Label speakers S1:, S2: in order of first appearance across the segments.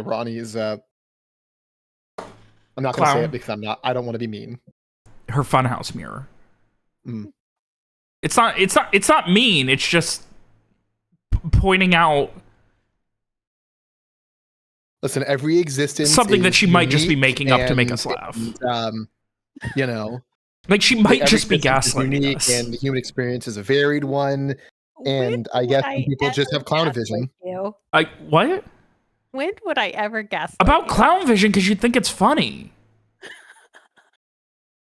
S1: Ronnie's. I'm not going to say it because I don't want to be mean.
S2: Her funhouse mirror.
S1: Mm.
S2: It's not mean. It's just pointing out.
S1: Listen, every existence
S2: something that she might just be making up to make us laugh.
S1: You know,
S2: like she might just be gaslighting us.
S1: And the human experience is a varied one. And I guess people just have clown vision.
S2: Like what?
S3: When would I ever gaslight
S2: about clown vision? Because you'd think it's funny.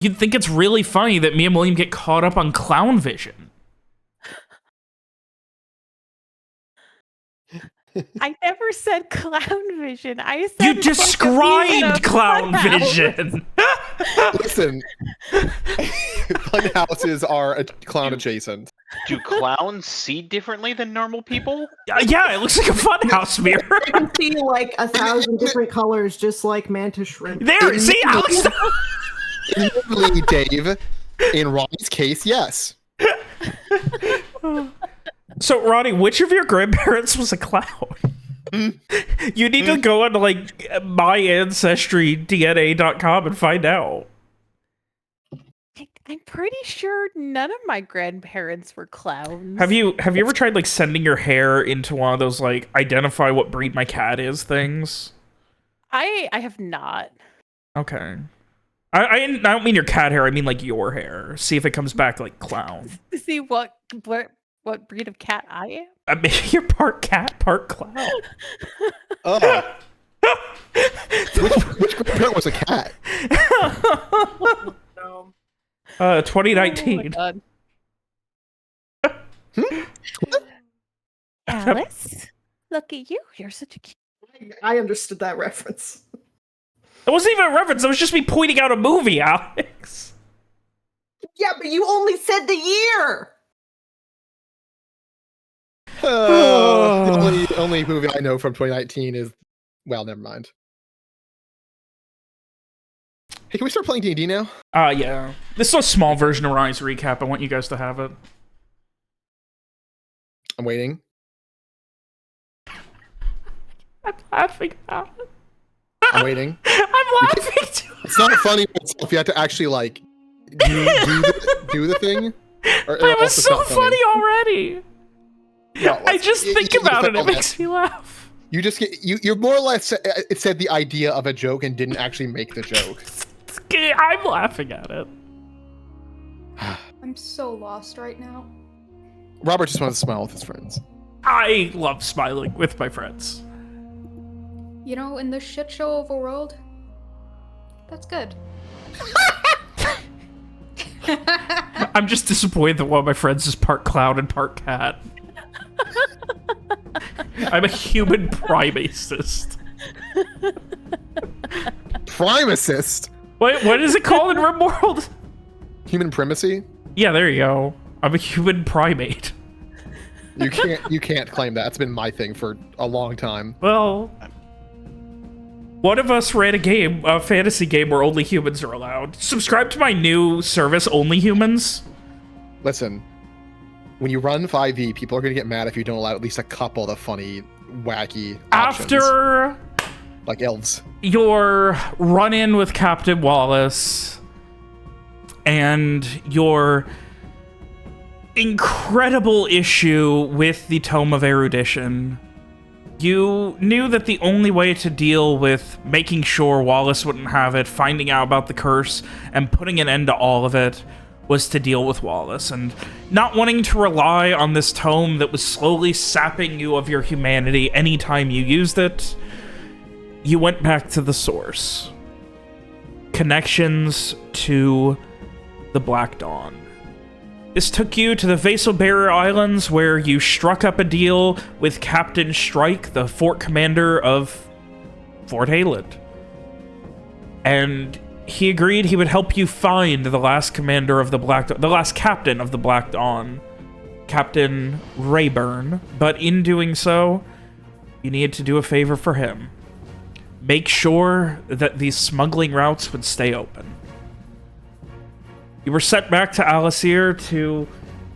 S2: You'd think it's really funny that me and William get caught up on clown vision.
S1: I
S3: never said clown vision. I said
S2: you described clown vision.
S1: Listen, funhouses are clown adjacent.
S4: Do clowns see differently than normal people?
S2: Yeah, it looks like a funhouse mirror.
S5: You can see like 1,000 different colors, just like mantis shrimp.
S2: There, see, Alex.
S1: Admittedly, Dave, in Ronnie's case, yes.
S2: So, Ronnie, which of your grandparents was a clown? You need to go on to, like, myancestry.dna.com and find out.
S3: I'm pretty sure none of my grandparents were clowns.
S2: Have you ever tried, like, sending your hair into one of those, like, identify what breed my cat is things?
S3: I have not.
S2: Okay. I don't mean your cat hair, I mean, like, your hair. See if it comes back, like, clown.
S3: See what breed of cat I am?
S2: I mean, you're part cat, part clown.
S1: Oh. which grandparent was a cat?
S3: No.
S2: 2019.
S3: Oh Alice, look at you. You're such a cute.
S5: I understood that reference.
S2: It wasn't even a reference. It was just me pointing out a movie, Alex.
S5: Yeah, but you only said the year.
S1: The only movie I know from 2019 is... Well, never mind. Hey, can we start playing D&D now?
S2: Yeah. This is a small version of Ronnie's recap. I want you guys to have it.
S1: I'm waiting.
S2: I'm laughing at it.
S1: I'm waiting.
S2: I'm laughing too.
S1: It's not funny if you have to actually, like, do the thing.
S2: But it was so funny already. No, I just think about it. It makes me laugh.
S1: You just get you're more or less it said the idea of a joke and didn't actually make the joke.
S2: I'm laughing at it.
S6: I'm so lost right now.
S1: Robert just wants to smile with his friends.
S2: I love smiling with my friends.
S6: You know, in this shit show of a world, that's good.
S2: I'm just disappointed that one of my friends is part clown and part cat. I'm a human primacist.
S1: Primacist?
S2: What is it called in RimWorld?
S1: Human primacy? Yeah,
S2: there you go. I'm a human primate.
S1: You can't claim that. It's been my thing for a long time.
S2: Well, one of us ran a fantasy game where only humans are allowed. Subscribe to my new service, Only Humans.
S1: Listen, when you run 5e, people are going to get mad if you don't allow at least a couple of the funny, wacky options.
S2: After...
S1: like elves.
S2: Your run-in with Captain Wallace and your incredible issue with the Tome of Erudition, you knew that the only way to deal with making sure Wallace wouldn't have it, finding out about the curse, and putting an end to all of it was to deal with Wallace. And not wanting to rely on this tome that was slowly sapping you of your humanity anytime you used it, you went back to the source. Connections to the Black Dawn. This took you to the Vassal Barrier Islands, where you struck up a deal with Captain Strike, the fort commander of Fort Halid. And he agreed he would help you find the last commander of the Black Dawn, the last captain of the Black Dawn, Captain Rayburn. But in doing so, you needed to do a favor for him. Make sure that these smuggling routes would stay open. You were sent back to Alacyr to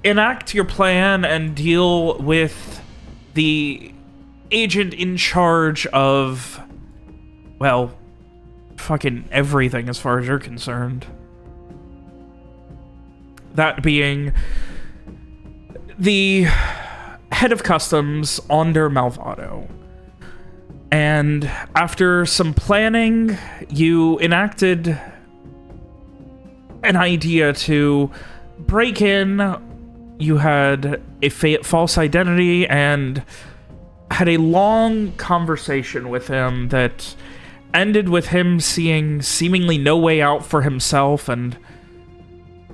S2: enact your plan and deal with the agent in charge of well, fucking everything as far as you're concerned. That being the head of customs, Onder Malvado. And after some planning, you enacted an idea to break in. You had a false identity and had a long conversation with him that ended with him seeing seemingly no way out for himself and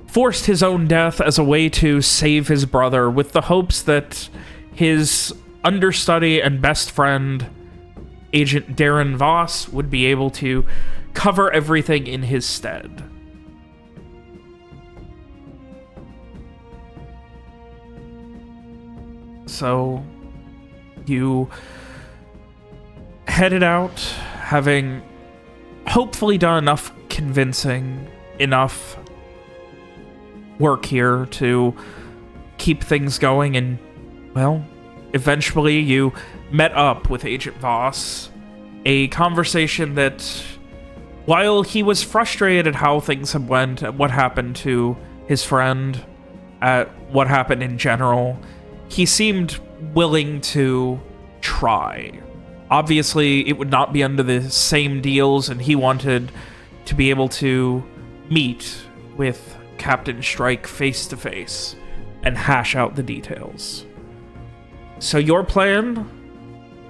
S2: forced his own death as a way to save his brother, with the hopes that his understudy and best friend, Agent Darren Voss, would be able to cover everything in his stead. So you headed out, having hopefully done enough convincing, enough work here to keep things going, and, well, eventually you met up with Agent Voss. A conversation that, while he was frustrated at how things had went, at what happened to his friend, at what happened in general, he seemed willing to try. Obviously, it would not be under the same deals, and he wanted to be able to meet with Captain Strike face-to-face and hash out the details. So your plan,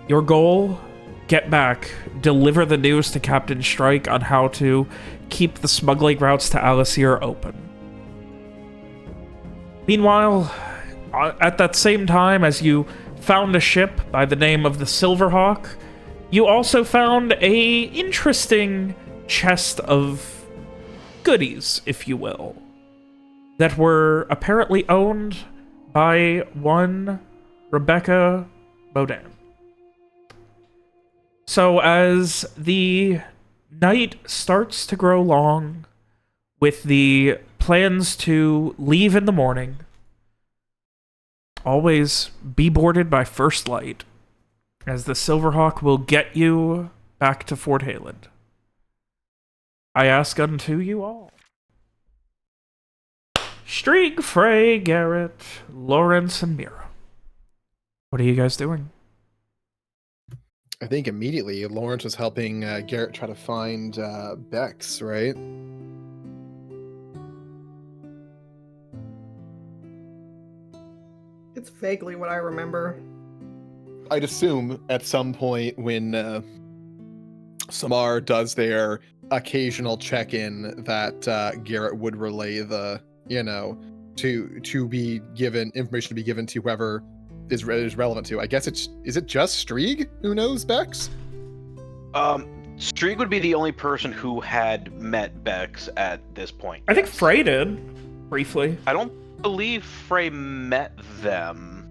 S2: your goal, get back, deliver the news to Captain Strike on how to keep the smuggling routes to Alacyr open. Meanwhile, at that same time as you found a ship by the name of the Silverhawk, you also found a interesting chest of goodies, if you will, that were apparently owned by one Rebecca Bodan. So as the night starts to grow long, with the plans to leave in the morning, always be boarded by first light, as the Silverhawk will get you back to Fort Halid. I ask unto you all. Streak, Frey, Garrett, Lawrence, and Mira. What are you guys doing?
S1: I think immediately Lawrence was helping Garrett try to find Bex, right?
S5: It's vaguely what I remember.
S1: I'd assume at some point when Samar does their occasional check-in that Garrett would relay the, to be given information to be given to whoever is relevant to. I guess is it just Strieg who knows Bex?
S4: Strieg would be the only person who had met Bex at this point.
S2: I think Frey did, briefly.
S4: I don't believe Frey met them.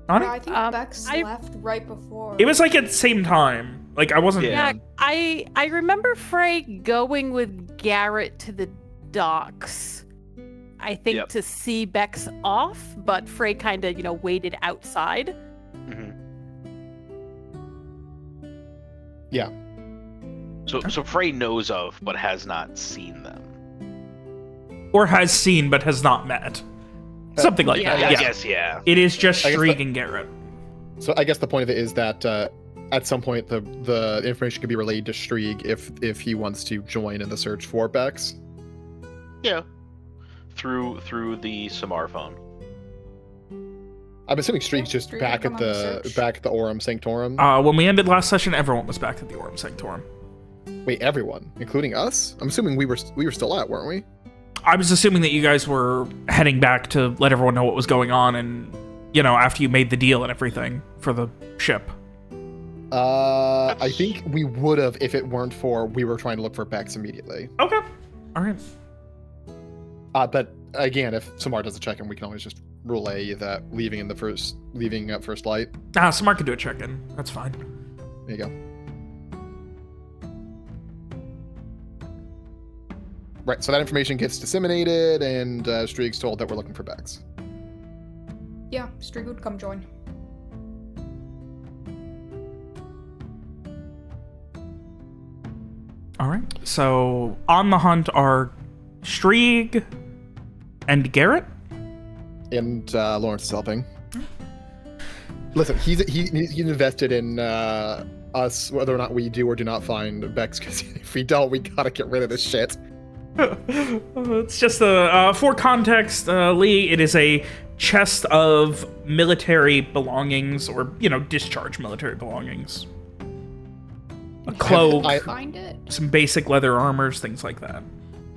S6: I think Bex left right before.
S2: It was like at the same time. Like I wasn't.
S3: Yeah, I remember Frey going with Garrett to the docks. I think to see Bex off, but Frey kind of, waited outside.
S4: Mm-hmm.
S1: Yeah.
S4: So Frey knows of, but has not seen them.
S2: Or has seen, but has not met. Something like that.
S4: I guess, yeah.
S2: It is just Strieg and Garrett.
S1: So I guess the point of it is that at some point the information could be relayed to Strieg if he wants to join in the search for Bex.
S4: Yeah. Through the Samar phone.
S1: I'm assuming Strieg's just back at the Aurum Sanctorum.
S2: When we ended last session, everyone was back at the Aurum Sanctorum.
S1: Wait, everyone, including us? I'm assuming we were still out, weren't we?
S2: I was assuming that you guys were heading back to let everyone know what was going on, and after you made the deal and everything for the ship.
S1: I think we would have if it weren't for we were trying to look for Bex immediately.
S2: Okay. All right.
S1: But again, if Samar does a check-in, we can always just relay that leaving at first light.
S2: Samar can do a check-in. That's fine.
S1: There you go. Right, so that information gets disseminated, and Strieg's told that we're looking for Bex.
S6: Yeah, Strieg would come join.
S2: All right. So on the hunt are Strieg and Garrett.
S1: And Lawrence is helping. Listen, he's invested in us, whether or not we do or do not find Bex, because if we don't, we gotta get rid of this shit.
S2: It's just for context, Lee, it is a chest of military belongings, or, discharged military belongings. A cloak,
S6: Find it.
S2: some basic leather armors, things like that.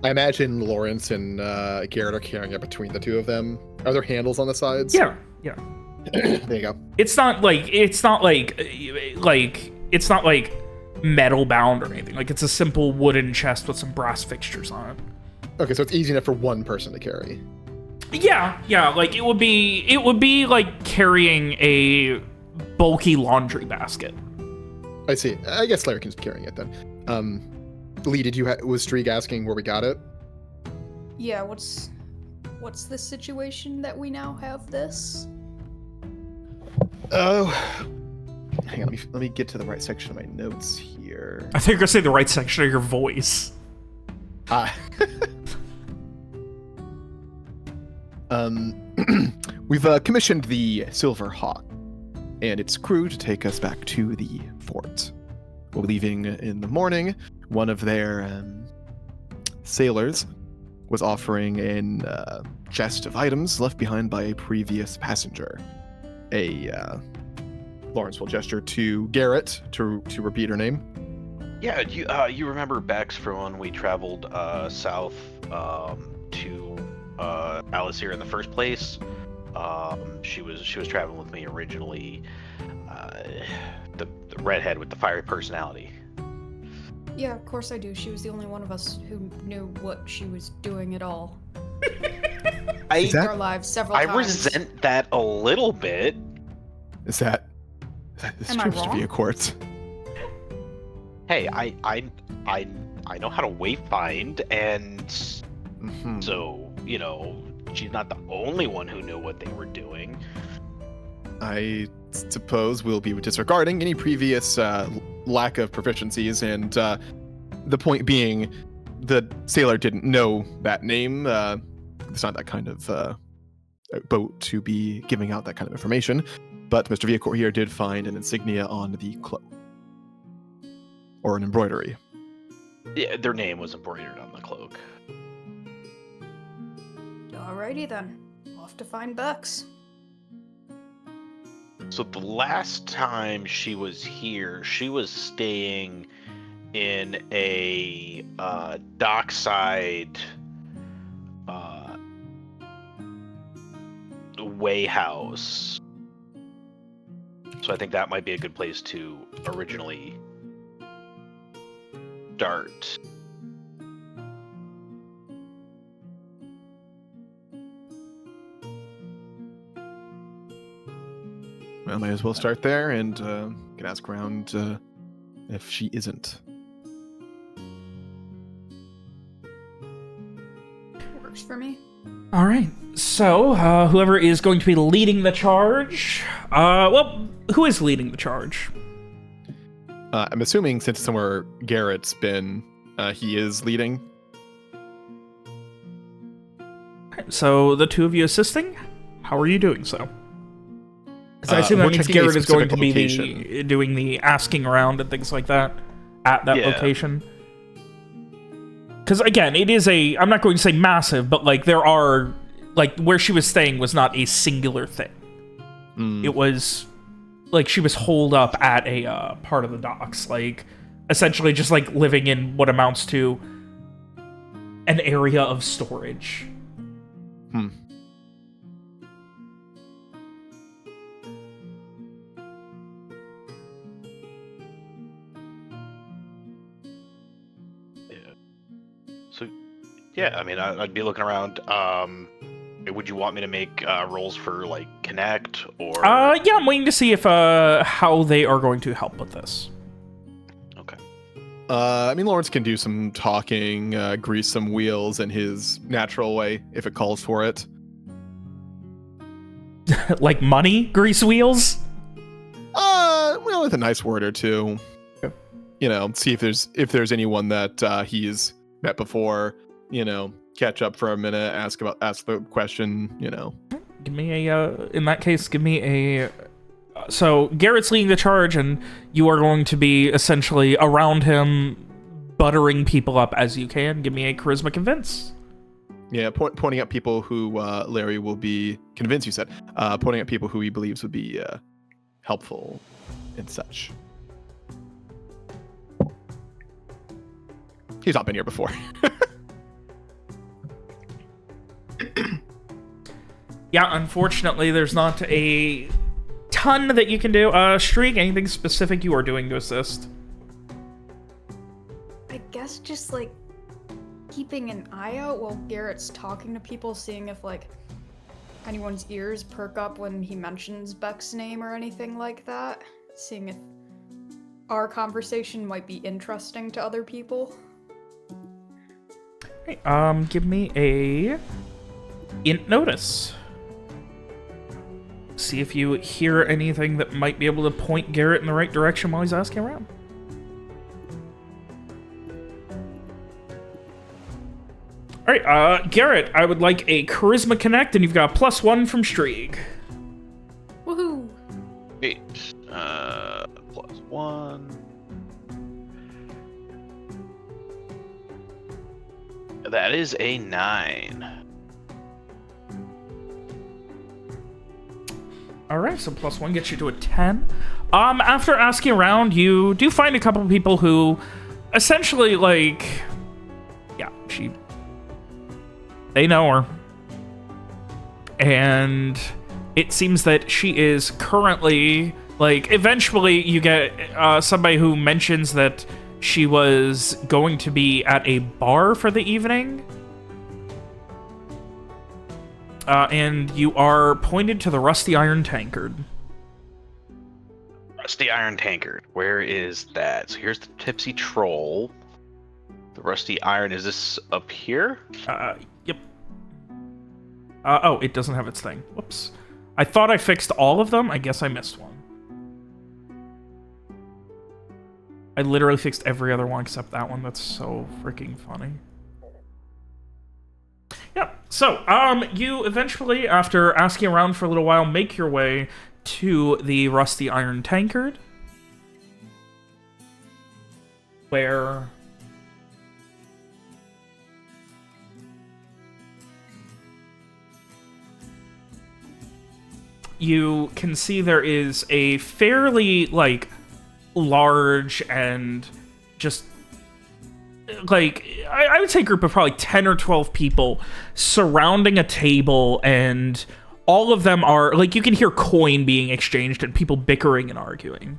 S1: I imagine Lawrence and Garrett are carrying it between the two of them. Are there handles on the sides?
S2: Yeah.
S1: There you go.
S2: It's not like metal bound or anything. Like, it's a simple wooden chest with some brass fixtures on it.
S1: Okay, so it's easy enough for one person to carry.
S2: Yeah. Like, it would be like carrying a bulky laundry basket.
S1: I see. I guess Larrykin's carrying it then. Lee, was Strieg asking where we got it?
S6: Yeah, what's the situation that we now have this?
S1: Oh, hang on. Let me get to the right section of my notes here.
S2: I think you're gonna say the right section of your voice.
S1: We've commissioned the Silver Hawk and its crew to take us back to the fort. We're leaving in the morning. One of their sailors was offering a chest of items left behind by a previous passenger. Lawrence will gesture to Garrett to repeat her name.
S4: Yeah, you remember Bex from when we traveled south to Alacyr in the first place? She was traveling with me originally. The redhead with the fiery personality.
S6: Yeah, of course I do. She was the only one of us who knew what she was doing at all.
S4: Saved
S6: our lives several times.
S4: I resent that a little bit.
S1: Is that
S6: Am I
S1: supposed to be
S6: wrong?
S1: a court?
S4: Hey, I know how to wayfind, and so she's not the only one who knew what they were doing.
S1: I suppose we'll be disregarding any previous lack of proficiencies, and the point being, the sailor didn't know that name. It's not that kind of boat to be giving out that kind of information. But Mr. Viacourt here did find an insignia on the cloak, or an embroidery.
S4: Yeah, their name was embroidered on the cloak.
S6: Alrighty then. Off to find Bex.
S4: So the last time she was here, she was staying in a dockside way house. So I think that might be a good place to originally start.
S1: Well, might as well start there, and can ask around if she isn't.
S6: Works for me.
S2: All right. So, whoever is going to be leading the charge... who is leading the charge?
S1: I'm assuming since somewhere Garrett's been, he is leading.
S2: So, the two of you assisting? How are you doing so? Because I assume that
S1: we're
S2: means
S1: checking a
S2: Garrett is going to
S1: specific
S2: be
S1: location.
S2: doing the asking around and things like that at that
S4: Yeah.
S2: location. Because, again, it is I'm not going to say massive, but, like, there are... Like, where she was staying was not a singular thing. It was... Like, she was holed up at a part of the docks. Like, essentially just, like, living in what amounts to an area of storage.
S4: So, yeah, I mean, I'd be looking around. Would you want me to make rolls for, like, connect, or...
S2: Yeah, I'm waiting to see if, how they are going to help with this.
S4: Okay.
S1: I mean, Lawrence can do some talking, grease some wheels in his natural way, if it calls for it.
S2: Like money? Grease wheels?
S1: Well, with a nice word or two. see if there's anyone that he's met before. Catch up for a minute, ask the question.
S2: Give me in that case, give me a. So Garrett's leading the charge, and you are going to be essentially around him, buttering people up as you can. Give me a charisma convince.
S1: Yeah, pointing at people who Larry will be convinced. You said pointing at people who he believes would be helpful and such. He's not been here before.
S2: Yeah, unfortunately, there's not a ton that you can do. Streak, anything specific you are doing to assist?
S6: I guess just, like, keeping an eye out while Garrett's talking to people, seeing if, like, anyone's ears perk up when he mentions Beck's name or anything like that. Seeing if our conversation might be interesting to other people.
S2: Okay, give me a int notice. See if you hear anything that might be able to point Garrett in the right direction while he's asking around. All right, Garrett, I would like a Charisma Connect, and you've got +1 from Streak.
S6: Woohoo!
S4: 8 +1. That is a 9.
S2: All right, so +1 gets you to a 10. After asking around, you do find a couple of people who essentially, like, yeah, they know her. And it seems that she is currently, like, eventually you get somebody who mentions that she was going to be at a bar for the evening. And you are pointed to the Rusty Iron Tankard.
S4: Rusty Iron Tankard. Where is that? So here's the Tipsy Troll. The Rusty Iron. Is this up here?
S2: Yep. Oh, it doesn't have its thing. Whoops. I thought I fixed all of them. I guess I missed one. I literally fixed every other one except that one. That's so freaking funny. Yeah, so, you eventually, after asking around for a little while, make your way to the Rusty Iron Tankard, where you can see there is a fairly, like, large and just, like, I would say group of probably 10 or 12 people surrounding a table, and all of them are, like, you can hear coin being exchanged and people bickering and arguing.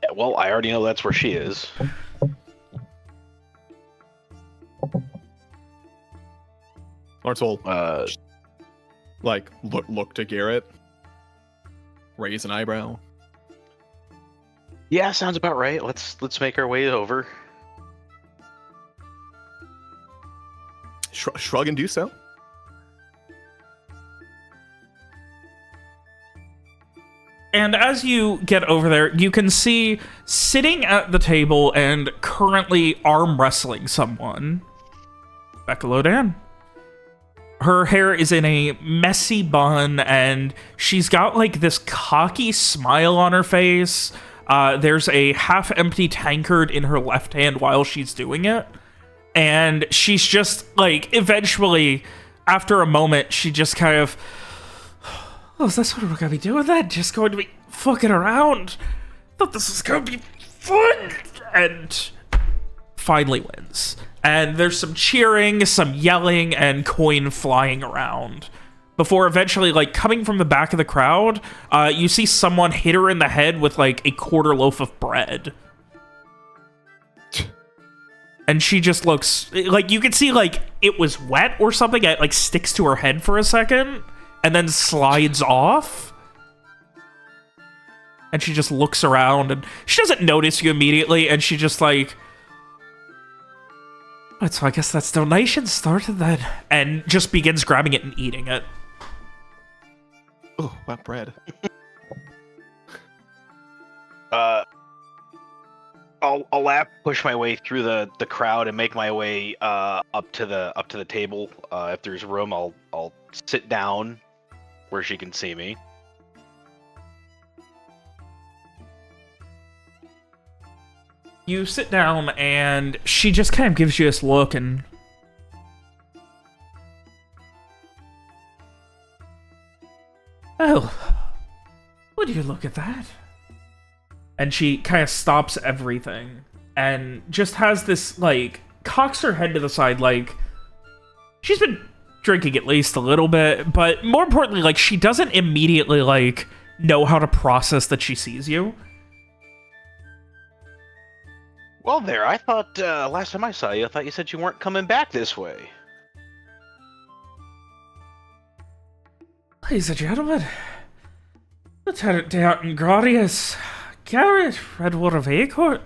S4: Yeah, well, I already know that's where she is.
S1: Lawrence will like look to Garrett, raise an eyebrow.
S4: Yeah, sounds about right. Let's make our way over.
S1: Shrug and do so.
S2: And as you get over there, you can see sitting at the table and currently arm wrestling someone, Becca Lodan. Her hair is in a messy bun, and she's got, like, this cocky smile on her face. There's a half-empty tankard in her left hand while she's doing it. And she's just, like, eventually, after a moment, she just kind of... Oh, is that what we're gonna be doing then? Just going to be fucking around? Thought this was gonna be fun! And finally wins. And there's some cheering, some yelling, and coin flying around. Before eventually, like, coming from the back of the crowd, you see someone hit her in the head with, like, a quarter loaf of bread. And she just looks... Like, you can see, like, it was wet or something. It, like, sticks to her head for a second, and then slides off. And she just looks around, and she doesn't notice you immediately, and she just, like... So I guess that's donation started then. And just begins grabbing it and eating it.
S1: Oh, wet bread.
S4: I'll laugh, push my way through the crowd, and make my way up to the table. If there's room, I'll sit down where she can see me.
S2: You sit down, and she just kind of gives you this look, and... Oh, would you look at that? And she kind of stops everything, and just has this, like, cocks her head to the side, like... She's been drinking at least a little bit, but more importantly, like, she doesn't immediately, like, know how to process that she sees you.
S4: Well, there. I thought last time I saw you, I thought you said you weren't coming back this way.
S2: Ladies and gentlemen, Lieutenant Downton Gradius, Garrett, Redwood of Acorn.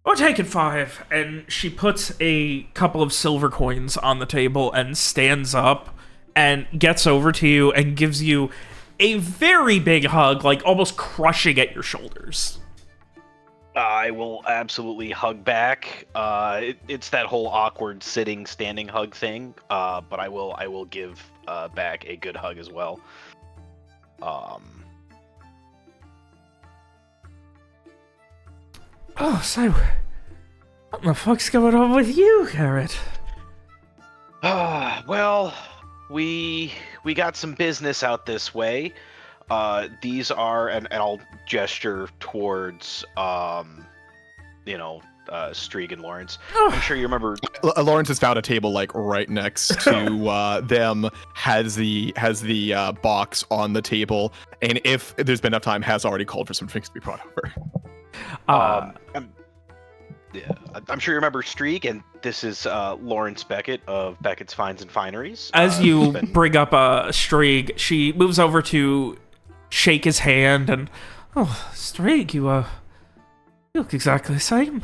S2: Or take it 5. And she puts a couple of silver coins on the table and stands up and gets over to you and gives you a very big hug, like almost crushing at your shoulders.
S4: I will absolutely hug back. It's that whole awkward sitting, standing hug thing. But I will give back a good hug as well.
S2: Oh, so what the fuck's going on with you, Garrett?
S4: Well, we got some business out this way. These are, and I'll gesture towards, Strieg and Lawrence. I'm sure you remember.
S1: Lawrence has found a table like right next to them. Has the box on the table, and if there's been enough time, has already called for some drinks to be brought over.
S4: I'm sure you remember Strieg, and this is Lawrence Beckett of Beckett's Finds and Fineries.
S2: As you bring up Strieg, she moves over to shake his hand, and Strieg, you look exactly the same.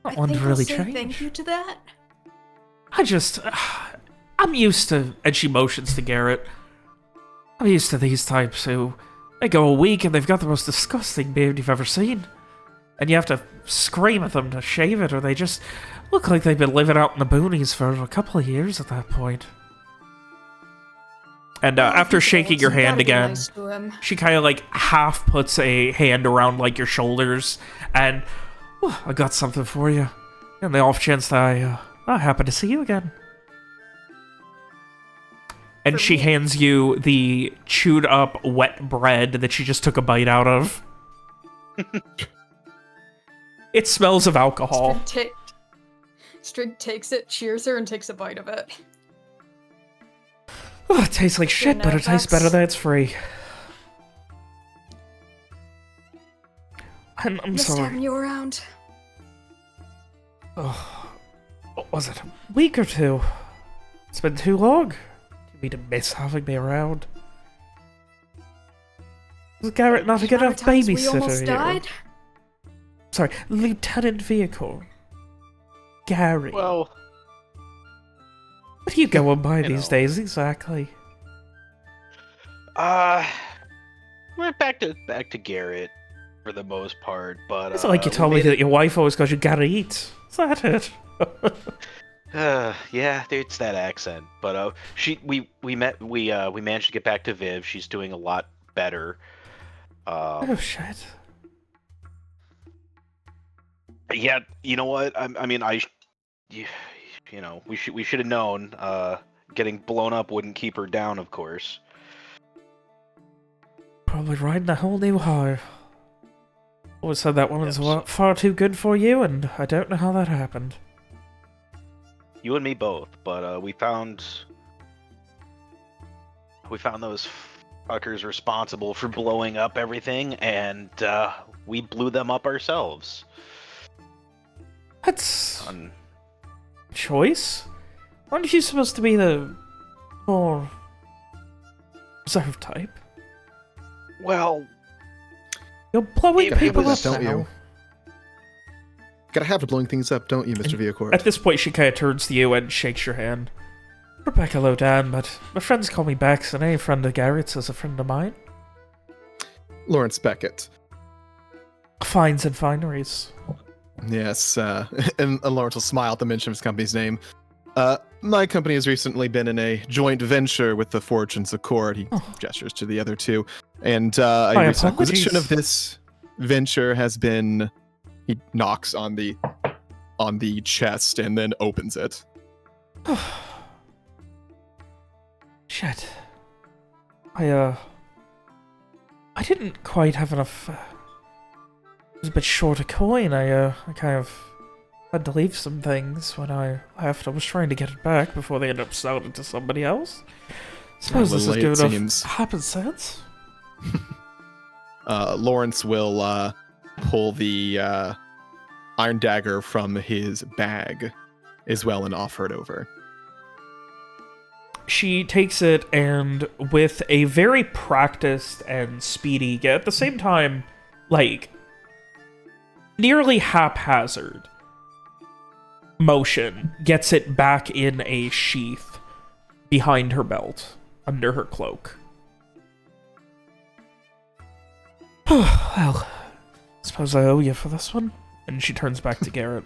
S2: Not one to really change.
S6: Thank you to that.
S2: I'm used to, and she motions to Garrett. I'm used to these types who, they go a week and they've got the most disgusting beard you've ever seen. And you have to scream at them to shave it, or they just look like they've been living out in the boonies for a couple of years at that point. And after shaking your hand again,
S6: nice to him.
S2: she kind of like half puts a hand around like your shoulders, and I got something for you. And the off chance that I happen to see you again. And she hands you the chewed up wet bread that she just took a bite out of. It smells of alcohol.
S6: Strieg takes it, cheers her, and takes a bite of it.
S2: Oh, it tastes like shit, but it tastes better than it's free. I'm
S6: Missed
S2: sorry.
S6: having you around.
S2: Oh, what was it? A week or two? It's been too long. Do you mean to miss having me around? Was Garrett not a good enough
S6: We
S2: babysitter
S6: almost
S2: here?
S6: died.
S2: Sorry, Lieutenant Vehicle. Gary.
S4: Well,
S2: What are you going by
S4: you
S2: these
S4: know.
S2: days, exactly?
S4: we're back to Garrett for the most part, but
S2: It's not like you told me that your wife always got you gotta eat. Is that it?
S4: Yeah, it's that accent. But we managed to get back to Viv. She's doing a lot better.
S2: Oh shit.
S4: Yeah, you know what? We should have known. Getting blown up wouldn't keep her down, of course.
S2: Probably riding a whole new high. Always said that woman's far too good for you, and I don't know how that happened.
S4: You and me both, but we found those fuckers responsible for blowing up everything, and we blew them up ourselves.
S2: That's choice? Aren't you supposed to be the more reserved type?
S4: Well,
S2: You're blowing
S4: Gotta
S2: people
S1: have
S2: up
S1: this, don't
S2: now.
S1: you? Gotta have blowing things up, don't you, Mr. Viacord?
S2: At this point, she kind of turns to you and shakes your hand. Rebecca Lodan, but my friends call me Bex, and any friend of Garrett's is a friend of mine.
S1: Lawrence Beckett.
S2: Finds and fineries.
S1: Yes, and Lawrence will smile at the mention of his company's name. My company has recently been in a joint venture with the Fortunes Accord. He gestures to the other two. And a
S2: My
S1: recent acquisition
S2: apologies.
S1: of this venture has been... He knocks on the chest and then opens it.
S2: Shit. I didn't quite have enough... I was a bit short of coin. I kind of had to leave some things when I left. I was trying to get it back before they ended up selling it to somebody else. Suppose this is
S1: Late,
S2: good enough.
S1: seems.
S2: Happens sense.
S1: Lawrence will pull the iron dagger from his bag as well and offer it over.
S2: She takes it and with a very practiced and speedy, yet at the same time, like, nearly haphazard motion, gets it back in a sheath behind her belt, under her cloak. Well, suppose I owe you for this one. And she turns back to Garrett.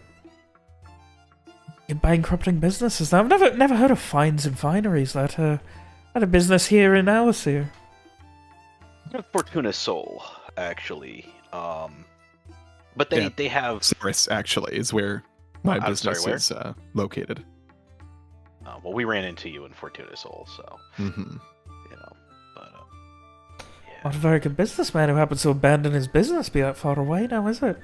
S2: Your bankrupting businesses now. I've never heard of Fines and Fineries. That had a business here in Alacyr.
S4: Fortuna Soul, actually. But they have...
S1: Cyrus, actually, is where my
S4: I'm
S1: business
S4: sorry,
S1: is located.
S4: Well, we ran into you in Fortuna Soul, so...
S1: Mm-hmm.
S4: You know, but... yeah.
S2: Not a very good businessman who happens to abandon his business be that far away now, is it?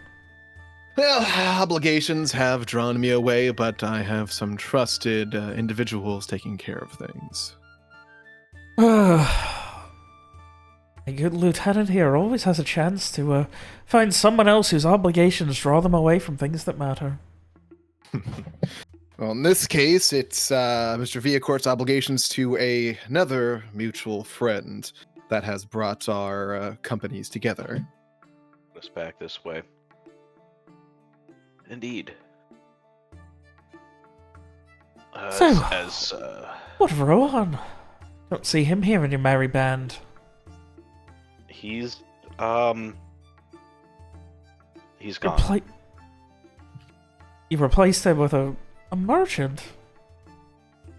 S1: Well, obligations have drawn me away, but I have some trusted individuals taking care of things.
S2: A good lieutenant here always has a chance to find someone else whose obligations draw them away from things that matter.
S1: Well, in this case, it's Mr. Viacourt's obligations to another mutual friend that has brought our companies together.
S4: Us back this way. Indeed.
S2: What of Rohan? Don't see him here in your merry band.
S4: He's gone.
S2: You replaced him with a merchant?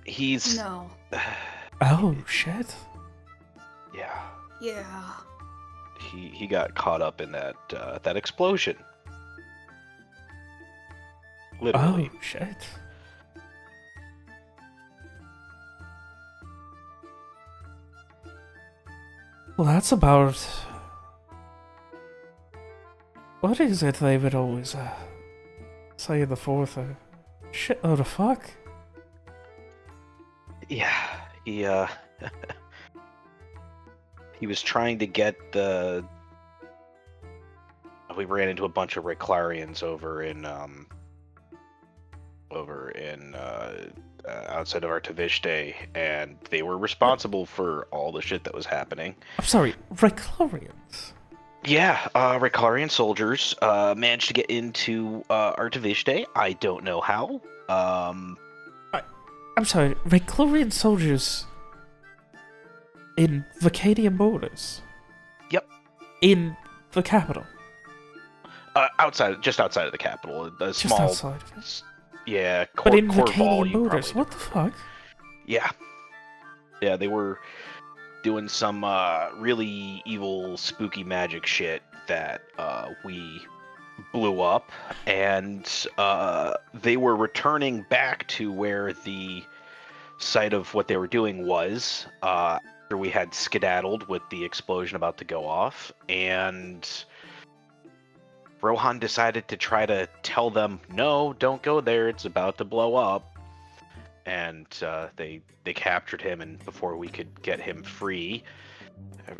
S4: He's...
S6: No.
S2: Oh, shit.
S4: Yeah.
S6: Yeah.
S4: He got caught up in that explosion. Literally.
S2: Oh, shit. Well, that's about... What is it they would always say in the fourth? Shitload of fuck?
S4: Yeah, he he was trying to get the... We ran into a bunch of Reclarians over in outside of Artavishte, and they were responsible for all the shit that was happening.
S2: I'm sorry, Reclarians?
S4: Yeah, Reclarian soldiers managed to get into Artavishte. I don't know how.
S2: I'm sorry, Reclarian soldiers in Vacadian borders?
S4: Yep.
S2: In the capital?
S4: Just outside of the capital.
S2: Just
S4: Small,
S2: outside of it?
S4: yeah,
S2: But in
S4: Corval,
S2: Vacadian
S4: you
S2: borders,
S4: probably-
S2: what the fuck?
S4: Yeah. Yeah, they were doing some really evil, spooky magic shit that we blew up, and they were returning back to where the site of what they were doing was after we had skedaddled with the explosion about to go off, and Rohan decided to try to tell them, no, don't go there, it's about to blow up. And they captured him, and before we could get him free,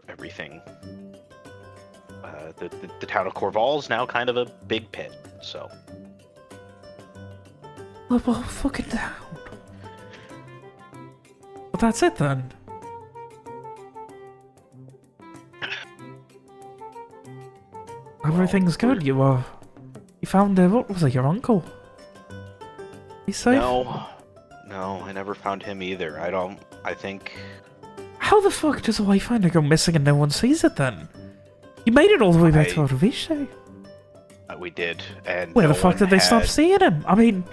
S4: everything... the town of Corval is now kind of a big pit, so...
S2: Well, fucking down. Well, that's it then. Everything's good. You found what was it? Your uncle? He's safe.
S4: No, I never found him either. I think...
S2: How the fuck does a wayfinder go missing and no one sees it then? You made it all the way back to Arviche.
S4: We did, and
S2: Where
S4: no
S2: the fuck
S4: one
S2: did they stop
S4: had-
S2: seeing him? I mean,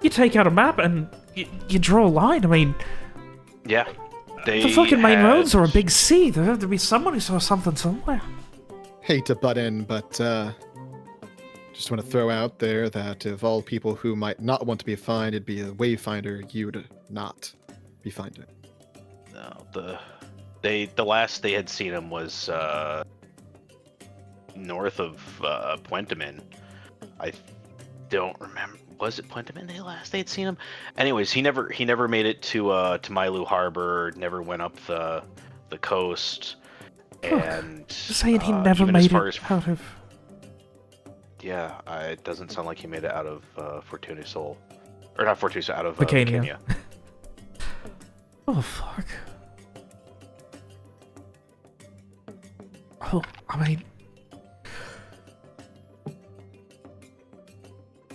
S2: you take out a map and you draw a line. I mean,
S4: Yeah, they
S2: the fucking main
S4: had-
S2: roads are a big sea. There had to be someone who saw something somewhere.
S1: Hate to butt in, but just want to throw out there that of all people who might not want to be fined, it'd be a wayfinder you would not be finding.
S4: No, the last they had seen him was north of Puentamin. I don't remember. Was it Puentamin they had seen him? Anyways, he never made it to Mailu Harbor. Never went up the coast. And
S2: Saying he never
S4: even
S2: made
S4: as far
S2: it
S4: as,
S2: out of...
S4: Yeah, it doesn't sound like he made it out of Fortuna Sol, or not Fortuna Sol, out of
S2: Vacania.
S4: Kenya.
S2: Oh, fuck. Oh, I mean...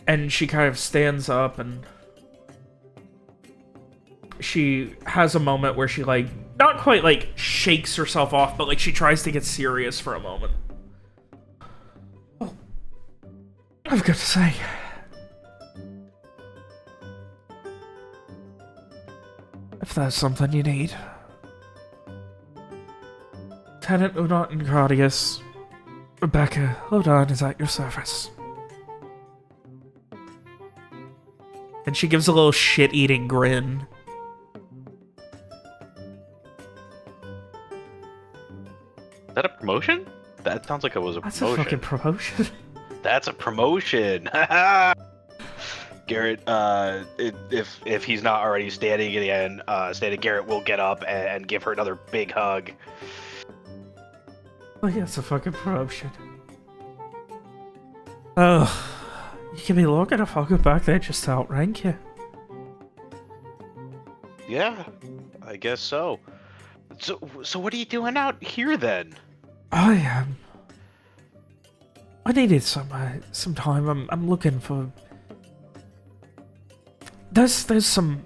S2: And she kind of stands up and... She has a moment where she, like, not quite, like, shakes herself off, but, like, she tries to get serious for a moment. Oh. I've got to say... If that's something you need. Tenant Unot and Gradius, Rebecca, Lodan is at your service. And she gives a little shit-eating grin.
S4: Is that a promotion? That sounds like it was a
S2: That's
S4: promotion.
S2: a fucking promotion.
S4: That's a promotion. Garrett, if he's not already standing again, Garrett will get up and give her another big hug.
S2: Oh yeah, it's a fucking promotion. Oh, you give me long enough, I'll go back there just to outrank you.
S4: Yeah, I guess so. So what are you doing out here then?
S2: I needed some time. I'm looking for. There's some.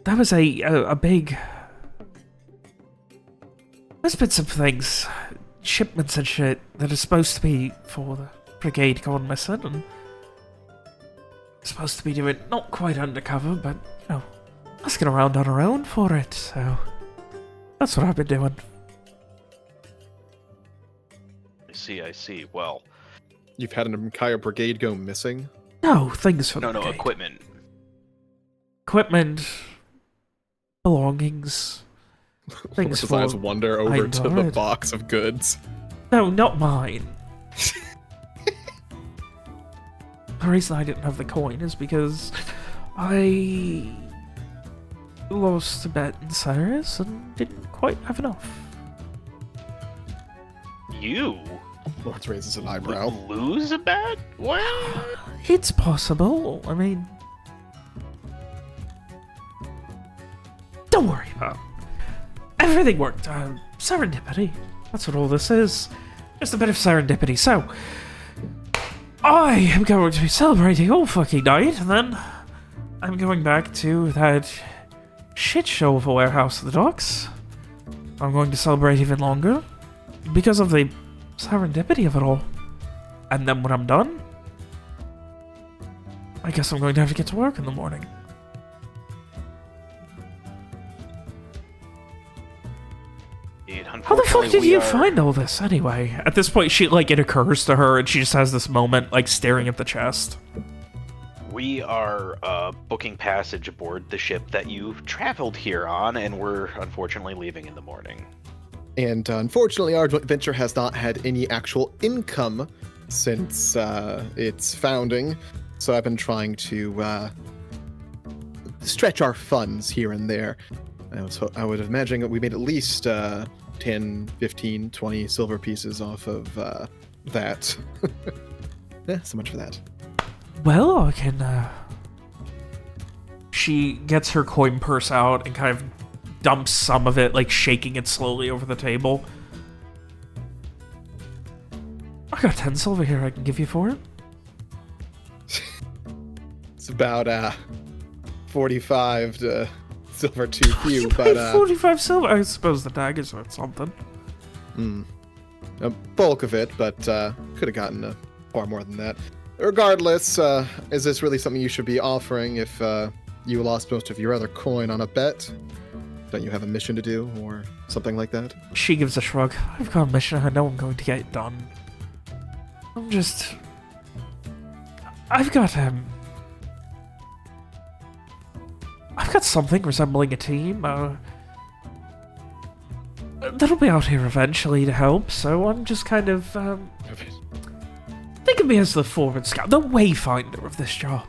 S2: That was a big. There's been some things, shipments and shit that are supposed to be for the brigade gone missing, and supposed to be doing not quite undercover, but you know, asking around on her own for it. So that's what I've been doing.
S4: I see. Well,
S1: You've had an entire brigade go missing?
S2: No, things for
S4: no,
S2: the brigade.
S4: equipment.
S2: Equipment, belongings, things
S1: His eyes
S2: for...
S1: wander over to the
S2: died.
S1: box of goods.
S2: No, not mine. The reason I didn't have the coin is because I lost a bet in Cyrus and didn't quite have enough.
S4: You
S1: Lawrence raises an eyebrow.
S4: lose a bet? What?
S2: It's possible. I mean... Don't worry about it. Everything worked. Serendipity. That's what all this is. Just a bit of serendipity. So, I am going to be celebrating all fucking night, and then I'm going back to that shit show of a warehouse at the docks. I'm going to celebrate even longer because of the serendipity of it all. And then when I'm done, I guess I'm going to have to get to work in the morning. How the fuck did you find all this anyway? At this point, it occurs to her and she just has this moment, like, staring at the chest.
S4: We are booking passage aboard the ship that you've traveled here on, and we're unfortunately leaving in the morning.
S1: And unfortunately, our joint venture has not had any actual income since its founding. So I've been trying to stretch our funds here and there. I would imagine that we made at least 10, 15, 20 silver pieces off of that. Yeah, so much for that.
S2: Well, I can, She gets her coin purse out and kind of dumps some of it, like shaking it slowly over the table. I got 10 silver here I can give you for it.
S1: It's about 45 to silver too few, but
S2: 45 silver. I suppose the dagger's worth something.
S1: A bulk of it, but could have gotten far more than that. Regardless, is this really something you should be offering if you lost most of your other coin on a bet? Don't you have a mission to do, or something like that?
S2: She gives a shrug. I've got a mission. I know I'm going to get it done. I've got something resembling a team. That'll be out here eventually to help, so I'm just kind of, think of me as the forward scout, the wayfinder of this job.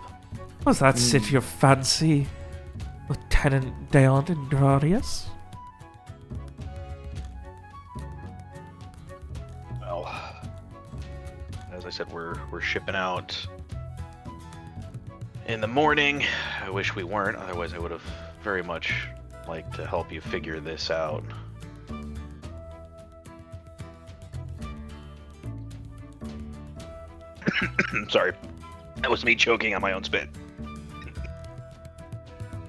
S2: Was that sit your fancy, Lieutenant Deon and Gradius?
S4: Well, as I said, we're shipping out in the morning. I wish we weren't, otherwise I would have very much liked to help you figure this out. Sorry. That was me choking on my own spit.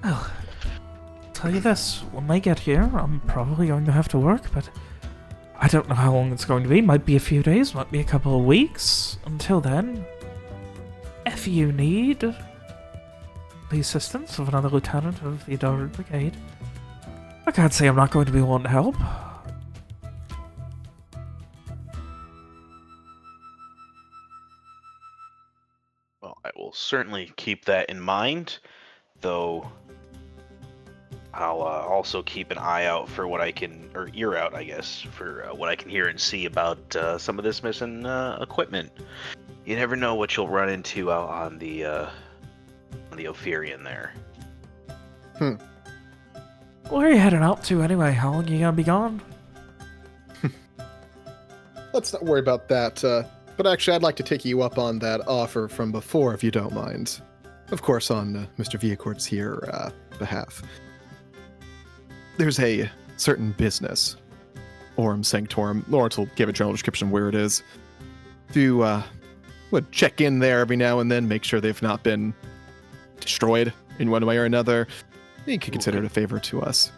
S2: Well, tell you this, when I get here, I'm probably going to have to work, but I don't know how long it's going to be. Might be a few days, might be a couple of weeks. Until then, if you need the assistance of another lieutenant of the Adored Brigade, I can't say I'm not going to be willing to help.
S4: Well, I will certainly keep that in mind, though I'll also keep an eye out for what I can, or ear out, I guess, for what I can hear and see about some of this missing equipment. You never know what you'll run into out on the Ophirian there.
S2: Where are you heading out to anyway? How long are you gonna be gone?
S1: Let's not worry about that, but actually I'd like to take you up on that offer from before, if you don't mind. Of course, on Mr. Viacort's here behalf. There's a certain business, Aurum Sanctorum. Lawrence will give a general description where it is. Would check in there every now and then, make sure they've not been destroyed in one way or another. You could consider it a favor to us.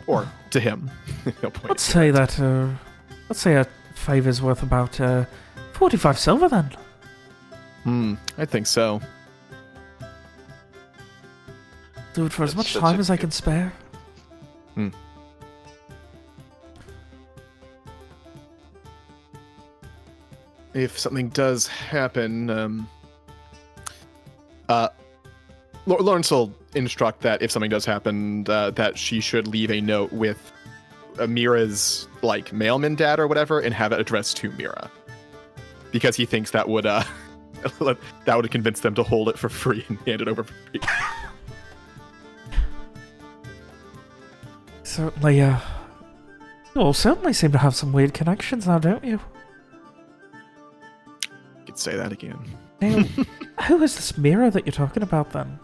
S1: Or to him.
S2: Let's say that, let's say a favor's worth about 45 silver then.
S1: I think so.
S2: Do it for as much
S4: That's
S2: time
S4: a
S2: as I
S4: good-
S2: can spare.
S1: If something does happen, Lawrence will instruct that if something does happen, that she should leave a note with Mira's like mailman dad or whatever, and have it addressed to Mira, because he thinks that would that would convince them to hold it for free and hand it over for free.
S2: Certainly, you all certainly seem to have some weird connections now, don't you?
S1: You could say that again.
S2: Now, who is this Mira that you're talking about then?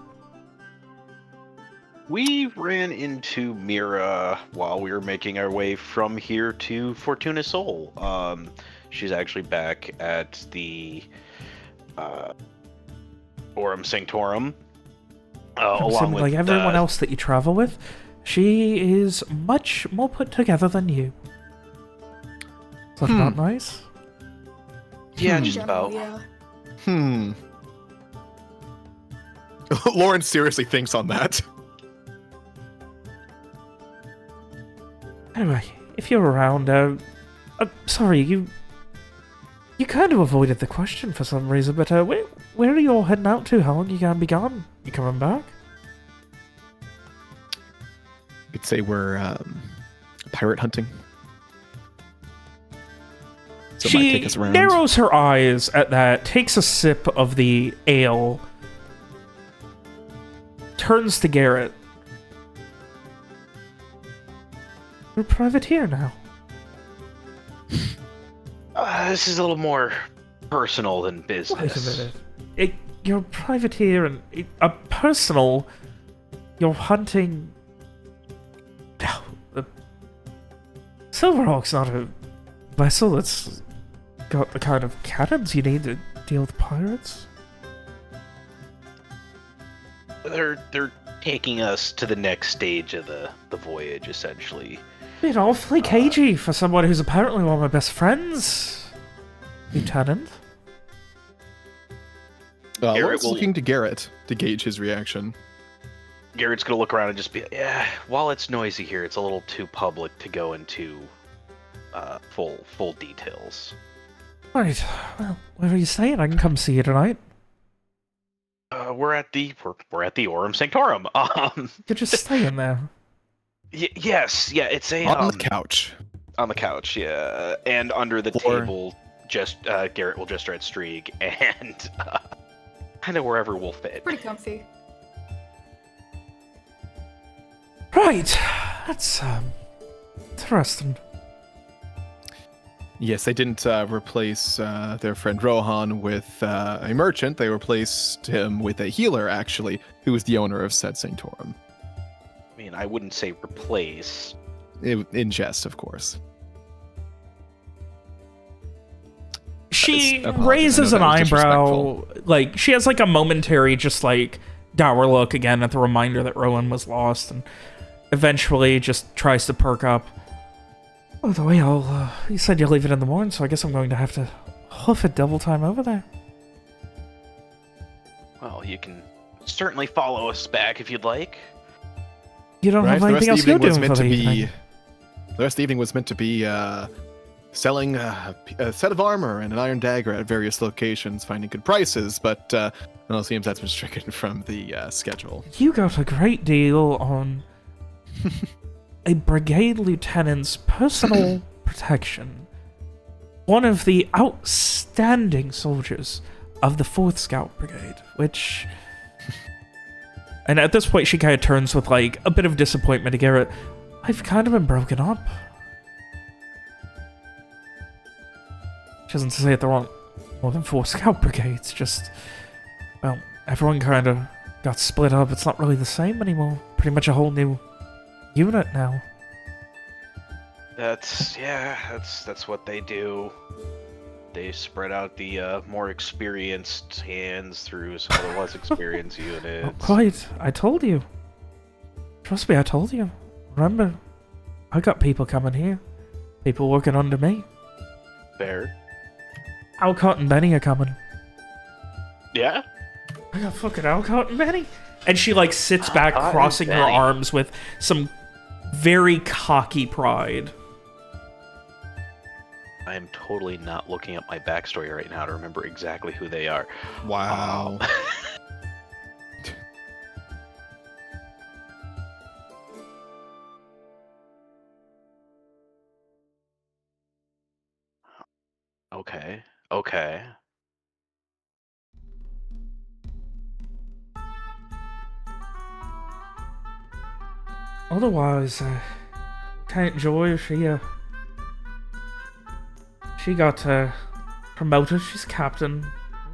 S4: We ran into Mira while we were making our way from here to Fortuna Sol. She's actually back at the Aurum Sanctorum, along with
S2: like everyone else that you travel with, she is much more put together than you. Is that not nice?
S4: Yeah,
S6: In
S4: just
S6: general,
S4: about.
S6: yeah.
S1: Lawrence seriously thinks on that.
S2: Anyway, if you're around, sorry, you kind of avoided the question for some reason, but where are you all heading out to? How long are you gonna be gone? You coming back?
S1: You could say we're pirate hunting. So it might
S2: She
S1: take us around.
S2: narrows her eyes at that, takes a sip of the ale, turns to Garrett. You're a privateer now.
S4: This is a little more personal than business.
S2: Wait a minute. You're a privateer and a personal... You're hunting... No, Silverhawk's not a vessel that's got the kind of cannons you need to deal with pirates.
S4: They're taking us to the next stage of the voyage, essentially.
S2: Bit awfully cagey for someone who's apparently one of my best friends, Lieutenant.
S1: Lawrence looking to Garrett to gauge his reaction.
S4: Garrett's gonna look around and just be, yeah, while it's noisy here, it's a little too public to go into full details.
S2: Right, well, where are you staying? I can come see you tonight.
S4: We're at the Aurum Sanctorum.
S2: You're just staying there.
S4: Yes, yeah, it's a
S1: on the couch.
S4: On the couch, yeah, and under the table, just Garrett will just start Streak, and kind of wherever will fit.
S6: Pretty comfy.
S2: Right, that's interesting.
S1: Yes, they didn't replace their friend Rohan with a merchant. They replaced him with a healer, actually, who was the owner of said Sanctorum.
S4: I mean, I wouldn't say replace.
S1: In jest, of course.
S2: She raises an eyebrow, like, she has, like, a momentary, just, like, dour look again at the reminder that Rowan was lost, and eventually just tries to perk up. By the way, you said you'll leave it in the morning, so I guess I'm going to have to hoof it double time over there.
S4: Well, you can certainly follow us back if you'd like.
S2: You don't have anything else you're doing for the evening.
S1: The rest of the evening was meant to be selling a set of armor and an iron dagger at various locations, finding good prices, but it seems that's been stricken from the schedule.
S2: You got a great deal on a brigade lieutenant's personal protection. One of the outstanding soldiers of the 4th Scout Brigade, which... And at this point, she kind of turns with, like, a bit of disappointment to Garrett. I've kind of been broken up. She doesn't say it, there aren't more than 4 Scout Brigades, just... Well, everyone kind of got split up. It's not really the same anymore. Pretty much a whole new unit now.
S4: That's what they do. They spread out the more experienced hands through some of the less experienced units.
S2: Not quite. I told you. Trust me, I told you. Remember, I got people coming here. People working under me.
S4: Fair.
S2: Alcott and Benny are coming.
S4: Yeah?
S2: I got fucking Alcott and Benny. And she, like, sits back, crossing her arms with some very cocky pride.
S4: I am totally not looking at my backstory right now to remember exactly who they are.
S1: Wow.
S4: Okay.
S2: Otherwise, Lieutenant Joy, she got promoted. She's captain.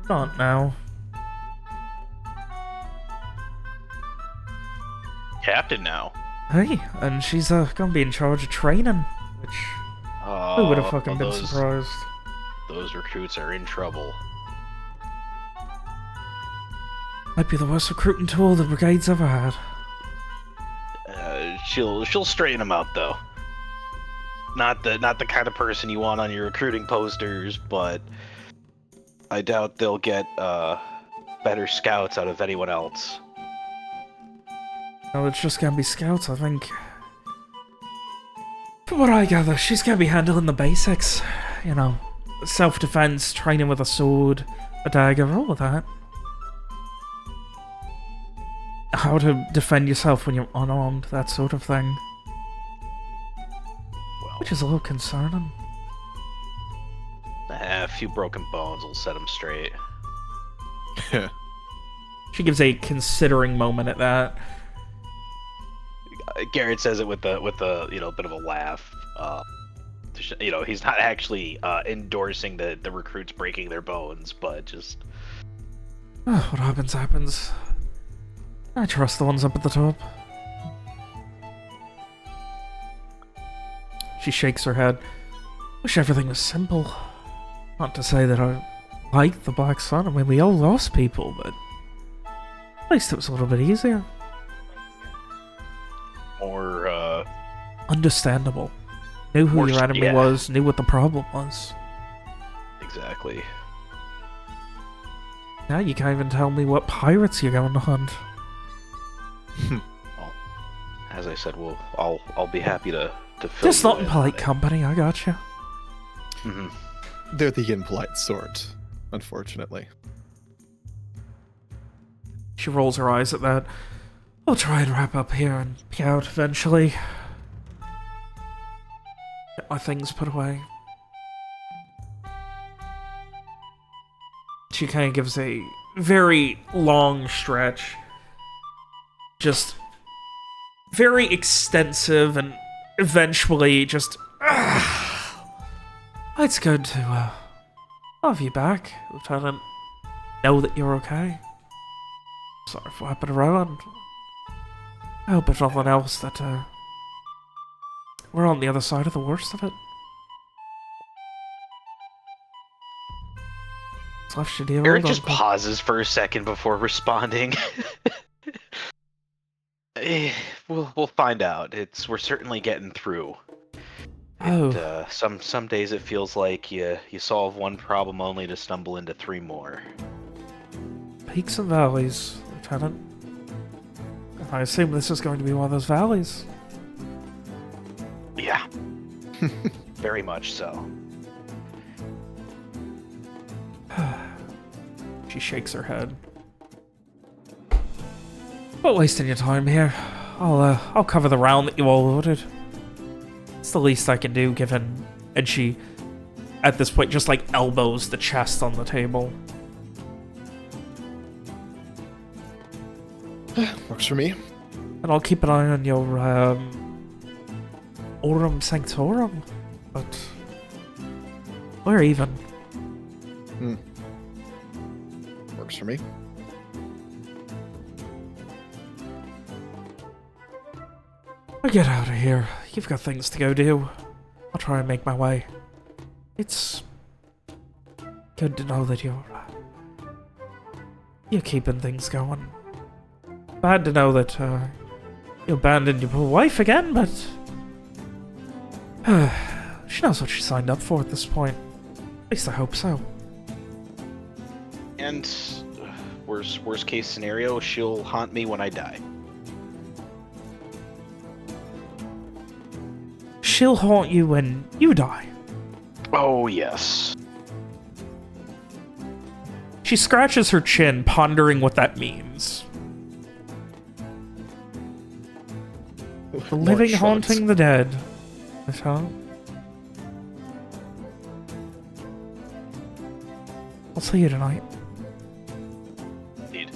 S2: Not now.
S4: Captain now?
S2: Hey, and she's gonna be in charge of training, which who would have fucking been surprised?
S4: Those recruits are in trouble.
S2: Might be the worst recruiting tool the brigade's ever had.
S4: She'll straighten them out though. Not the kind of person you want on your recruiting posters, but I doubt they'll get better scouts out of anyone else.
S2: Well, it's just gonna be scouts, I think. From what I gather, she's gonna be handling the basics. You know, self-defense, training with a sword, a dagger, all of that. How to defend yourself when you're unarmed, that sort of thing.
S4: Well,
S2: which is a little concerning.
S4: A few broken bones will set them straight.
S2: She gives a considering moment at that.
S4: Garrett says it with a bit of a laugh. He's not actually endorsing the recruits breaking their bones, but just
S2: what happens, happens. I trust the ones up at the top. She shakes her head. Wish everything was simple. Not to say that I like the Black Sun. I mean, we all lost people, but at least it was a little bit easier.
S4: more,
S2: Understandable. Knew who
S4: More
S2: your enemy
S4: yeah.
S2: was, knew what the problem was.
S4: Exactly.
S2: Now you can't even tell me what pirates you're going to hunt.
S4: Well, as I said, I'll be happy to fill
S2: Just
S4: you
S2: not in
S4: in
S2: polite
S4: on it.
S2: company, I gotcha.
S4: Mhm.
S1: They're the impolite sort, unfortunately.
S2: She rolls her eyes at that. I'll try and wrap up here and be out eventually. Get my things put away. She kind of gives a very long stretch. Just very extensive and eventually just... It's good to have you back, Lieutenant. Know that you're okay. Sorry for what happened around. I hope if nothing else that we're on the other side of the worst of it. What's left to deal
S4: Eric
S2: with,
S4: just
S2: Uncle?
S4: pauses for a second before responding. We'll find out. We're certainly getting through.
S2: Oh.
S4: Some days it feels like you solve one problem only to stumble into 3 more.
S2: Peaks and valleys, Lieutenant. I assume this is going to be one of those valleys.
S4: Yeah. Very much so.
S2: She shakes her head. Not wasting your time here. I'll cover the round that you all ordered. It's the least I can do, given... And she, at this point, just like elbows the chest on the table.
S1: Works for me.
S2: And I'll keep an eye on your, Aurum Sanctorum. But... we're even.
S1: Works for me.
S2: I'll get out of here. You've got things to go do. I'll try and make my way. It's... good to know that you're keeping things going. Bad to know that, you abandoned your poor wife again, but... she knows what she signed up for at this point. At least I hope so.
S4: And worst case scenario, she'll haunt me when I die.
S2: She'll haunt you when you die.
S4: Oh yes.
S2: She scratches her chin, pondering what that means. The living haunting the dead. That's how. I'll see you tonight.
S4: Indeed.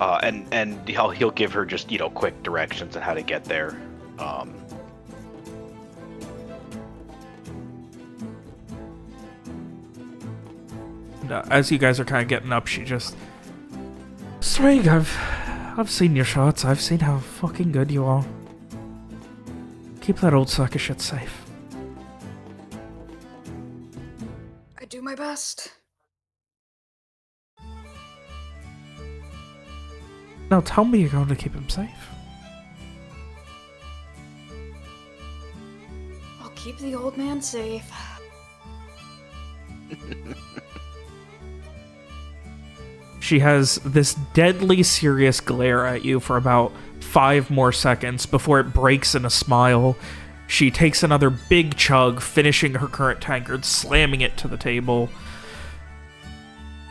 S4: And he'll give her just quick directions on how to get there.
S2: As you guys are kind of getting up, she just... Strig, I've seen your shots. I've seen how fucking good you are. Keep that old sucker shit safe.
S6: I do my best.
S2: Now tell me you're going to keep him safe.
S6: I'll keep the old man safe.
S2: She has this deadly serious glare at you for about 5 more seconds before it breaks in a smile. She takes another big chug, finishing her current tankard, slamming it to the table.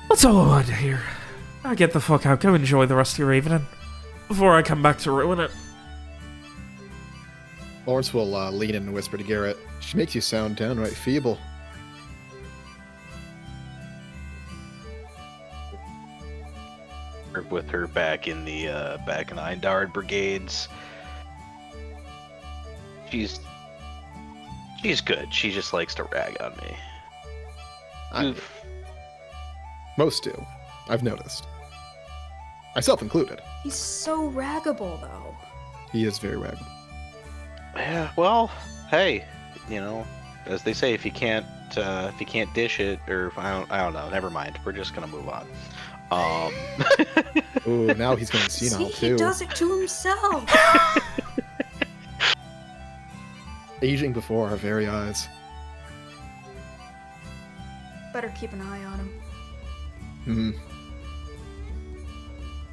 S2: That's all I wanted to hear. Now get the fuck out. Go enjoy the rest of your evening before I come back to ruin it.
S1: Lawrence will lean in and whisper to Garrett, "She makes you sound downright feeble."
S4: With her back in the Eindard brigades. She's good. She just likes to rag on me.
S1: Most do. I've noticed. Myself included.
S6: He's so raggable, though.
S1: He is very raggable.
S4: Yeah, well, hey, as they say, if you can't dish it, or I don't know, never mind. We're just gonna move on.
S1: Ooh, now he's going senile
S6: See,
S1: too.
S6: he does it to himself.
S1: aging before our very eyes.
S6: Better keep an eye on him.
S1: Hmm.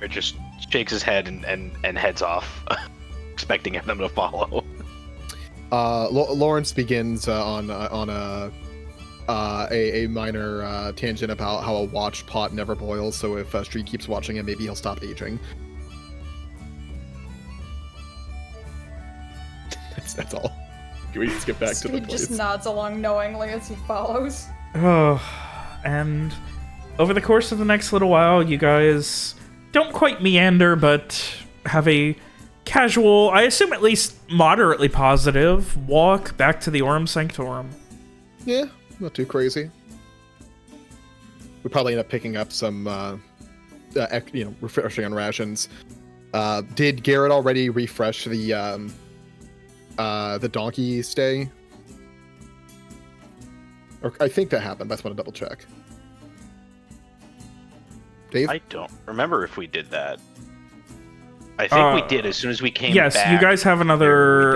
S4: It just shakes his head and heads off, expecting them to follow.
S1: Lawrence begins on a minor tangent about how a watched pot never boils, so if Street keeps watching him, maybe he'll stop aging. That's all. Can we just get back to the
S6: He
S1: place?
S6: just nods along knowingly as he follows.
S2: Oh, and over the course of the next little while, you guys don't quite meander, but have a casual, I assume at least moderately positive, walk back to the Aurum Sanctorum.
S1: Yeah, not too crazy. We probably end up picking up some, refreshing on rations. Did Garrett already refresh the donkey stay? Or I think that happened. I just want to double check. Dave?
S4: I don't remember if we did that. I think we did as soon as we came
S2: yes,
S4: back.
S2: Yes, you guys have another,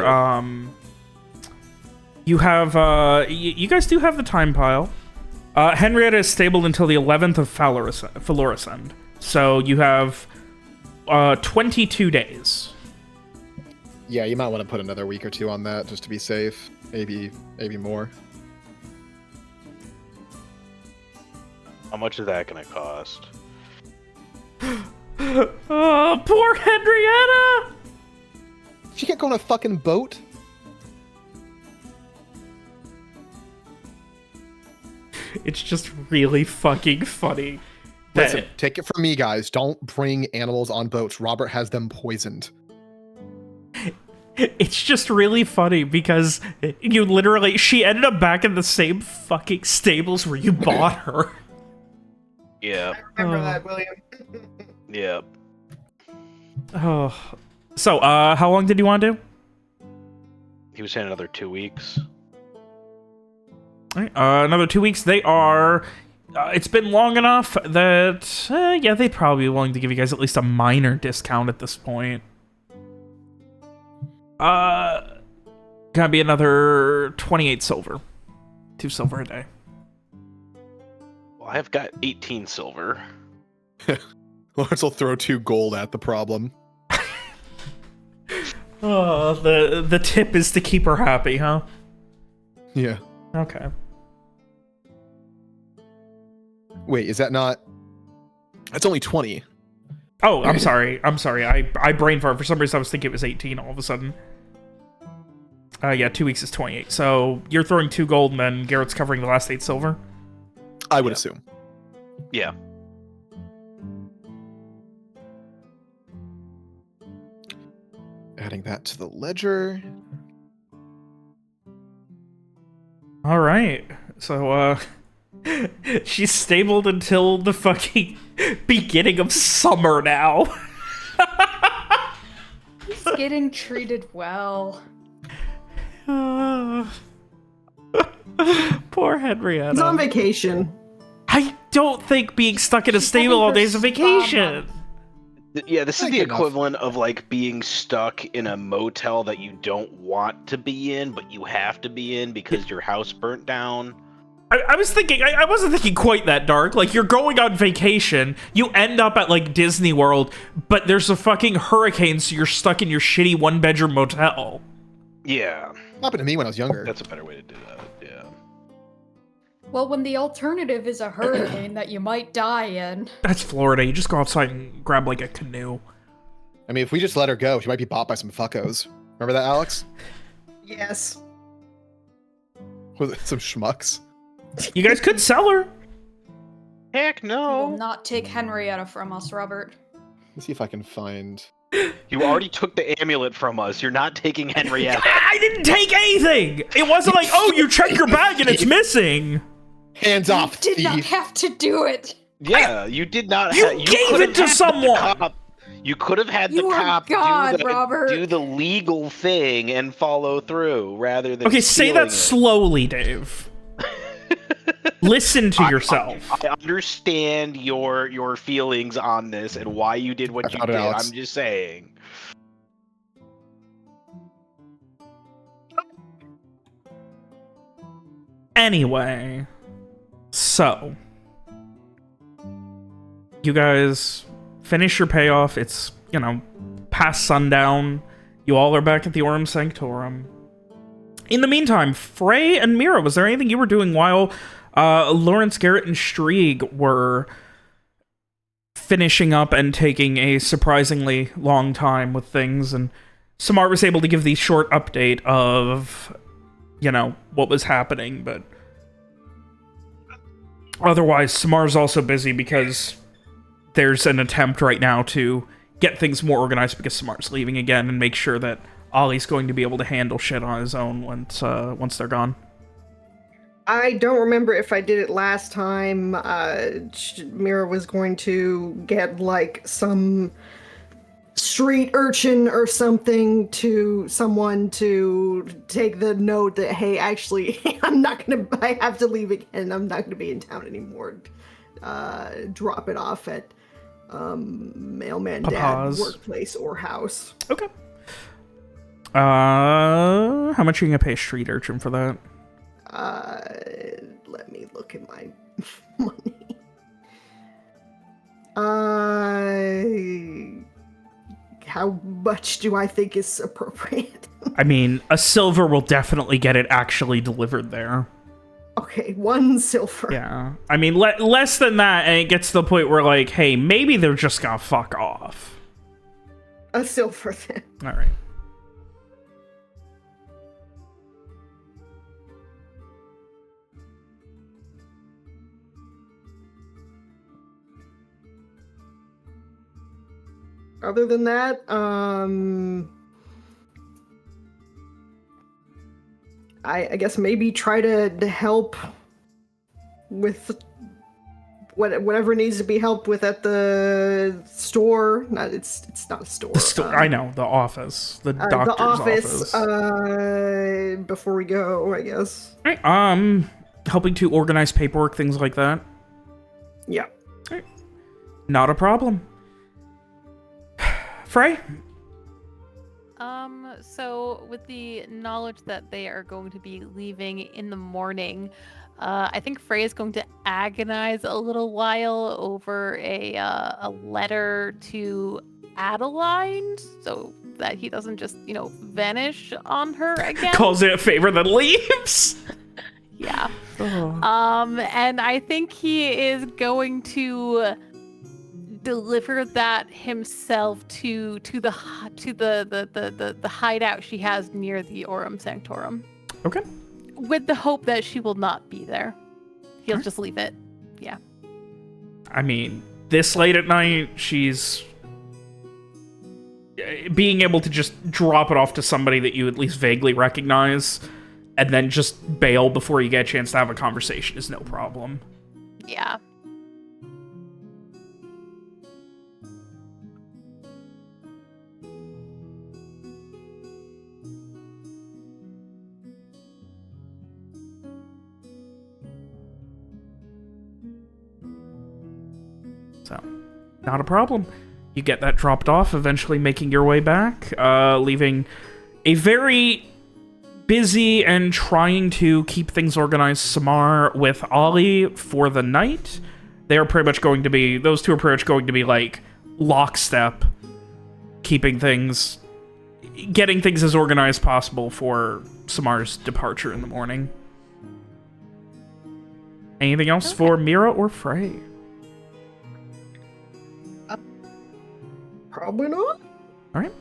S2: you have, you guys do have the time pile. Henrietta is stable until the 11th of Falorascend. So you have 22 days.
S1: Yeah, you might want to put another week or two on that just to be safe. Maybe more.
S4: How much is that going to cost?
S2: Oh, poor Henrietta!
S1: She can't go on a fucking boat?
S2: It's just really fucking funny.
S1: Listen, take it from me, guys. Don't bring animals on boats. Robert has them poisoned.
S2: It's just really funny because you literally, she ended up back in the same fucking stables where you bought her.
S4: Yeah.
S5: I remember that, William.
S4: Yeah.
S2: Oh. So, how long did you want to do?
S4: He was saying another 2 weeks.
S2: All right, another 2 weeks. They are... it's been long enough that... yeah, they'd probably be willing to give you guys at least a minor discount at this point. Gonna be another 28 silver. 2 silver a day.
S4: Well, I've got 18 silver.
S1: Lawrence will throw 2 gold at the problem.
S2: Oh, the tip is to keep her happy, huh?
S1: Yeah.
S2: Okay.
S1: Wait, is that not... That's only 20.
S2: Oh, I'm sorry. I brain farted. For some reason, I was thinking it was 18 all of a sudden. Yeah, 2 weeks is 28. So you're throwing 2 gold, and then Garrett's covering the last 8 silver?
S1: I would assume.
S4: Yeah.
S1: Adding that to the ledger.
S2: All right. So, she's stabled until the fucking beginning of summer now.
S6: He's getting treated well.
S2: Poor Henrietta.
S5: He's on vacation.
S2: I don't think being stuck in a stable all day is a vacation.
S4: Yeah, this is the
S1: enough.
S4: equivalent of like being stuck in a motel that you don't want to be in, but you have to be in because your house burnt down.
S2: I was thinking, I wasn't thinking quite that dark. Like, you're going on vacation, you end up at, like, Disney World, but there's a fucking hurricane, so you're stuck in your shitty one-bedroom motel.
S4: Yeah.
S1: Happened to me when I was younger.
S4: That's a better way to do that, yeah.
S6: Well, when the alternative is a hurricane that you might die in.
S2: That's Florida. You just go outside and grab, like, a canoe.
S1: I mean, if we just let her go, she might be bought by some fuckos. Remember that, Alex?
S5: Yes.
S1: Was it some schmucks?
S2: You guys could sell her.
S4: Heck
S6: You will
S4: no!
S6: not take Henrietta from us, Robert.
S1: Let's see if I can find...
S4: You already took the amulet from us. You're not taking Henrietta.
S2: I didn't take anything. It wasn't like, oh, you check your bag and it's missing.
S1: Hands off,
S6: Did not
S1: thief!
S6: have to do it.
S4: Yeah, you did not.
S2: You
S4: you
S2: gave
S4: could
S2: it
S4: have
S2: to
S4: had the
S2: someone.
S4: cop- You could have had the
S6: You are
S4: cop
S6: God, Robert.
S4: do the legal thing and follow through rather than.
S2: Okay, say
S4: stealing
S2: that
S4: it.
S2: slowly, Dave. Listen to yourself.
S4: I understand your feelings on this and why you did what you
S1: found it,
S4: did.
S1: Alex.
S4: I'm just saying.
S2: Anyway, so you guys finish your payoff. It's, you know, past sundown. You all are back at the Aurum Sanctorum. In the meantime, Frey and Mira, was there anything you were doing while Lawrence, Garrett, and Strieg were finishing up and taking a surprisingly long time with things? And Samar was able to give the short update of, you know, what was happening, but otherwise, Samar's also busy because there's an attempt right now to get things more organized because Samar's leaving again and make sure that Ollie's going to be able to handle shit on his own once they're gone.
S5: I don't remember if I did it last time. Mira was going to get like some street urchin or something to someone to take the note that, hey, actually, I have to leave again. I'm not gonna be in town anymore. Drop it off at mailman
S2: Papa's
S5: dad workplace or house.
S2: Okay. How much are you gonna pay street urchin for that?
S5: Let me look at my money. How much do I think is appropriate?
S2: I mean, a silver will definitely get it actually delivered there.
S5: Okay, 1 silver.
S2: Yeah. I mean, less than that, and it gets to the point where, like, hey, maybe they're just gonna fuck off.
S5: A silver then.
S2: All right.
S5: Other than that, I guess maybe try to help with whatever needs to be helped with at the store. It's not a store.
S2: The store. I know, the office, the doctor's office.
S5: Before we go, I guess.
S2: All right. Helping to organize paperwork, things like that.
S5: Yeah.
S2: All right. Not a problem. Frey?
S3: So with the knowledge that they are going to be leaving in the morning, I think Frey is going to agonize a little while over a letter to Adeline, so that he doesn't just, you know, vanish on her again.
S2: Calls it a favor that leaves.
S3: Yeah.
S2: Oh.
S3: And I think he is going to deliver that himself to the hideout she has near the Aurum Sanctorum.
S2: Okay.
S3: With the hope that she will not be there. He'll just leave it. Yeah.
S2: I mean, this late at night, she's being able to just drop it off to somebody that you at least vaguely recognize and then just bail before you get a chance to have a conversation is no problem.
S3: Yeah.
S2: So, not a problem. You get that dropped off, eventually making your way back, leaving a very busy and trying to keep things organized Samar with Ollie for the night. They are pretty much going to be, those two are pretty much going to be like lockstep, keeping things, getting things as organized as possible for Samar's departure in the morning. Anything else for Mira or Frey?
S5: Probably not.
S2: All right.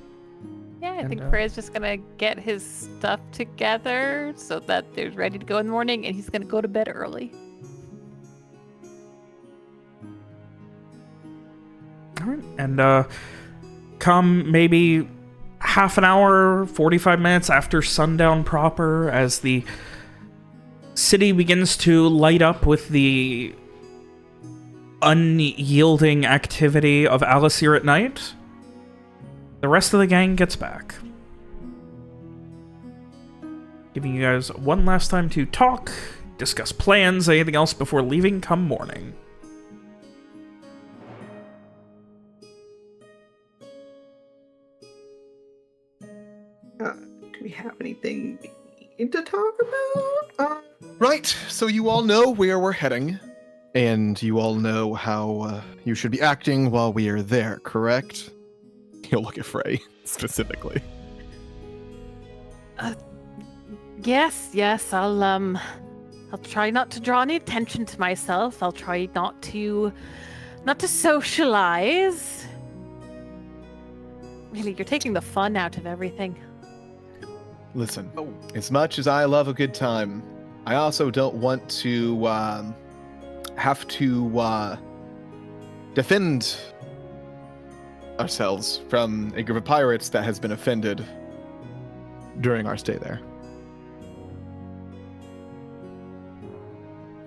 S3: Yeah, I think Frey's just gonna get his stuff together so that they're ready to go in the morning, and he's gonna go to bed early.
S2: All right. And come maybe half an hour, 45 minutes after sundown proper, as the city begins to light up with the unyielding activity of Alacyr at night, the rest of the gang gets back. Giving you guys one last time to talk, discuss plans, anything else before leaving come morning.
S5: Do we have anything we need to talk about?
S1: Right, so you all know where we're heading, and you all know how you should be acting while we are there, correct? You'll look at Frey, specifically.
S3: Yes, I'll try not to draw any attention to myself. I'll try not to socialize. Really, you're taking the fun out of everything.
S1: Listen, as much as I love a good time, I also don't want to have to defend ourselves from a group of pirates that has been offended during our stay there.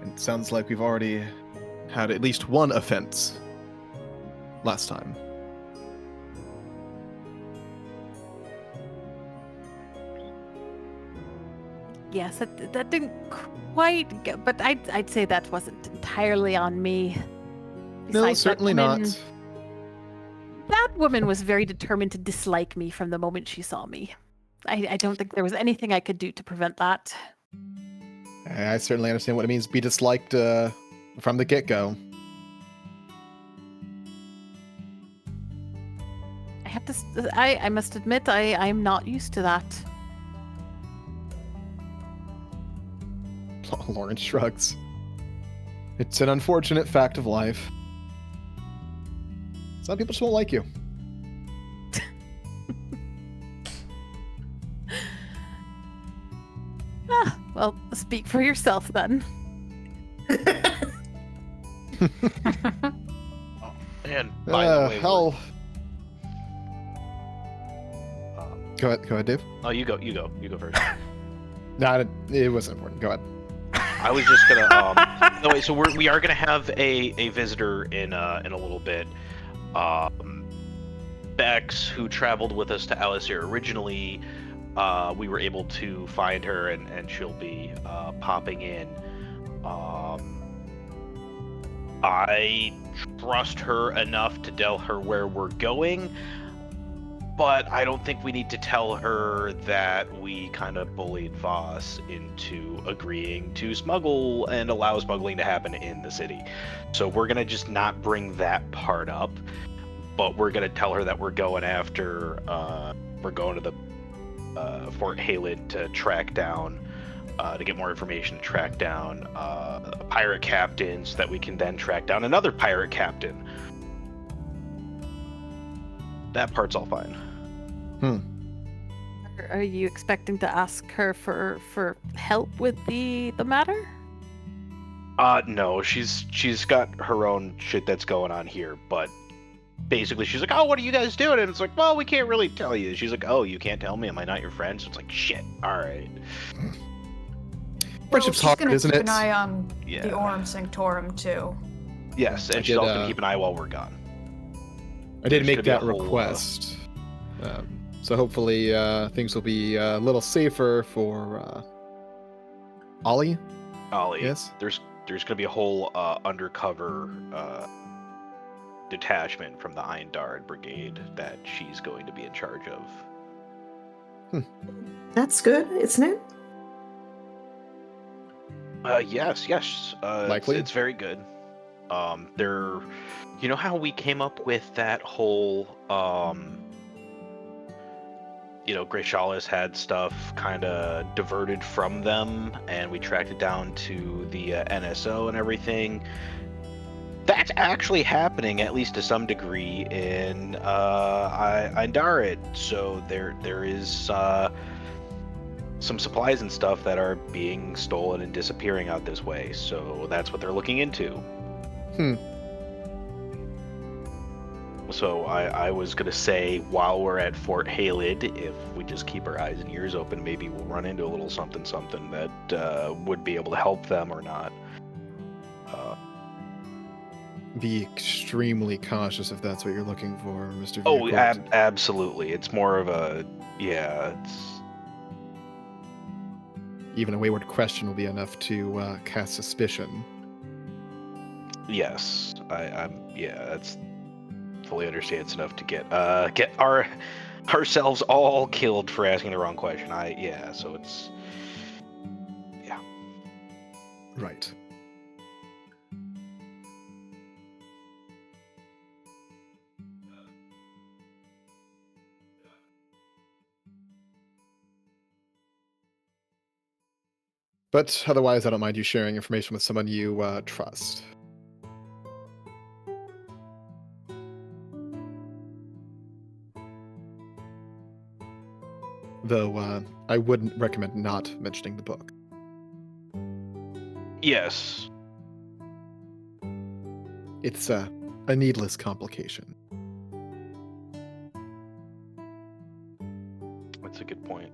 S1: It sounds like we've already had at least one offense last time.
S3: Yes, that didn't quite get, but I'd say that wasn't entirely on me.
S1: No,
S3: Besides,
S1: certainly not.
S3: That woman was very determined to dislike me from the moment she saw me. I don't think there was anything I could do to prevent that.
S1: I certainly understand what it means to be disliked from the get-go.
S3: I must admit, I'm not used to that.
S1: Lawrence shrugs. It's an unfortunate fact of life. Some people just won't like you.
S3: Well, speak for yourself then.
S4: And by the way,
S1: hell. Go ahead, Dave.
S4: Oh, you go first.
S1: No, it wasn't important. Go ahead.
S4: I was just gonna. No, wait. So we are gonna have a visitor in a little bit. Bex, who traveled with us to Alacyr originally, we were able to find her, and she'll be popping in. I trust her enough to tell her where we're going, but I don't think we need to tell her that we kind of bullied Voss into agreeing to smuggle and allow smuggling to happen in the city. So we're going to just not bring that part up, but we're going to tell her that we're going to the Fort Halid to track down, to get more information, to track down a pirate captain so that we can then track down another pirate captain. That part's all fine.
S3: Are you expecting to ask her for help with the matter?
S4: No, she's got her own shit that's going on here, but basically she's like, oh, what are you guys doing? And it's like, well, we can't really tell you. She's like, oh, you can't tell me? Am I not your friend? So it's like, shit, all right.
S1: Friendship's hard, isn't it?
S6: Keep an eye on
S4: Yeah.
S6: the Orm Sanctorum too.
S4: Yes, and she's also gonna keep an eye while we're gone.
S1: I did
S4: There's
S1: make
S4: gonna be
S1: that
S4: a whole,
S1: request. So hopefully things will be a little safer for Ollie. Yes?
S4: There's gonna be a whole undercover detachment from the Iron Dard Brigade that she's going to be in charge of.
S5: That's good, isn't it?
S4: Yes.
S1: Likely.
S4: It's very good. You know how we came up with that whole, Grey Chalice had stuff kind of diverted from them, and we tracked it down to the NSO and everything. That's actually happening, at least to some degree, in Indarit. So there is some supplies and stuff that are being stolen and disappearing out this way. So that's what they're looking into. So I was going to say, while we're at Fort Halid, if we just keep our eyes and ears open, maybe we'll run into a little something that would be able to help them or not.
S1: Be extremely cautious if that's what you're looking for, Mr.
S4: Oh,
S1: Viercourt.
S4: absolutely. It's more of a,
S1: Even a wayward question will be enough to cast suspicion.
S4: Yes, that's fully understand. It's enough to get ourselves all killed for asking the wrong question. So it's
S1: Right. But otherwise, I don't mind you sharing information with someone you trust. Though I wouldn't recommend not mentioning the book.
S4: Yes.
S1: It's a needless complication.
S4: That's a good point.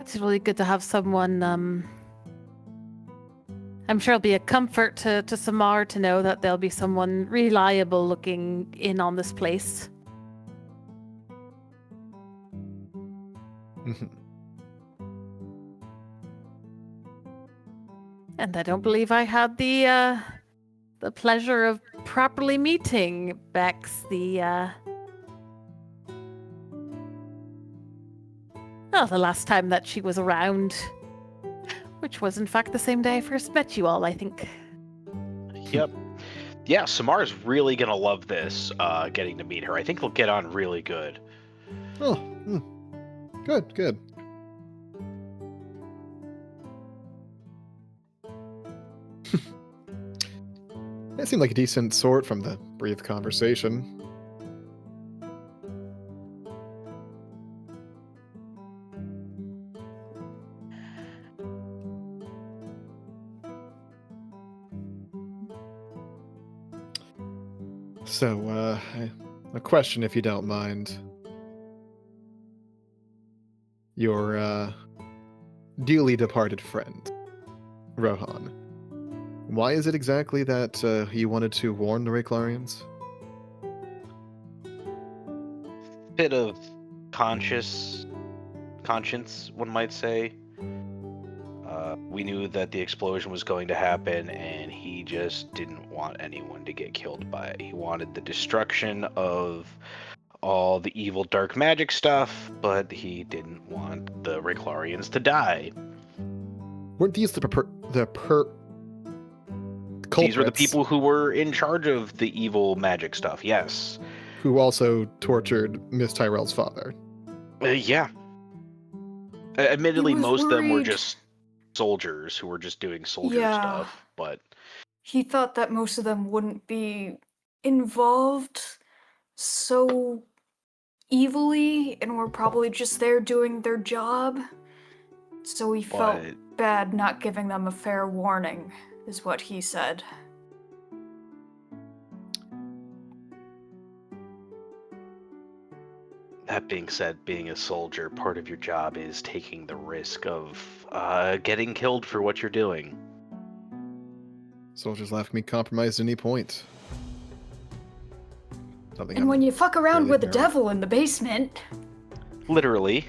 S3: It's really good to have someone. I'm sure it'll be a comfort to Samar to know that there'll be someone reliable looking in on this place.
S1: Mhm.
S3: And I don't believe I had the pleasure of properly meeting Bex, the last time that she was around, which was in fact the same day I first met you all, I think.
S4: Yep. Yeah, Samar's really gonna love this, getting to meet her. I think they'll get on really good.
S1: Oh, good, good. That seemed like a decent sort from the brief conversation. So, a question if you don't mind. Your dearly departed friend, Rohan. Why is it exactly that he wanted to warn the Rayclarians?
S4: Bit of conscience, one might say. We knew that the explosion was going to happen, and he just didn't want anyone to get killed by it. He wanted the destruction of all the evil dark magic stuff, but he didn't want the Rayclarians to die.
S1: Weren't these the culprits?
S4: These were the people who were in charge of the evil magic stuff, yes.
S1: Who also tortured Miss Tyrell's father.
S4: Yeah. Admittedly,
S6: was
S4: most of them were
S6: worried.
S4: just soldiers who were just doing soldier
S6: Yeah.
S4: stuff, but
S6: He thought that most of them wouldn't be involved so evilly and were probably just there doing their job. So he felt
S4: But-
S6: bad not giving them a fair warning, is what he said.
S4: that being said, being a soldier, part of your job is taking the risk of getting killed for what you're doing.
S1: Soldiers left me compromised at any point. Something
S6: And
S1: I'm
S6: when you fuck around
S1: fairly
S6: with the
S1: aware of.
S6: devil in the basement,
S4: Literally.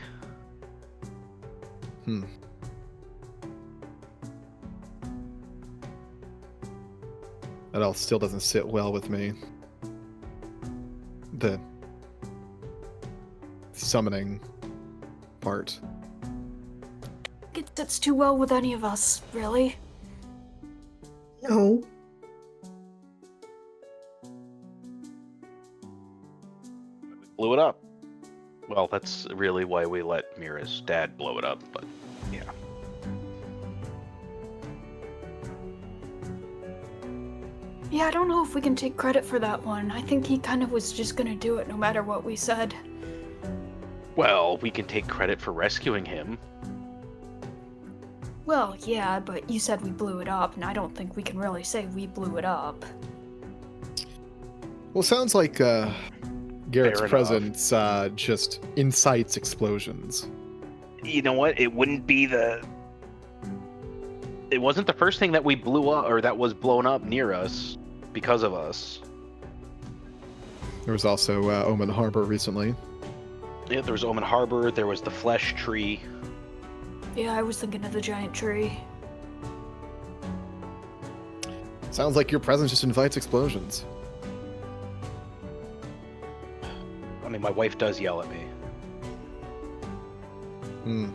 S1: That all still doesn't sit well with me. The summoning part.
S6: it sits too well with any of us, really.
S5: No.
S4: Blew it up. Well, that's really why we let Mira's dad blow it up, but yeah.
S6: Yeah, I don't know if we can take credit for that one. I think he kind of was just gonna do it no matter what we said.
S4: Well, we can take credit for rescuing him.
S6: Well, yeah, but you said we blew it up, and I don't think we can really say we blew it up.
S1: Well, sounds like Garrett's
S4: Fair enough.
S1: presence just incites explosions.
S4: You know what? It wouldn't be It wasn't the first thing that we blew up, or that was blown up near us because of us.
S1: There was also Omen Harbor recently.
S4: Yeah, there was Omen Harbor, there was the Flesh Tree.
S6: Yeah, I was thinking of the giant tree.
S1: Sounds like your presence just invites explosions.
S4: I mean, my wife does yell at me.
S1: Hmm.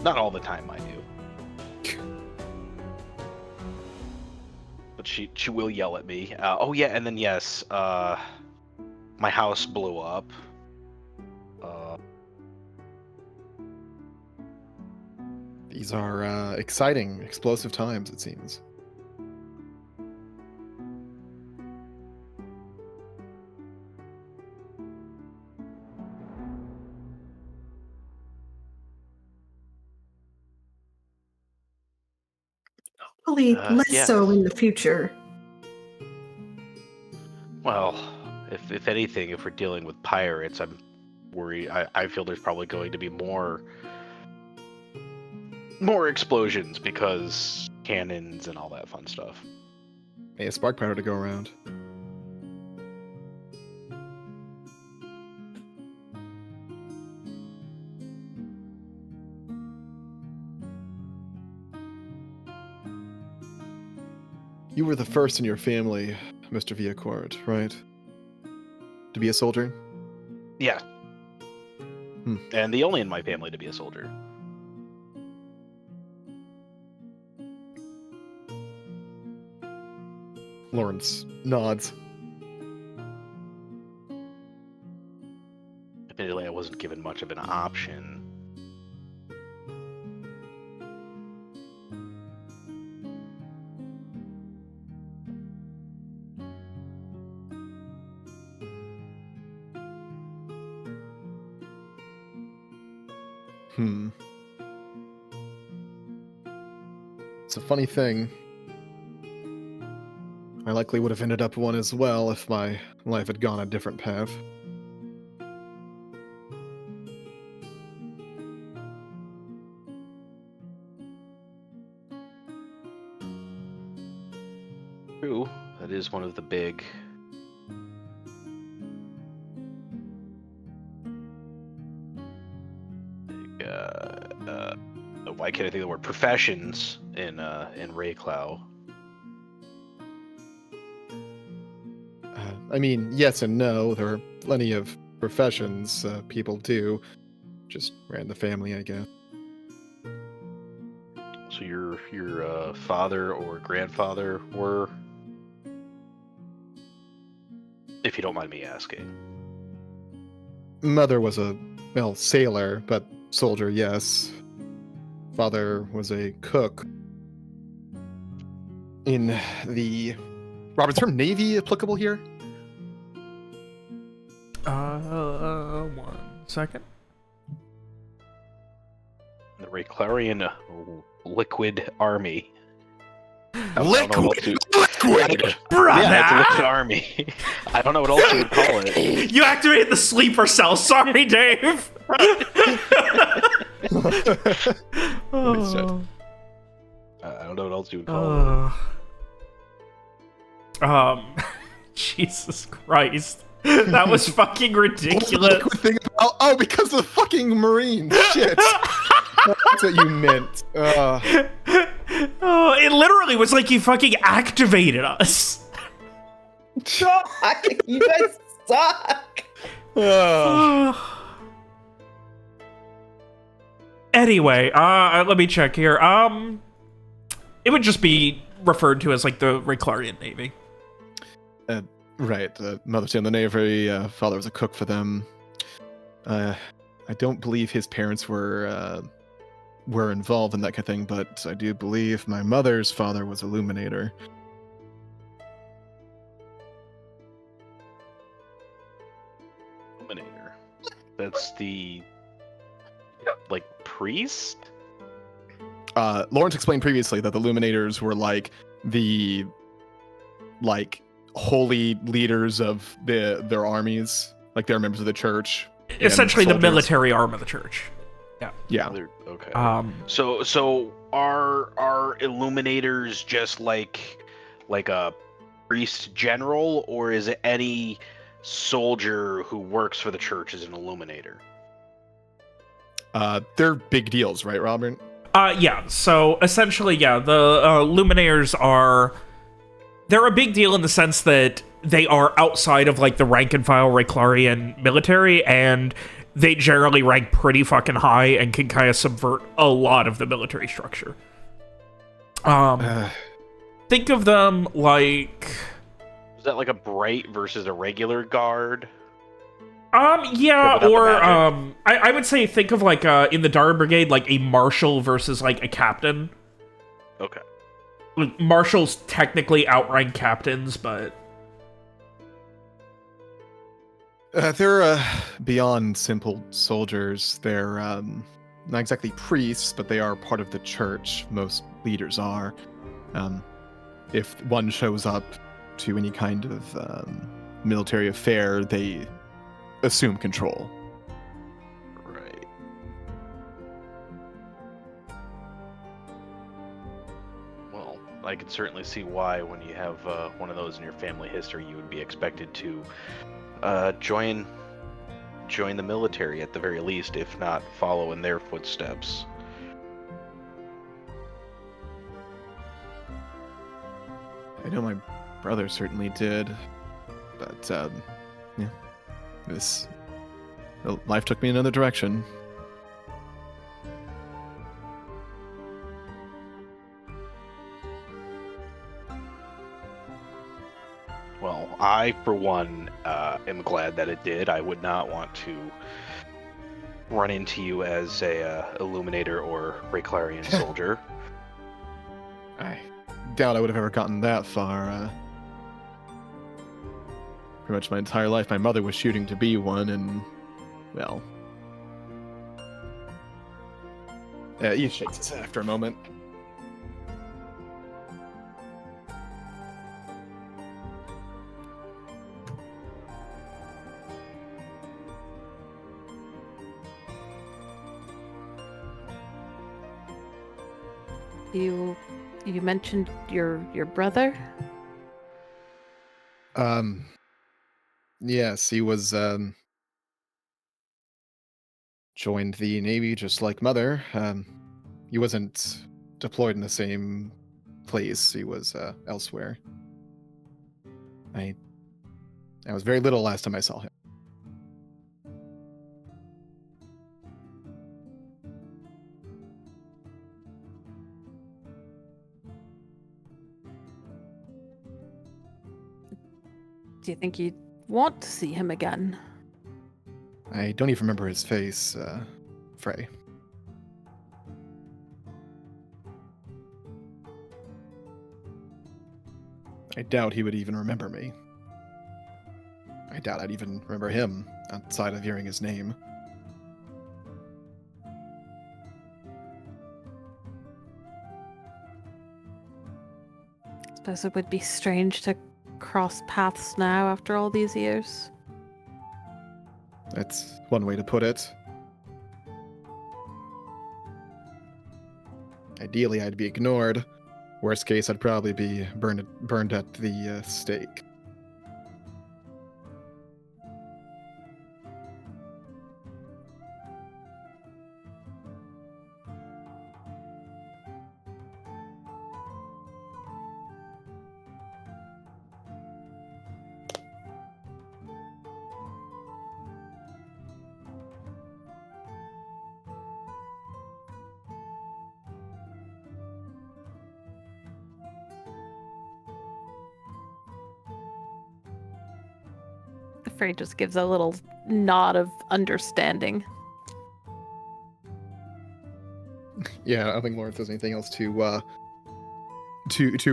S4: Not all the time, mind you. But she will yell at me. Oh yeah, and then yes, my house blew up.
S1: These are exciting, explosive times, it seems.
S5: Hopefully less
S4: Yes.
S5: so in the future.
S4: Well, if anything, if we're dealing with pirates, I'm worried. I feel there's probably going to be more explosions because cannons and all that fun stuff.
S1: Hey, a spark powder to go around. You were the first in your family, Mr. Viacord, right? To be a soldier?
S4: Yeah.
S1: Hmm.
S4: And the only in my family to be a soldier.
S1: Lawrence nods.
S4: Admittedly, I wasn't given much of an option.
S1: It's a funny thing. I likely would have ended up one as well if my life had gone a different path.
S4: True, that is one of the big... why can't I think of the word professions in Rayclow?
S1: I mean, yes and no. There are plenty of professions people do. Just ran the family, I guess.
S4: So your father or grandfather were, if you don't mind me asking.
S1: Mother was a, well, sailor, but soldier, yes. Father was a cook. In the... Robert, is term Navy applicable here?
S2: 1 second.
S4: The Rayclarian Liquid Army.
S1: Liquid!
S2: Brother!
S4: Yeah, it's a liquid army. I don't know what else you would call it.
S2: You activated the sleeper cell. Sorry, Dave. Oh.
S4: I don't know what else you would call it.
S2: Jesus Christ. That was fucking ridiculous.
S1: Oh, because of the fucking Marines. Shit. That's what you meant.
S2: Oh, it literally was like he fucking activated us.
S5: You guys suck.
S2: Anyway, let me check here. It would just be referred to as like the Rayclarian Navy.
S1: Right. Mother stayed in the Navy. Father was a cook for them. I don't believe his parents were involved in that kind of thing, but I do believe my mother's father was illuminator.
S4: Illuminator. That's the like priest?
S1: Lawrence explained previously that the illuminators were like the holy leaders of their armies, like they're members of the church.
S2: Essentially the
S1: soldiers.
S2: military arm of the church.
S1: Yeah.
S4: Okay. So are illuminators just like a priest general, or is it any soldier who works for the church is an illuminator?
S1: They're big deals, right, Robert?
S2: Yeah. So essentially, yeah, the Luminaires they're a big deal in the sense that they are outside of like the rank and file Rayclarian military, and they generally rank pretty fucking high and can kind of subvert a lot of the military structure. Think of them like...
S4: Is that like a bright versus a regular guard?
S2: Yeah,
S4: Without the
S2: or,
S4: magic?
S2: I would say think of, like, in the Dart Brigade, like, a marshal versus, like, a captain.
S4: Okay.
S2: Like, marshals technically outrank captains, but...
S1: They're beyond simple soldiers. They're not exactly priests, but they are part of the church. Most leaders are. If one shows up to any kind of military affair, they assume control.
S4: Right. Well, I can certainly see why when you have one of those in your family history, you would be expected to join the military at the very least, if not follow in their footsteps.
S1: I know my brother certainly did, but yeah, life took me another direction.
S4: Well, I, for one, am glad that it did. I would not want to run into you as a Illuminator or Rayclarian soldier.
S1: I doubt I would have ever gotten that far. Pretty much my entire life, my mother was shooting to be one, and, well... he shakes his head after a moment.
S3: You mentioned your brother?
S1: Yes, he was, joined the Navy just like Mother. He wasn't deployed in the same place. He was, elsewhere. I was very little last time I saw him.
S3: Do you think you'd want to see him again?
S1: I don't even remember his face, Frey. I doubt he would even remember me. I doubt I'd even remember him outside of hearing his name.
S3: I suppose it would be strange to cross paths now after all these years.
S1: That's one way to put it. Ideally, I'd be ignored. Worst case, I'd probably be burned at the stake.
S3: Frey just gives a little nod of understanding.
S1: Yeah, I don't think Lawrence has anything else to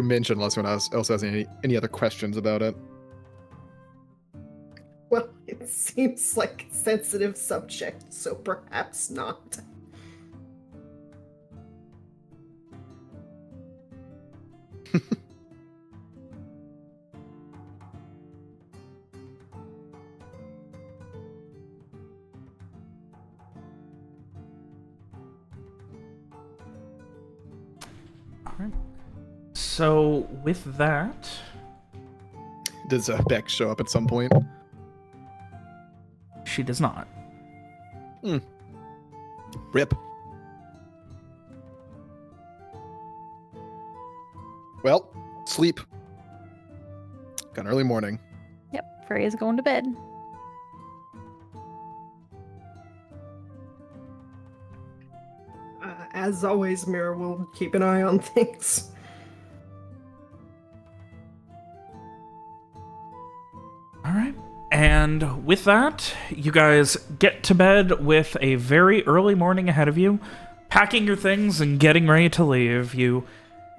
S1: mention unless anyone else has any other questions about it.
S5: Well, it seems like a sensitive subject, so perhaps not.
S2: Alright. So, with that...
S1: Does Beck show up at some point?
S2: She does not.
S1: Rip. Well, sleep. Got an early morning.
S3: Yep, Frey is going to bed.
S5: as always, Mira will keep an eye on things.
S2: All right. And with that, you guys get to bed with a very early morning ahead of you, packing your things and getting ready to leave. You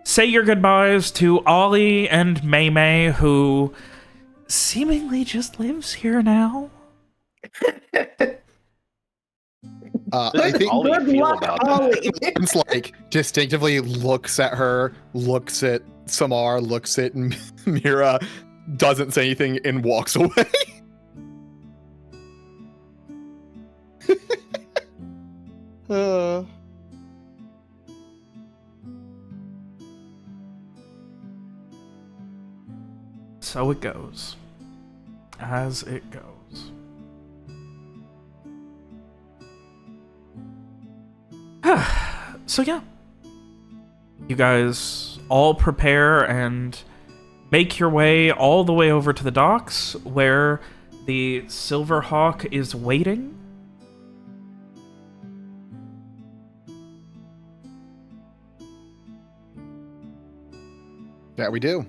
S2: say your goodbyes to Ollie and May May, who seemingly just lives here now.
S1: I think
S4: Ollie
S5: Good
S4: feel
S5: luck,
S4: about that?
S5: Ollie.
S1: it's like distinctively looks at her, looks at Samar, looks at Mira, doesn't say anything, and walks away. uh.
S2: So it goes. As it goes. So yeah. You guys all prepare and make your way all the way over to the docks where the Silverhawk is waiting.
S1: Yeah, we do.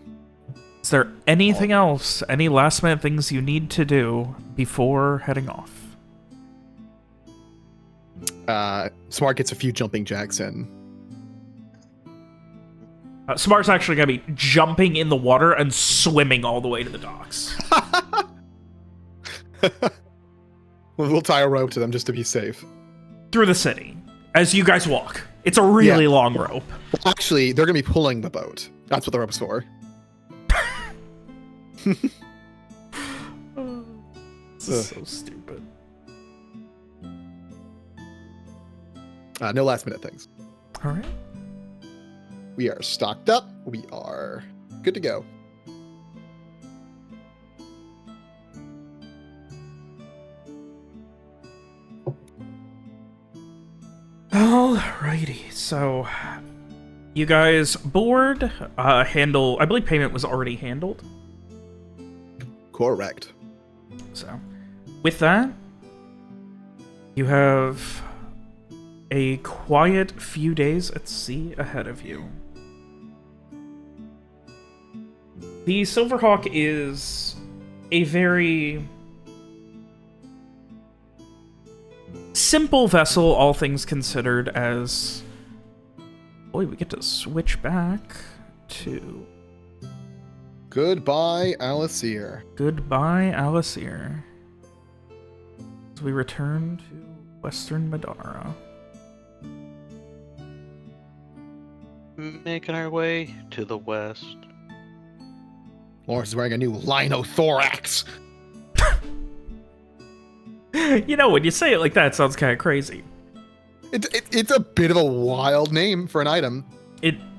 S2: Is there anything else, any last minute things you need to do before heading off?
S1: Smart gets a few jumping jacks in.
S2: Smart's actually going to be jumping in the water and swimming all the way to the docks.
S1: We'll tie a rope to them just to be safe.
S2: Through the city, as you guys walk. It's a really long rope.
S1: Actually, they're going to be pulling the boat. That's what the rope's for.
S2: This is so stupid.
S1: No last minute things.
S2: All right.
S1: We are stocked up. We are good to go.
S2: Alrighty, so you guys board, handle, I believe payment was already handled.
S1: Correct.
S2: So with that, you have a quiet few days at sea ahead of you. The Silverhawk is a very simple vessel, all things considered, as... Boy, we get to switch back to...
S1: Goodbye, Alacyr.
S2: Goodbye, Alacyr. As we return to Western Madara.
S4: Making our way to the west.
S1: Lawrence is wearing a new linothorax.
S2: You know, when you say it like that, it sounds kind of crazy.
S1: It's a bit of a wild name for an item.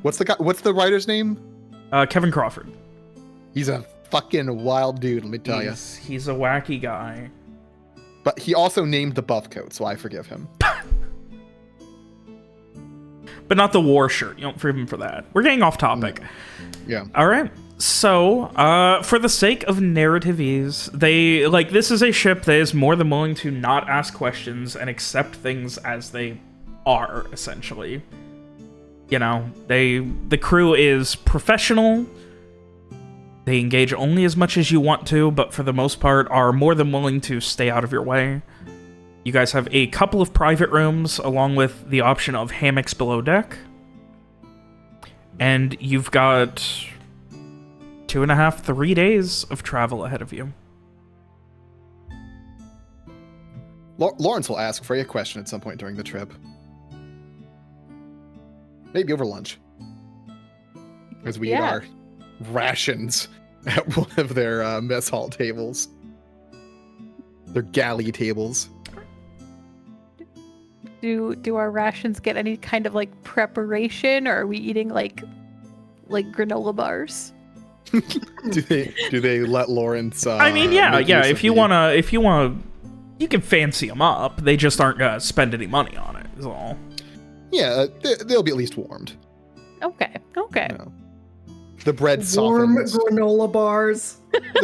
S1: What's the writer's name?
S2: Kevin Crawford.
S1: He's a fucking wild dude, let me tell you.
S2: He's a wacky guy.
S1: But he also named the buff coat, so I forgive him.
S2: But not the war shirt. You don't forgive him for that. We're getting off topic.
S1: Yeah.
S2: All right. So, for the sake of narrative ease, this is a ship that is more than willing to not ask questions and accept things as they are, essentially. You know, the crew is professional. They engage only as much as you want to, but for the most part are more than willing to stay out of your way. You guys have a couple of private rooms, along with the option of hammocks below deck. And you've got 2.5, 3 days of travel ahead of you.
S1: Lawrence will ask for a question at some point during the trip. Maybe over lunch. As we eat our rations at one of their mess hall tables. Their galley tables.
S3: Do our rations get any kind of like preparation, or are we eating like granola bars?
S1: do they let Lawrence?
S2: I mean, yeah. If you wanna, you can fancy them up. They just aren't gonna spend any money on it. Is all.
S1: Yeah, they'll be at least warmed.
S3: Okay.
S1: You know. The bread
S5: Warm
S1: softens.
S5: granola bars.
S1: The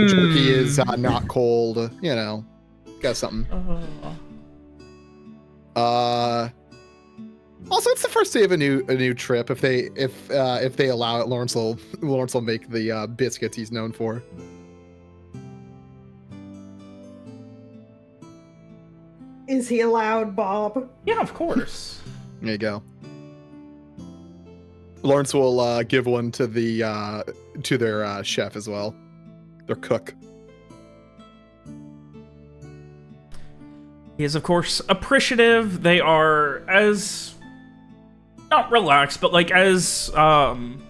S1: jerky is not cold. You know, got something. Also, it's the first day of a new trip. If they allow it, Lawrence will make the biscuits he's known for.
S5: Is he allowed, Bob?
S2: Yeah, of course.
S1: There you go. Lawrence will give one to their chef as well, their cook.
S2: He is, of course, appreciative. They are as not relaxed, but like as again,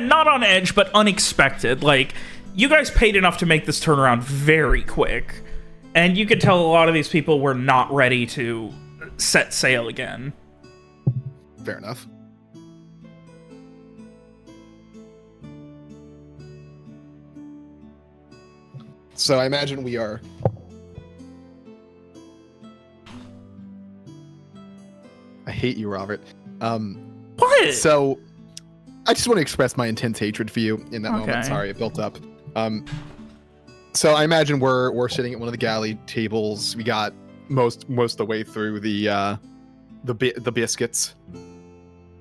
S2: not on edge, but unexpected. Like, you guys paid enough to make this turnaround very quick. And you could tell a lot of these people were not ready to set sail again.
S1: Fair enough. So I imagine we are... I hate you, Robert.
S2: What?
S1: So, I just want to express my intense hatred for you in that moment. Sorry, it built up. So I imagine we're sitting at one of the galley tables. We got most of the way through the biscuits.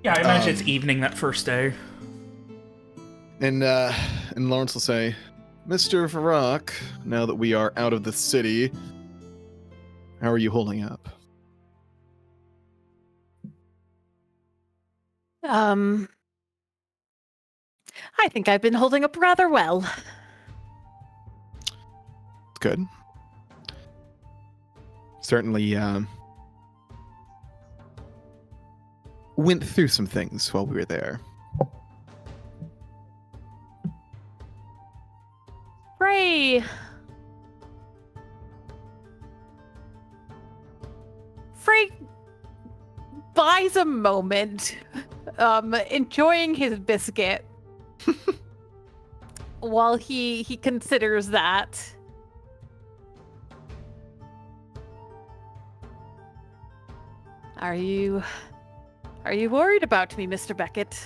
S2: Yeah, I imagine it's evening that first day.
S1: And Lawrence will say, Mr. Varrock, now that we are out of the city, how are you holding up?
S3: I think I've been holding up rather well.
S1: Good. Certainly went through some things while we were there.
S3: Frey buys a moment, enjoying his biscuit while he considers that. Are you worried about me, Mr. Beckett?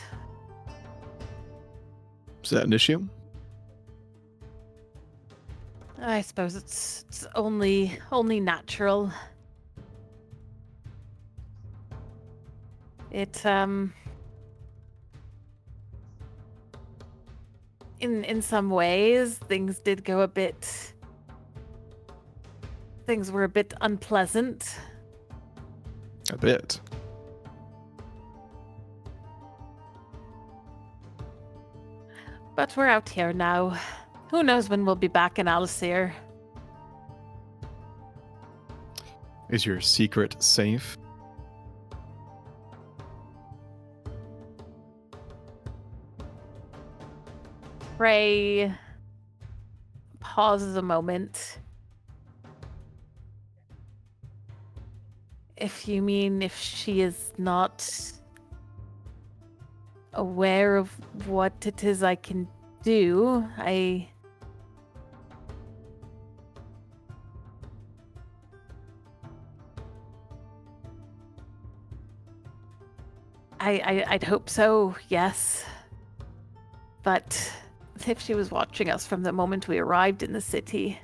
S1: Is that an issue?
S3: I suppose it's only natural. It in some ways things were a bit unpleasant.
S1: A bit.
S3: But we're out here now. Who knows when we'll be back in Alacyr?
S1: Is your secret safe?
S3: Frey pauses a moment. If you mean if she is not aware of what it is I can do, I'd hope so, yes. But if she was watching us from the moment we arrived in the city...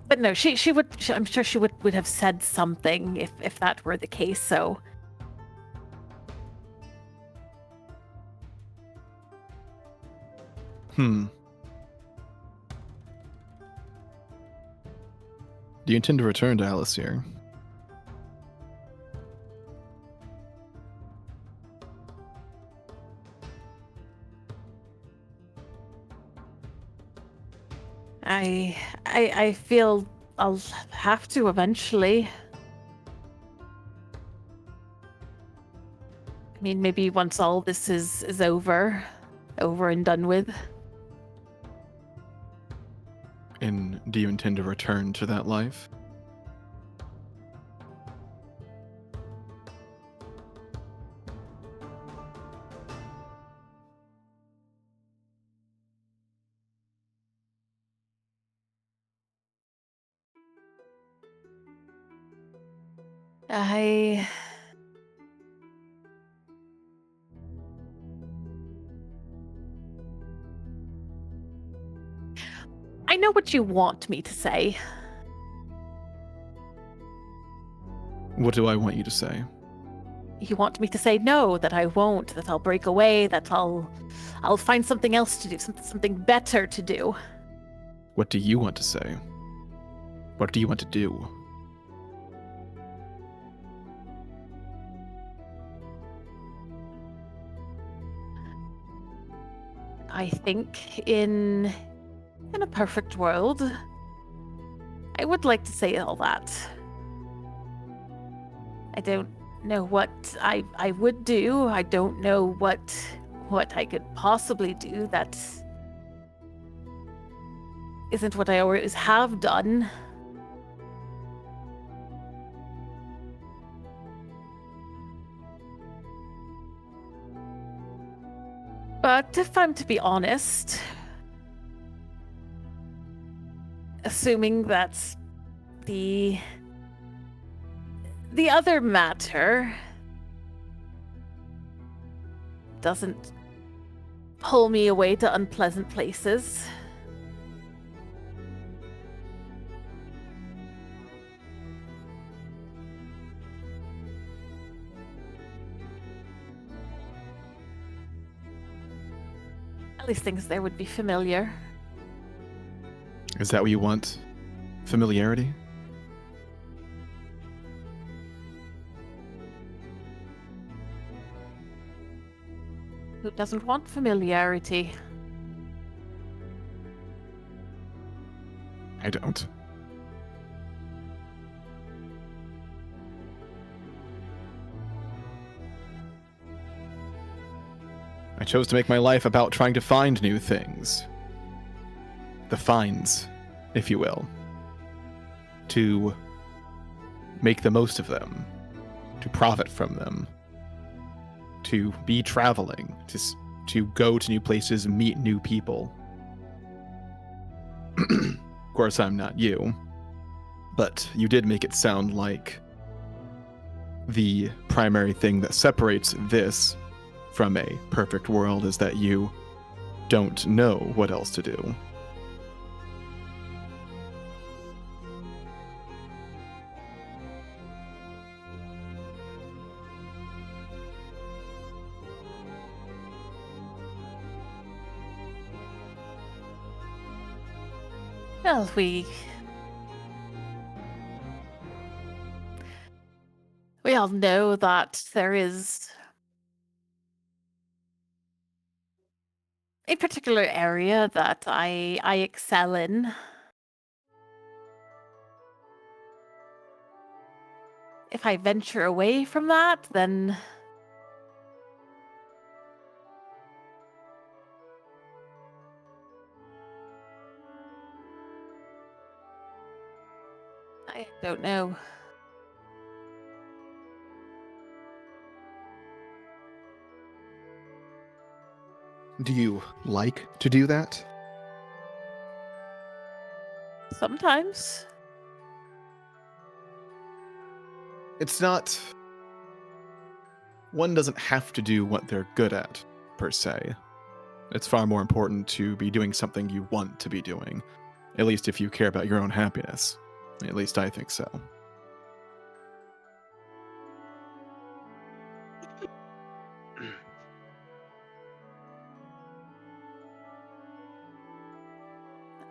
S3: But no, she would... I'm sure she would have said something if that were the case, so...
S1: Do you intend to return to Alacyr?
S3: I feel I'll have to eventually. I mean, maybe once all this is over and done with.
S1: And do you intend to return to that life?
S3: know what you want me to say.
S1: What do I want you to say?
S3: You want me to say no, that I won't, that I'll break away, that I'll find something else to do, something better to do.
S1: What do you want to say? What do you want to do?
S3: I think in a perfect world, I would like to say all that. I don't know what I would do. I don't know what I could possibly do that isn't what I always have done. But if I'm to be honest, assuming that the other matter doesn't pull me away to unpleasant places, at least things there would be familiar.
S1: Is that what you want? Familiarity?
S3: Who doesn't want familiarity?
S1: I don't. I chose to make my life about trying to find new things. The finds, if you will. To make the most of them. To profit from them. To be traveling. To go to new places and meet new people. Of course, I'm not you. But you did make it sound like the primary thing that separates this from a perfect world is that you don't know what else to do.
S3: Well, we all know that there is a particular area that I excel in. If I venture away from that, then I don't know.
S1: Do you like to do that?
S3: Sometimes.
S1: It's not... One doesn't have to do what they're good at, per se. It's far more important to be doing something you want to be doing. At least if you care about your own happiness. At least I think so.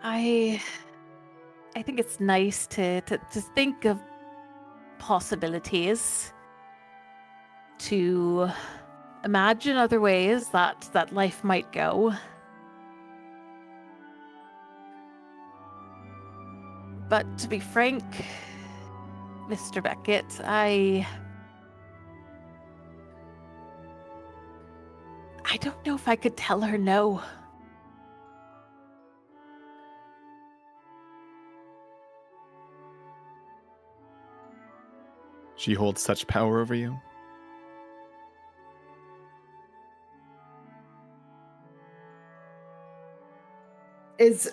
S3: I think it's nice to think of possibilities, to imagine other ways that life might go. But to be frank, Mr. Beckett, I don't know if I could tell her no.
S1: She holds such power over you?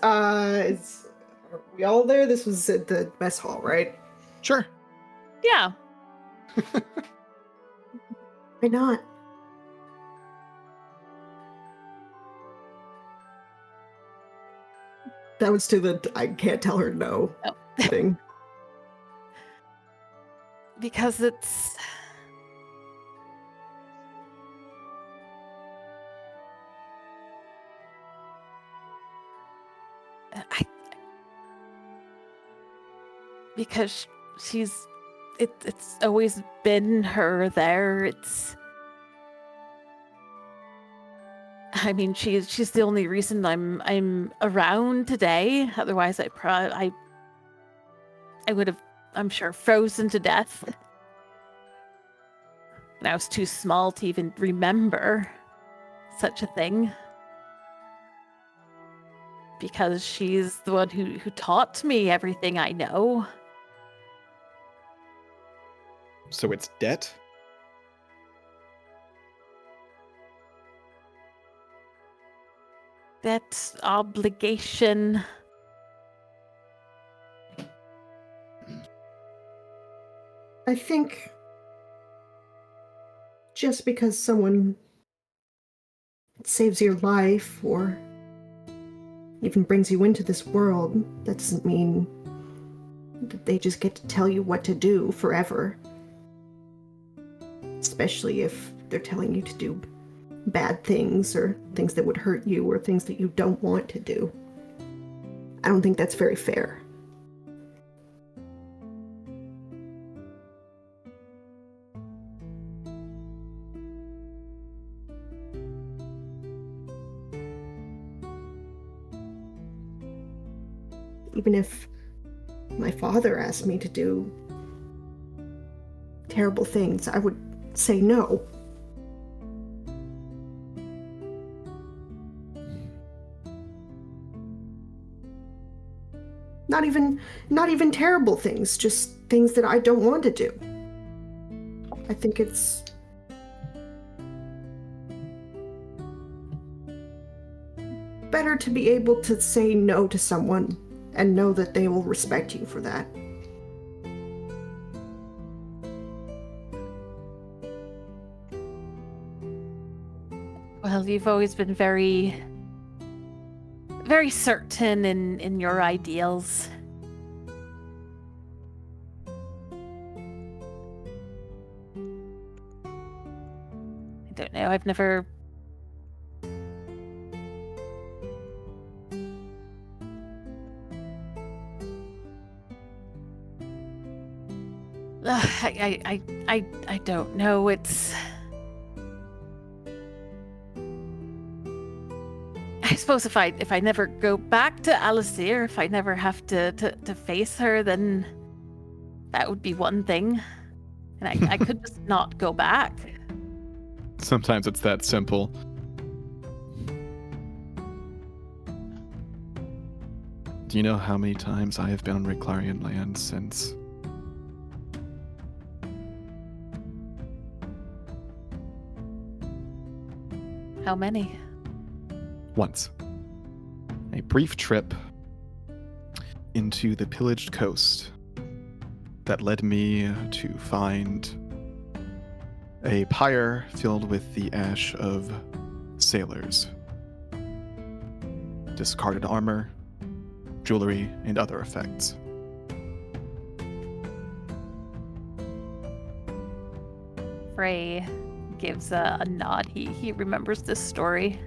S5: Are we all there? This was at the mess hall, right?
S1: Sure.
S3: Yeah.
S5: Why not? That was to the I can't tell her no
S3: Oh.
S5: thing.
S3: Because it's... Because she's... It's always been her there. It's... I mean, she's the only reason I'm around today. Otherwise, I would have, I'm sure, frozen to death. And I was too small to even remember such a thing. Because she's the one who taught me everything I know.
S1: So it's debt?
S3: That obligation.
S5: I think just because someone saves your life or even brings you into this world, that doesn't mean that they just get to tell you what to do forever. Especially if they're telling you to do bad things or things that would hurt you or things that you don't want to do. I don't think that's very fair. Even if my father asked me to do terrible things, I would say no. Not even terrible things, just things that I don't want to do. I think it's better to be able to say no to someone and know that they will respect you for that.
S3: Well, you've always been very certain in your ideals. I don't know, I've never... I don't know, it's... I suppose if I never go back to Alacyr, if I never have to face her, then that would be one thing. And I could just not go back.
S1: Sometimes it's that simple. Do you know how many times I have been on Reclarian land since?
S3: How many?
S1: Once. A brief trip into the pillaged coast that led me to find a pyre filled with the ash of sailors, discarded armor, jewelry, and other effects.
S3: Frey gives a nod. He remembers this story.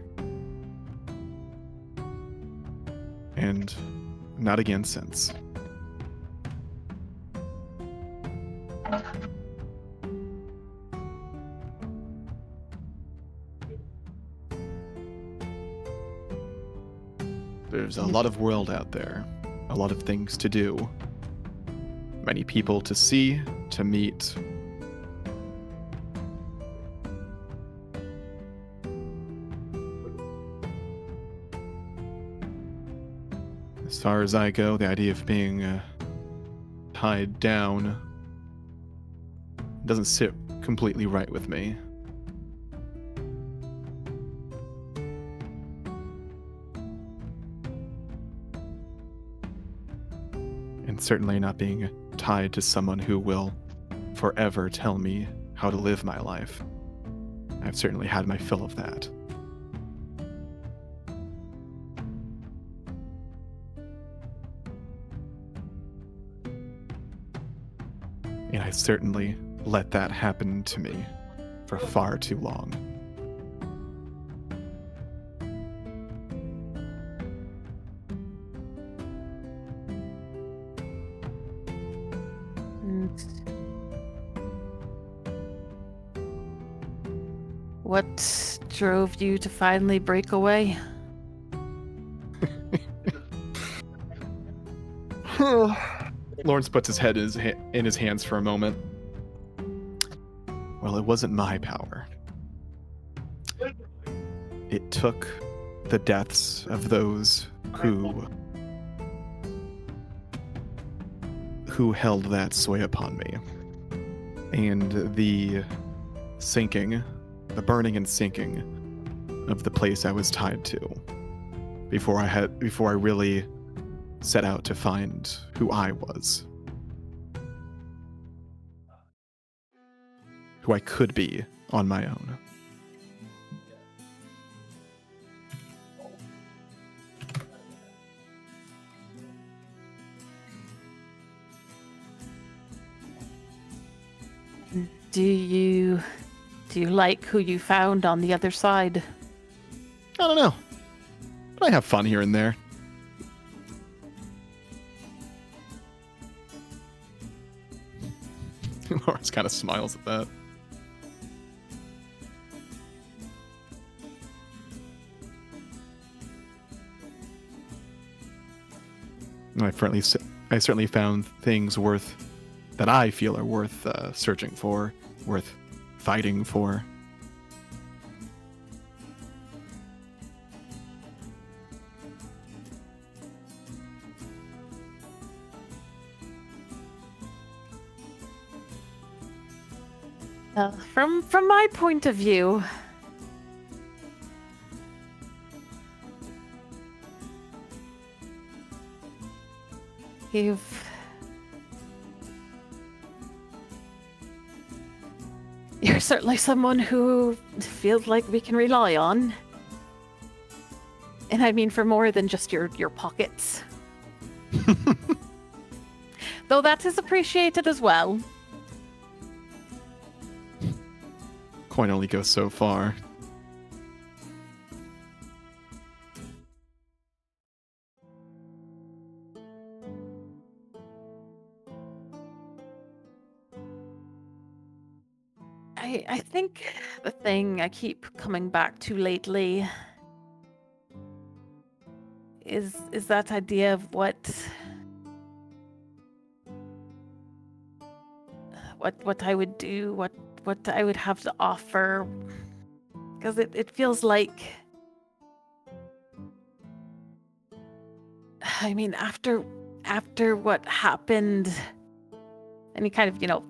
S1: And not again since. There's a lot of world out there, a lot of things to do, many people to see, to meet. As far as I go, the idea of being tied down doesn't sit completely right with me. And certainly not being tied to someone who will forever tell me how to live my life. I've certainly had my fill of that.
S7: And I certainly let that happen to me for far too long.
S3: And what drove you to finally break away?
S7: Lawrence puts his head in his hands for a moment. Well, it wasn't my power. It took the deaths of those who held that sway upon me. And the burning and sinking of the place I was tied to before I really set out to find who I was. Who I could be on my own.
S3: Do you like who you found on the other side?
S7: I don't know. But I have fun here and there. Lawrence kind of smiles at that. I certainly found things that I feel are worth searching for, worth fighting for.
S3: From my point of view, you're certainly someone who feels like we can rely on. And I mean for more than just your pockets. Though that is appreciated as well.
S7: Coin only goes so far.
S3: I think the thing I keep coming back to lately is that idea of what I would do, what I would have to offer, because it feels like, I mean, after what happened, and he kind of,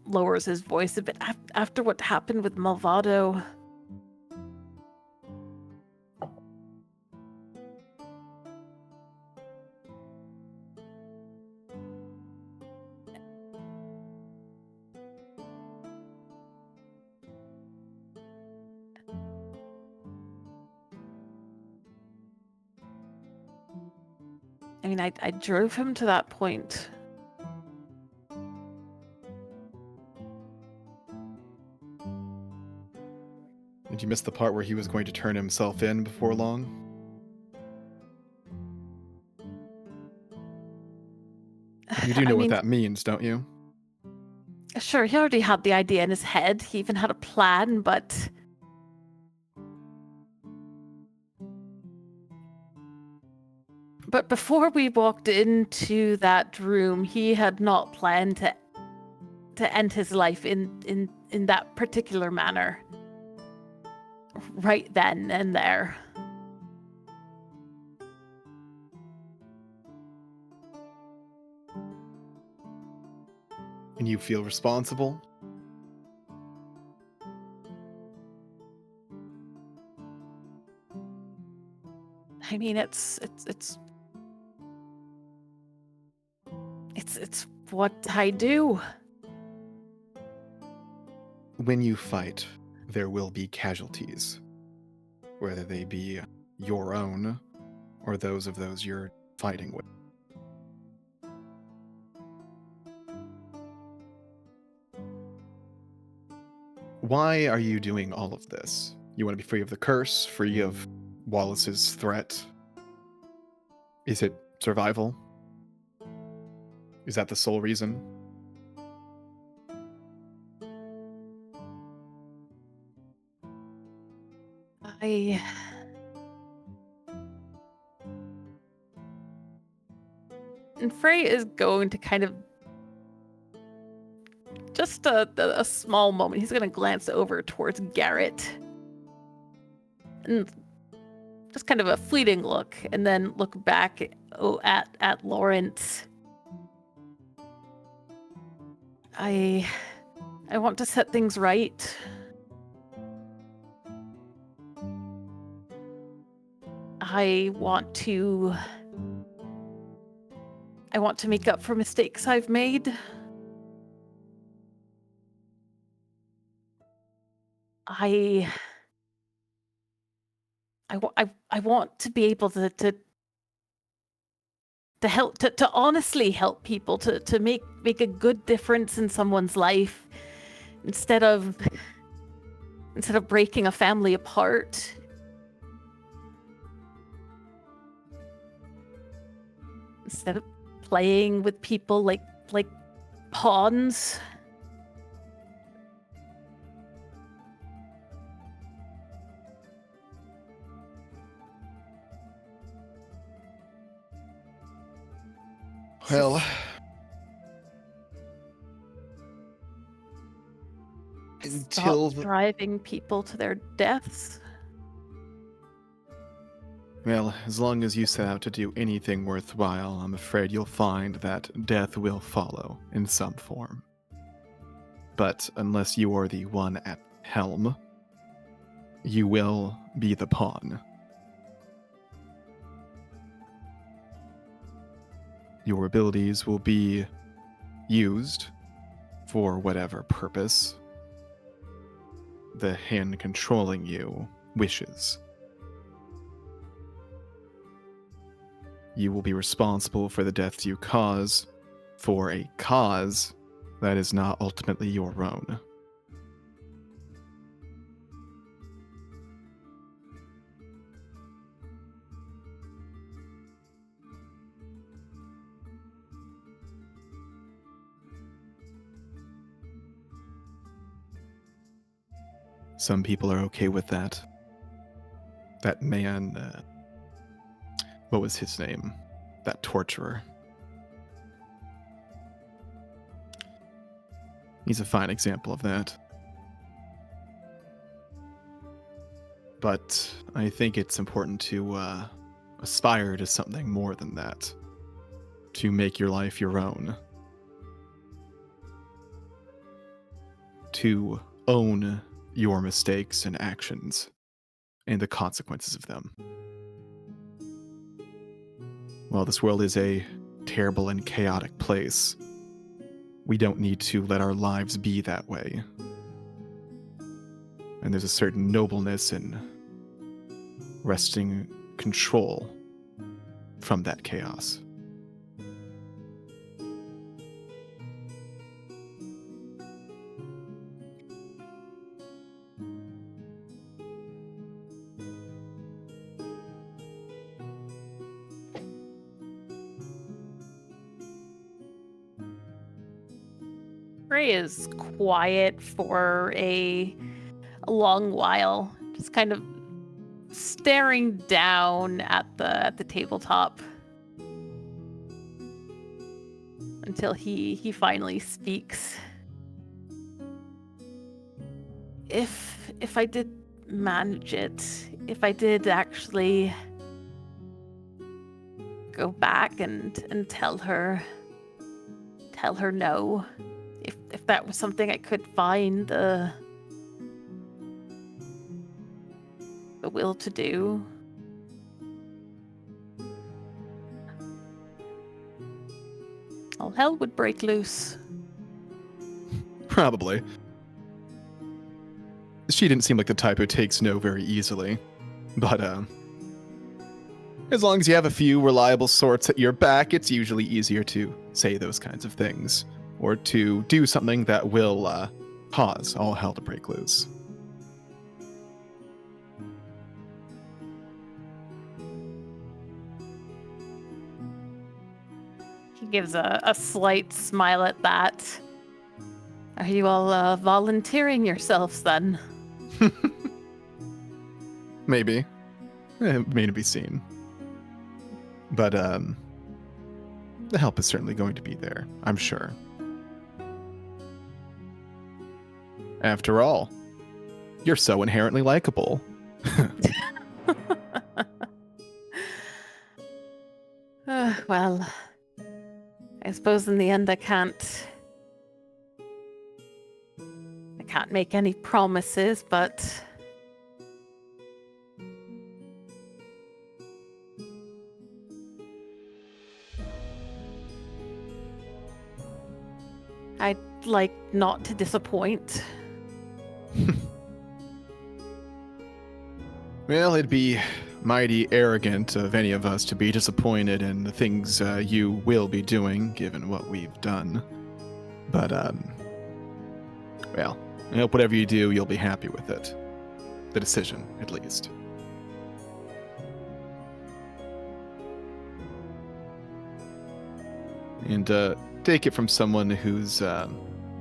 S3: lowers his voice a bit, after what happened with Malvado, I mean, I drove him to that point.
S7: Did you miss the part where he was going to turn himself in before long? You do know what that means, don't you?
S3: Sure, he already had the idea in his head. He even had a plan, but before we walked into that room, he had not planned to end his life in that particular manner. Right then and there.
S7: And you feel responsible?
S3: I mean, it's what I do.
S7: When you fight, there will be casualties, whether they be your own or those of those you're fighting with. why are you doing all of this? You want to be free of the curse, free of Wallace's threat? Is it survival? Is that the sole reason?
S3: And Frey is going to kind of just a small moment. He's going to glance over towards Garrett and just kind of a fleeting look, and then look back at Lawrence. I want to set things right. I want to make up for mistakes I've made. I want to be able to help, to honestly help people, to make a good difference in someone's life, instead of breaking a family apart. Instead of playing with people like pawns.
S1: Well, until
S3: Stop driving people to their deaths.
S7: Well, as long as you set out to do anything worthwhile, I'm afraid you'll find that death will follow in some form. But unless you are the one at helm, you will be the pawn. Your abilities will be used for whatever purpose the hand controlling you wishes. You will be responsible for the deaths you cause for a cause that is not ultimately your own. Some people are okay with that. That man, what was his name? That torturer. He's a fine example of that. But I think it's important to aspire to something more than that. To make your life your own. To own your mistakes and actions and the consequences of them. While this world is a terrible and chaotic place, we don't need to let our lives be that way. And there's a certain nobleness in wresting control from that chaos.
S3: Ray is quiet for a long while, just kind of staring down at the tabletop until he finally speaks. If I did manage it, if I did actually go back and tell her no, if that was something I could find the will to do. All hell would break loose.
S7: Probably. She didn't seem like the type who takes no very easily. But, as long as you have a few reliable sorts at your back, it's usually easier to say those kinds of things. Or to do something that will, cause all hell to break loose.
S3: He gives a slight smile at that. Are you all volunteering yourselves then?
S7: Maybe. May to be seen. But, the help is certainly going to be there, I'm sure. After all, you're so inherently likable.
S3: Well, I suppose in the end I can't make any promises, but I'd like not to disappoint.
S7: Well, it'd be mighty arrogant of any of us to be disappointed in the things you will be doing, given what we've done. But, well, I hope whatever you do, you'll be happy with it. The decision, at least. And, take it from someone who's,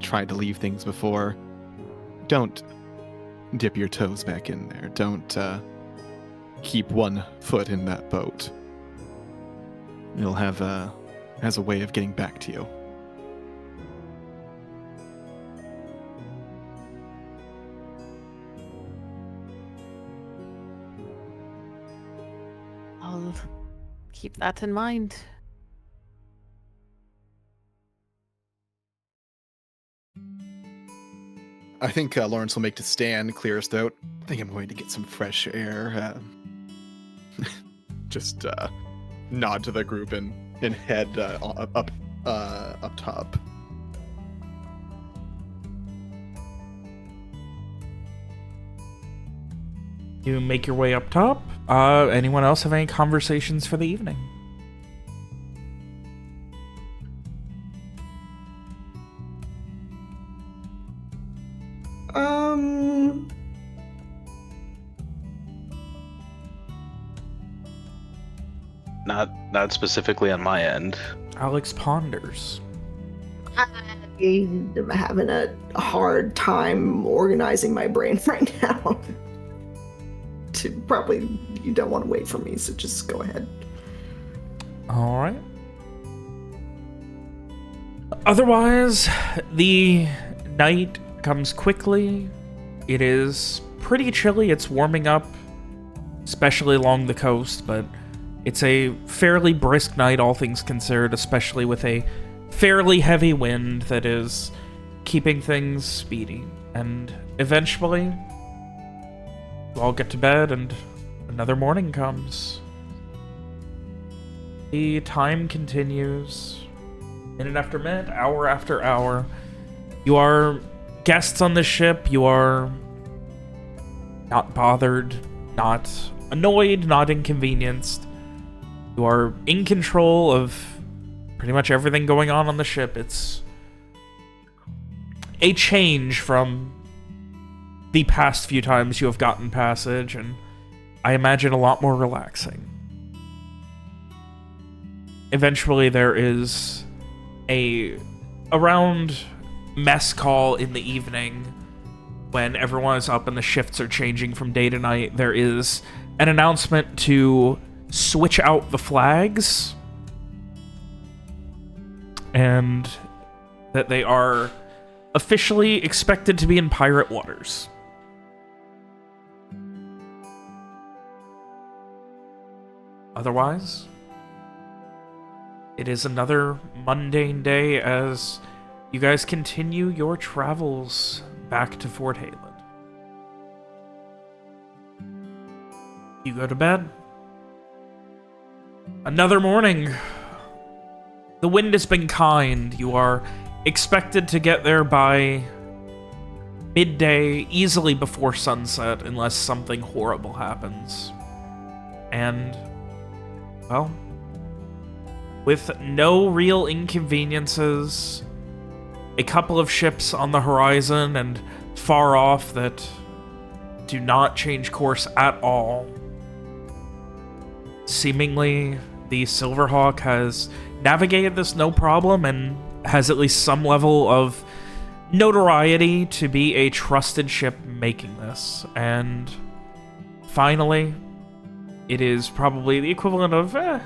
S7: tried to leave things before. Don't dip your toes back in there. Don't, keep one foot in that boat. It'll have has a way of getting back to you.
S3: I'll keep that in mind.
S7: I think Lawrence will make to stand, clear his throat. I think I'm going to get some fresh air. Just nod to the group and head up top.
S2: You make your way up top. Anyone else have any conversations for the evening?
S4: Not specifically on my end.
S2: Alex ponders.
S5: I'm having a hard time organizing my brain right now. You don't want to wait for me, so just go ahead.
S2: All right. Otherwise, the night comes quickly. It is pretty chilly. It's warming up, especially along the coast, but it's a fairly brisk night, all things considered, especially with a fairly heavy wind that is keeping things speedy. And eventually, you all get to bed and another morning comes. The time continues. Minute after minute, hour after hour. You are guests on this ship. You are not bothered, not annoyed, not inconvenienced. You are in control of pretty much everything going on the ship. It's a change from the past few times you have gotten passage, and I imagine a lot more relaxing. Eventually there is around mess call in the evening when everyone is up and the shifts are changing from day to night. There is an announcement to switch out the flags and that they are officially expected to be in pirate waters. Otherwise, it is another mundane day as you guys continue your travels back to Fort Halid. You go to bed. Another morning. The wind has been kind. You are expected to get there by midday, easily before sunset, unless something horrible happens. And, well, with no real inconveniences, a couple of ships on the horizon and far off that do not change course at all. Seemingly, the Silverhawk has navigated this no problem and has at least some level of notoriety to be a trusted ship making this. And finally, it is probably the equivalent of 4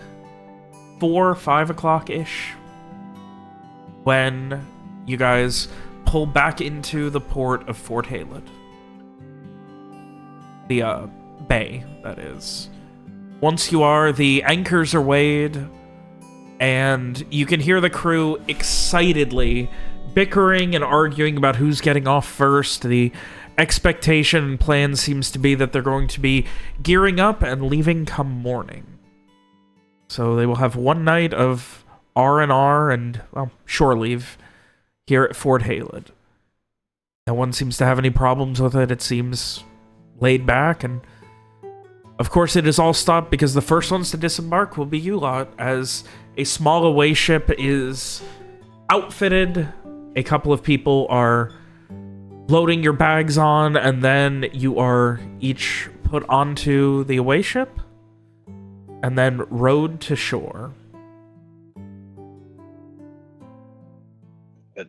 S2: or 5 o'clock-ish when you guys pull back into the port of Fort Halid. The bay, that is. Once you are, the anchors are weighed, and you can hear the crew excitedly bickering and arguing about who's getting off first. The expectation and plan seems to be that they're going to be gearing up and leaving come morning. So they will have one night of R&R and, well, shore leave here at Fort Halid. No one seems to have any problems with it. It seems laid back, and of course it is all stopped because the first ones to disembark will be you lot, as a small away ship is outfitted. A couple of people are loading your bags on, and then you are each put onto the away ship and then rowed to shore.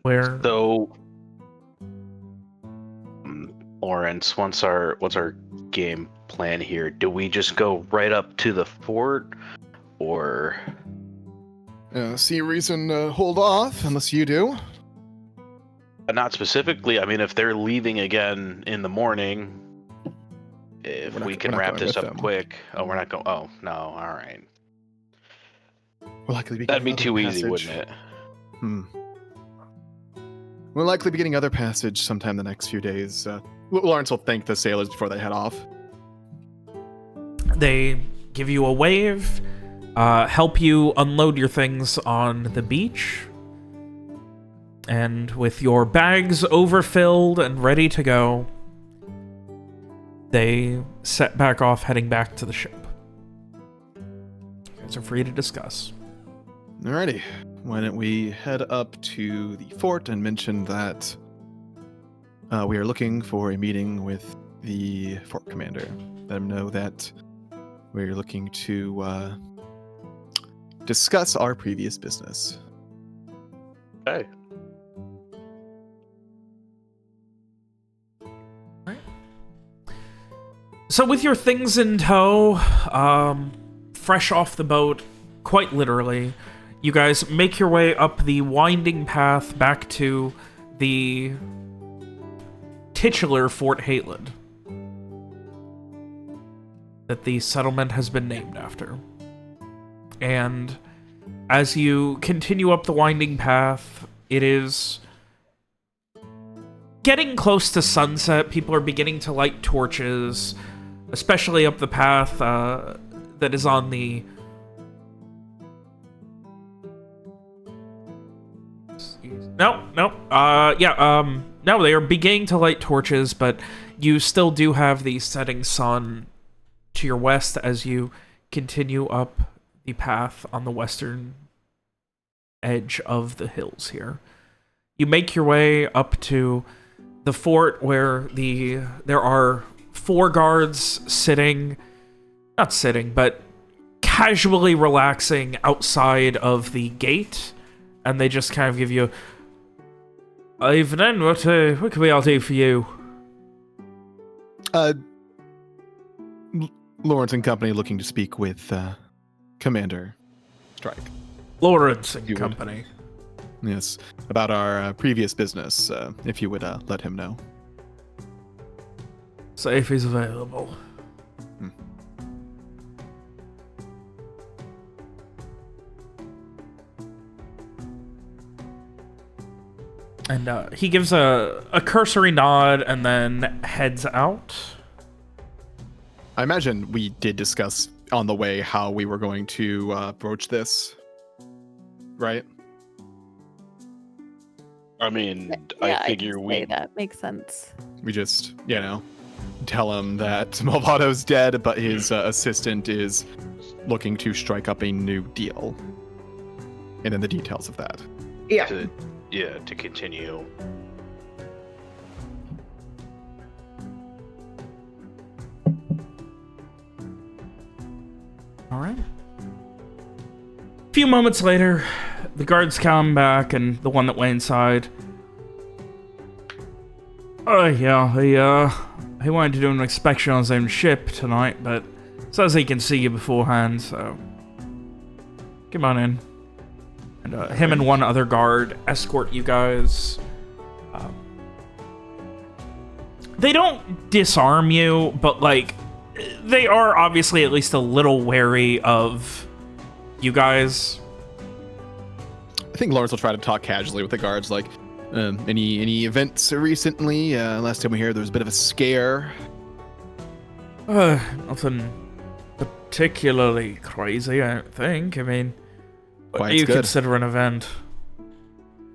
S2: Where?
S4: So, Lawrence, what's our game plan here? Do we just go right up to the fort, or?
S7: See a reason to hold off, unless you do.
S4: Not specifically. I mean, if they're leaving again in the morning, if we can wrap this up quick. Oh, we're not going. Oh, no. All right.
S7: We'll likely be
S4: That'd be too easy,
S7: passage.
S4: wouldn't it?
S7: We'll likely be getting other passage sometime the next few days. Lawrence will thank the sailors before they head off.
S2: They give you a wave, help you unload your things on the beach, and with your bags overfilled and ready to go, they set back off, heading back to the ship. You guys are free to discuss.
S7: Alrighty. Why don't we head up to the fort and mention that we are looking for a meeting with the fort commander. Let him know that we're looking to discuss our previous business.
S4: Okay.
S2: So with your things in tow, fresh off the boat, quite literally, you guys make your way up the winding path back to the titular Fort Halid that the settlement has been named after. And as you continue up the winding path, it is getting close to sunset. People are beginning to light torches, especially up the path that is on the... No, they are beginning to light torches, but you still do have the setting sun to your west as you continue up the path on the western edge of the hills here. You make your way up to the fort where there are 4 guards not sitting, but casually relaxing outside of the gate, and they just kind of give you, "Evening, what can we all do for you?"
S7: Lawrence and company looking to speak with Commander Strike.
S2: Lawrence and
S7: You would.
S2: company.
S7: Yes, about our previous business, if you would let him know.
S2: See if he's available. And he gives a cursory nod and then heads out.
S7: I imagine we did discuss on the way how we were going to broach this, right?
S4: I mean,
S3: Yeah,
S4: I figure
S3: can
S4: we...
S3: say that makes sense.
S7: We just, tell him that Malvado's dead, but his assistant is looking to strike up a new deal. And then the details of that.
S5: Yeah.
S4: to continue.
S2: All right. A few moments later, the guards come back, and the one that went inside. Oh yeah, he wanted to do an inspection on his own ship tonight, but says he can see you beforehand, so come on in. And him and one other guard escort you guys. They don't disarm you, but like, they are obviously at least a little wary of you guys.
S7: I think Lawrence will try to talk casually with the guards, like, any events recently? Last time we heard there was a bit of a scare.
S2: Nothing particularly crazy, I don't think. I mean, what do you consider an event?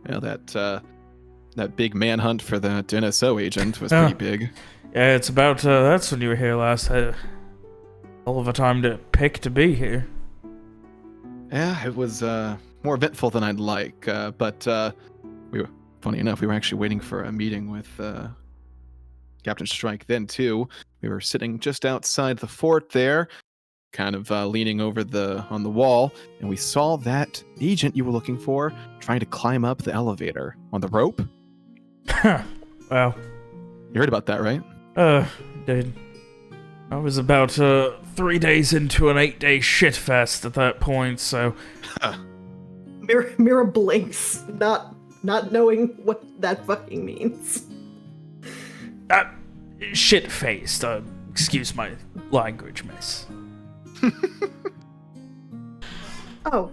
S7: Well, that big manhunt for that NSO agent was pretty big.
S2: Yeah, it's about, that's when you were here last. Hell of a time to pick to be here.
S7: Yeah, it was more eventful than I'd like, but funny enough, we were actually waiting for a meeting with Captain Strike then, too. We were sitting just outside the fort there, kind of leaning over on the wall, and we saw that agent you were looking for trying to climb up the elevator on the rope.
S2: Well,
S7: you heard about that, right?
S2: Did. I was about 3 days into an 8-day shitfest at that point, so...
S5: Mira blinks, not knowing what that fucking means.
S2: Shit-faced. Excuse my language, miss.
S5: Oh.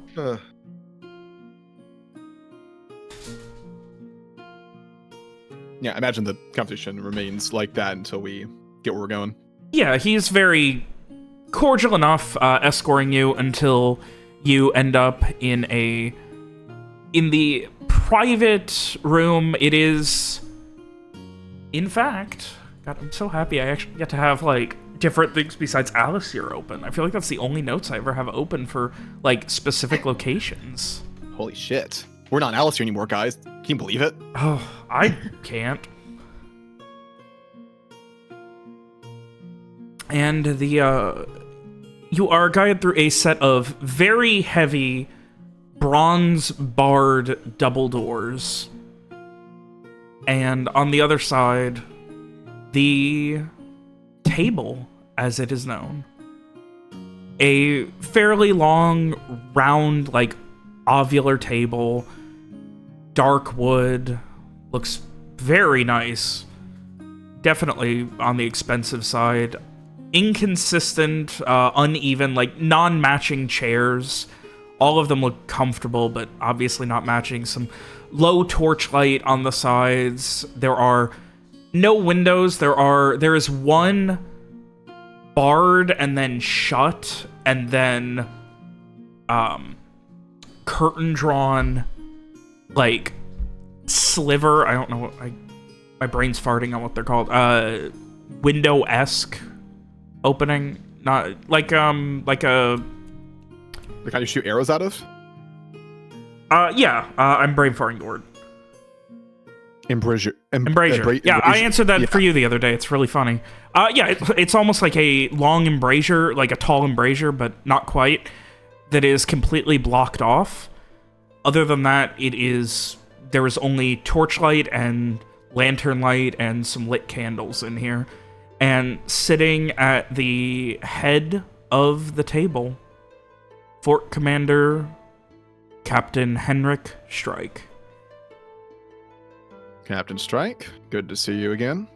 S7: Yeah, I imagine the conversation remains like that until we get where we're going.
S2: Yeah, he's very cordial enough, escorting you until you end up in the private room. It is, in fact, God, I'm so happy I actually get to have, like, different things besides Alacyr open. I feel like that's the only notes I ever have open for, like, specific locations.
S7: Holy shit. We're not in Alacyr anymore, guys. Can you believe it?
S2: Oh, I can't. And you are guided through a set of very heavy bronze-barred double doors. And on the other side, the table, as it is known. A fairly long, round, like, ovular table. Dark wood. Looks very nice. Definitely on the expensive side. Inconsistent, uneven, like, non-matching chairs. All of them look comfortable, but obviously not matching. Some low torchlight on the sides. There are no windows. There is one barred and then shut, and then curtain drawn, like, sliver. I don't know what my brain's farting on what they're called. Window-esque opening, not like a.
S7: The kind you shoot arrows out of?
S2: Yeah. I'm brain farting the word.
S7: Embrasure.
S2: Yeah, I answered that for you the other day. It's really funny. Yeah, it's almost like a long embrasure, like a tall embrasure, but not quite. That is completely blocked off. Other than that, there is only torchlight and lantern light and some lit candles in here. And sitting at the head of the table, Fort Commander Captain Henrik Strike.
S7: Captain Strike, good to see you again.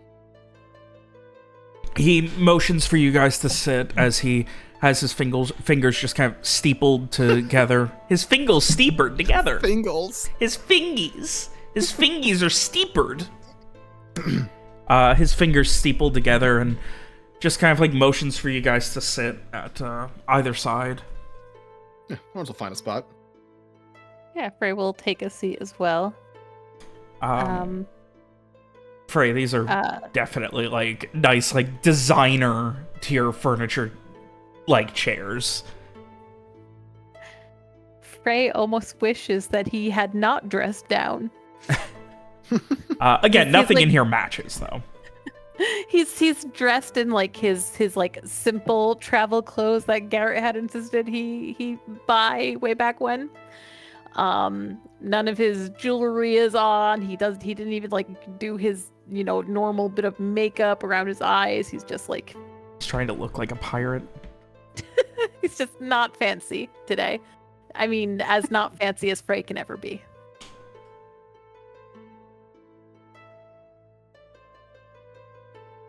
S2: He motions for you guys to sit as he has his fingers just kind of steepled together. His fingers steepered together.
S7: Fingles.
S2: His fingies. His fingies are steepered. His fingers steepled together and just kind of like motions for you guys to sit at either side.
S7: Yeah, Lawrence will find a spot.
S3: Yeah, Frey will take a seat as well.
S2: Frey, these are definitely like nice, like designer tier furniture, like chairs.
S3: Frey almost wishes that he had not dressed down.
S2: Again,
S3: He's
S2: nothing
S3: like-
S2: in here matches, though.
S3: He's dressed in like his like simple travel clothes that Garrett had insisted he buy way back when. None of his jewelry is on. He didn't even like do his, normal bit of makeup around his eyes. He's just like
S2: He's trying to look like a pirate.
S3: he's just not fancy today. I mean, as not fancy as Frey can ever be.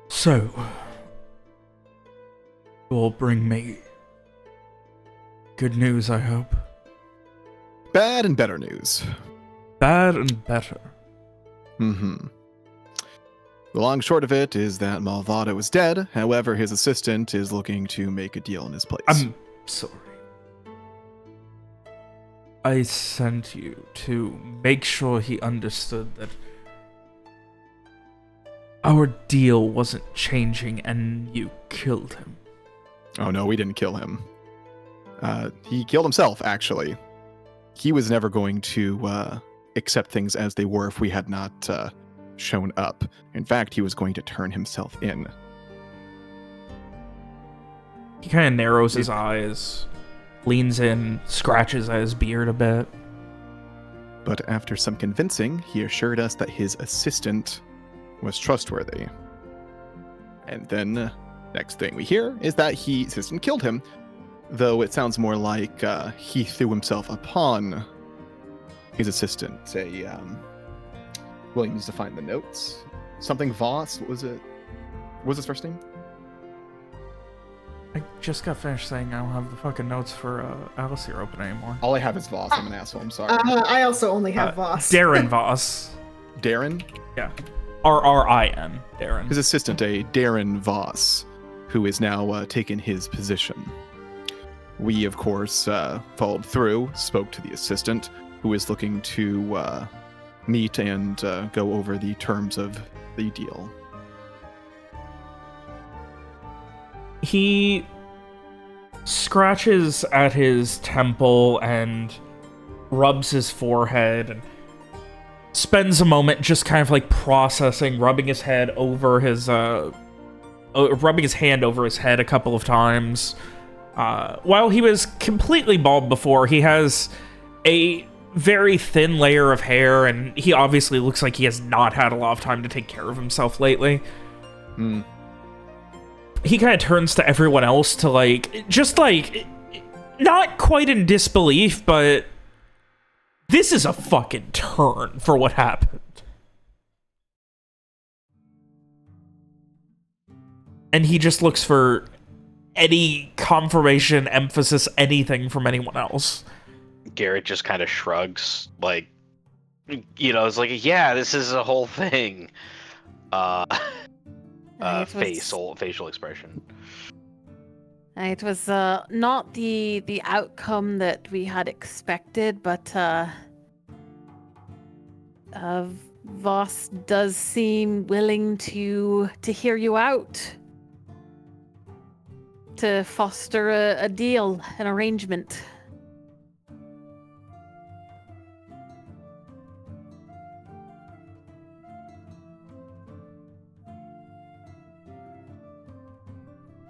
S2: So, you will bring me good news, I hope.
S7: Bad and better news.
S2: Bad and better.
S7: Mm-hmm. The long short of it is that Malvado is dead. However, his assistant is looking to make a deal in his place.
S2: I'm sorry. I sent you to make sure he understood that our deal wasn't changing and you killed him.
S7: Oh no, we didn't kill him. He killed himself, actually. He was never going to accept things as they were if we had not shown up. In fact, he was going to turn himself in.
S2: He kind of narrows his eyes, leans in, scratches at his beard a bit.
S7: But after some convincing, he assured us that his assistant was trustworthy. And then, next thing we hear is that his assistant killed him, though it sounds more like he threw himself upon his assistant. William needs to find the notes. Something Voss, what was it? What was his first name?
S2: I just got finished saying I don't have the fucking notes for Alacyr open anymore.
S7: All I have is Voss. I'm an asshole. I'm sorry.
S5: I also only have Voss.
S2: Darren Voss.
S7: Darren?
S2: Yeah. R-R-I-N. Darren.
S7: His assistant, a Darren Voss, who is now taken his position. We, of course, followed through, spoke to the assistant, who is looking to meet and go over the terms of the deal.
S2: He scratches at his temple and rubs his forehead and spends a moment just kind of like processing, rubbing his head over his rubbing his hand over his head a couple of times. While he was completely bald before, he has a very thin layer of hair, and he obviously looks like he has not had a lot of time to take care of himself lately. He kind of turns to everyone else to just not quite in disbelief, but this is a fucking turn for what happened. And he just looks for any confirmation, emphasis, anything from anyone else.
S4: Garrett just kind of shrugs, it's like, yeah, this is a whole thing. Facial expression.
S3: It was not the outcome that we had expected, but Voss does seem willing to hear you out, to foster a deal, an arrangement.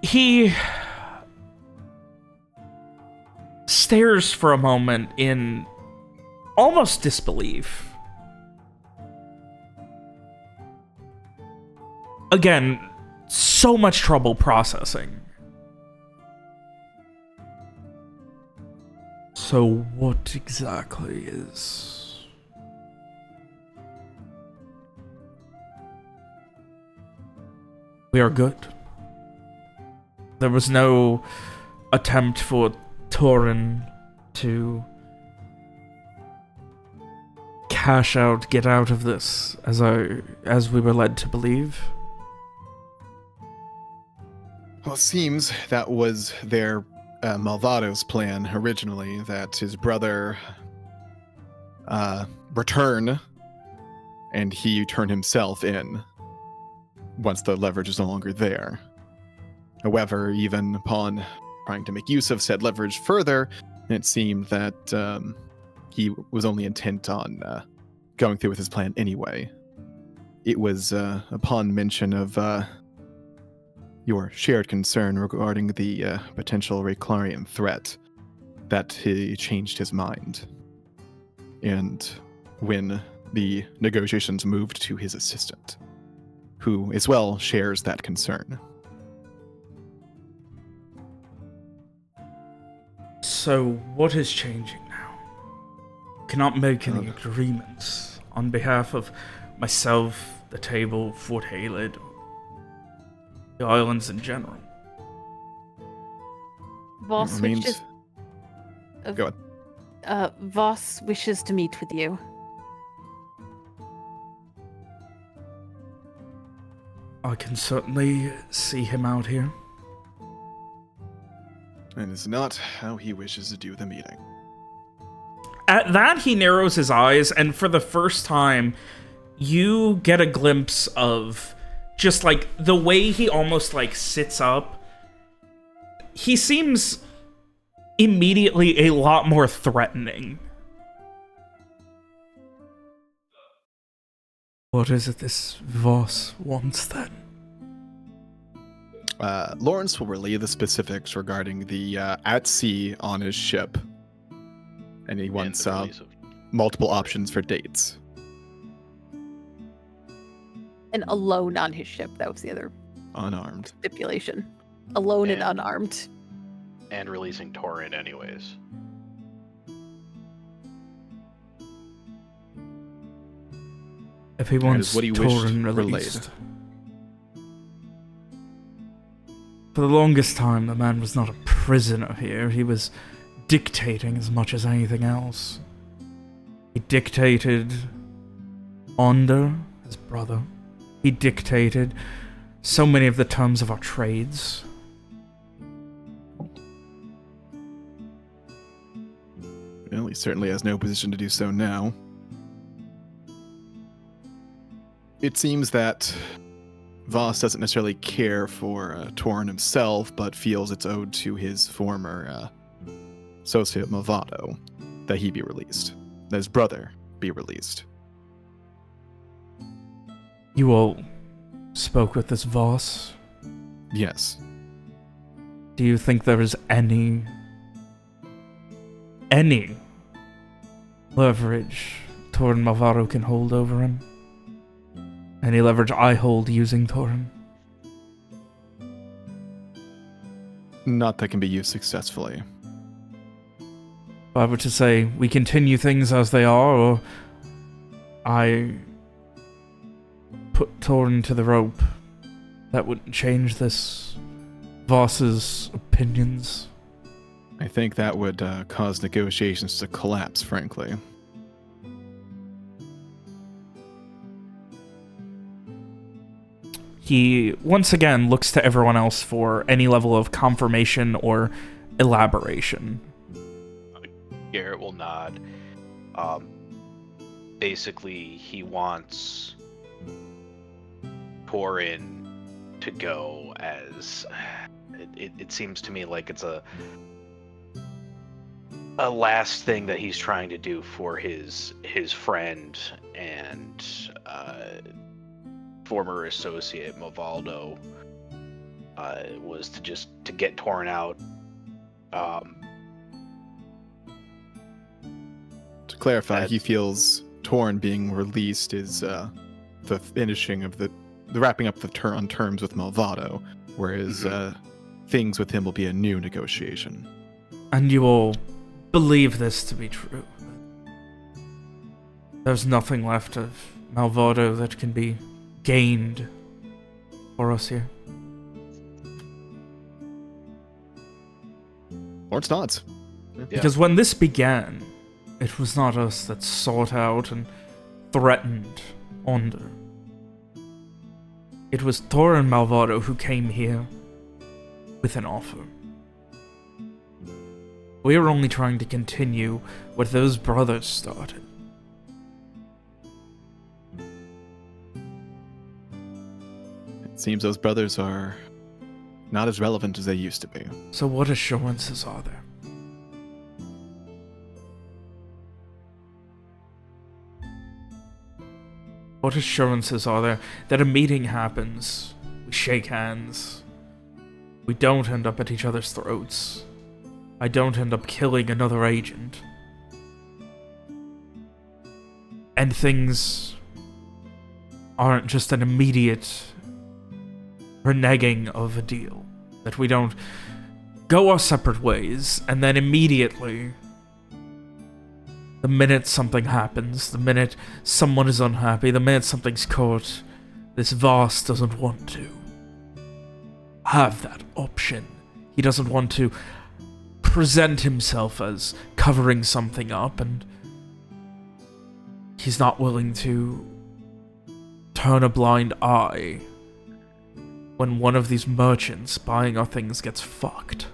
S2: He stares for a moment in almost disbelief. Again, so much trouble processing. So what exactly is... We are good. There was no attempt for Torin to cash out, get out of this, as we were led to believe.
S7: Well, it seems that was their Malvado's plan originally, that his brother return and he turn himself in once the leverage is no longer there. However, even upon trying to make use of said leverage further, it seemed that he was only intent on going through with his plan anyway. It was upon mention of your shared concern regarding the potential Reclarian threat that he changed his mind. And when the negotiations moved to his assistant, who as well shares that concern.
S2: So, what is changing now? Cannot make any agreements on behalf of myself, the table, Fort Halid, the islands in general.
S3: Voss wishes.
S7: Go on.
S3: Voss wishes to meet with you.
S2: I can certainly see him out here.
S7: And it's not how he wishes to do the meeting.
S2: At that, he narrows his eyes, and for the first time, you get a glimpse of just, like, the way he almost, like, sits up. He seems immediately a lot more threatening. What is it this Voss wants, then?
S7: Lawrence will relay the specifics regarding the at sea on his ship. And he wants multiple options for dates.
S3: And alone on his ship. That was the other
S7: Unarmed.
S3: stipulation. Alone and unarmed.
S4: And releasing Torrent anyways.
S2: If he wants
S7: what he wished
S2: Torrent
S7: relayed.
S2: released. For the longest time, the man was not a prisoner here. He was dictating as much as anything else. He dictated Onder, his brother. He dictated so many of the terms of our trades.
S7: Well, he certainly has no position to do so now. It seems that Voss doesn't necessarily care for Torrent himself, but feels it's owed to his former associate Movado that he be released, that his brother be released.
S2: You all spoke with this Voss?
S7: Yes.
S2: Do you think there is any leverage Torrent Movado can hold over him? Any leverage I hold using Torrent?
S7: Not that can be used successfully.
S2: If I were to say we continue things as they are, or I put Torrent to the rope, that wouldn't change this Voss's opinions.
S7: I think that would cause negotiations to collapse, frankly.
S2: He once again looks to everyone else for any level of confirmation or elaboration.
S4: Garrett will nod. Basically, he wants Torin to go as... It seems to me like it's a last thing that he's trying to do for his friend and former associate Movaldo, was to get Torin out.
S7: To clarify, he feels Torn being released is the finishing of the wrapping up on terms with Malvado, whereas things with him will be a new negotiation.
S2: And you all believe this to be true? There's nothing left of Malvado that can be gained for us here?
S7: Lawrence nods.
S4: Yeah.
S2: Because when this began, it was not us that sought out and threatened Onder. It was Thor and Malvado who came here with an offer. We were only trying to continue what those brothers started.
S7: It seems those brothers are not as relevant as they used to be.
S2: So what assurances are there? What assurances are there that a meeting happens, we shake hands, we don't end up at each other's throats, I don't end up killing another agent, and things aren't just an immediate reneging of a deal, that we don't go our separate ways, and then immediately, the minute something happens, the minute someone is unhappy, the minute something's caught, this Voss doesn't want to have that option. He doesn't want to present himself as covering something up, and he's not willing to turn a blind eye when one of these merchants buying our things gets fucked.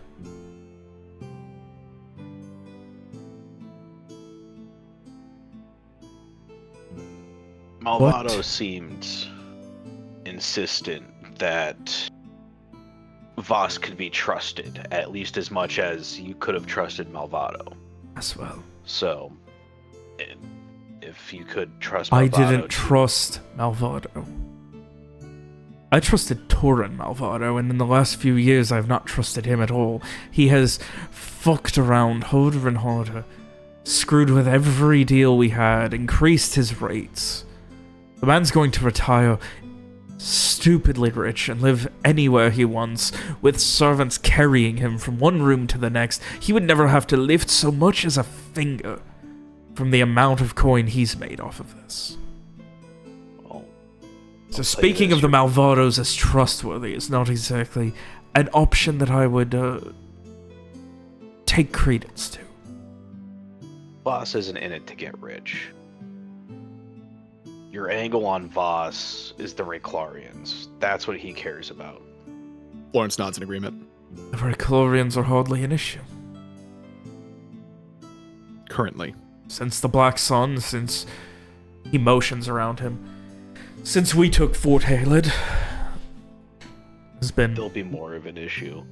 S4: Malvado seemed insistent that Voss could be trusted, at least as much as you could have trusted Malvado.
S2: As well.
S4: So, if you could trust
S2: I
S4: Malvado...
S2: didn't trust Malvado. I trusted Torin Malvado, and in the last few years I've not trusted him at all. He has fucked around harder and harder, screwed with every deal we had, increased his rates. The man's going to retire stupidly rich and live anywhere he wants, with servants carrying him from one room to the next. He would never have to lift so much as a finger from the amount of coin he's made off of this. So speaking of the Malvados as trustworthy is not exactly an option that I would take credence to.
S4: Voss isn't in it to get rich. Your angle on Voss is the Rayclarians. That's what he cares about.
S7: Lawrence nods in agreement.
S2: The Rayclarians are hardly an issue.
S7: Currently.
S2: Since the Black Sun, since emotions around him, since we took Fort Halid, has been...
S4: There'll be more of an issue.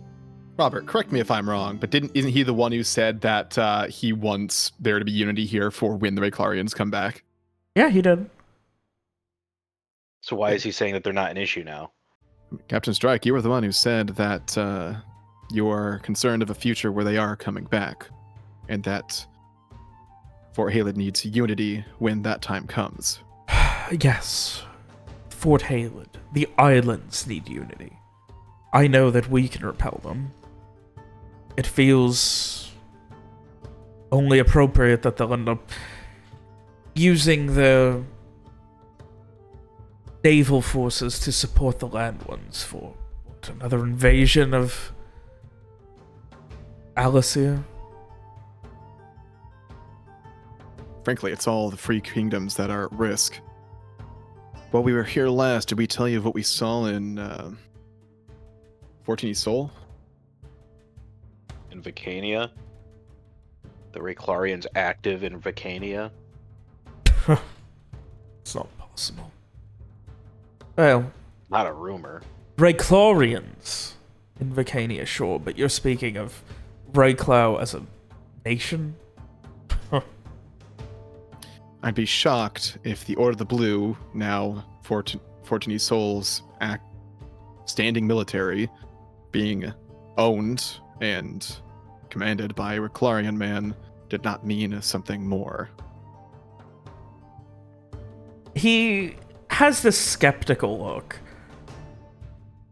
S7: Robert, correct me if I'm wrong, but isn't he the one who said that he wants there to be unity here for when the Rayclarians come back?
S2: Yeah, he did.
S4: So why is he saying that they're not an issue now?
S7: Captain Strike, you were the one who said that you are concerned of a future where they are coming back, and that Fort Halid needs unity when that time comes.
S2: Yes. Fort Halid. The islands need unity. I know that we can repel them. It feels only appropriate that they'll end up using the naval forces to support the land ones for what, another invasion of Alacyr?
S7: Frankly, it's all the free kingdoms that are at risk. While we were here last, did we tell you what we saw in Fortuny Soul?
S4: In Vicania? The Rayclarians active in Vicania?
S2: It's not possible. Well,
S4: Not a rumor.
S2: Rayclarians in Vicania, sure, but you're speaking of Rayclaw as a nation?
S7: I'd be shocked if the Order of the Blue, now Fortuny Soul's standing military, being owned and commanded by a Rayclarian man, did not mean something more.
S2: He has this skeptical look.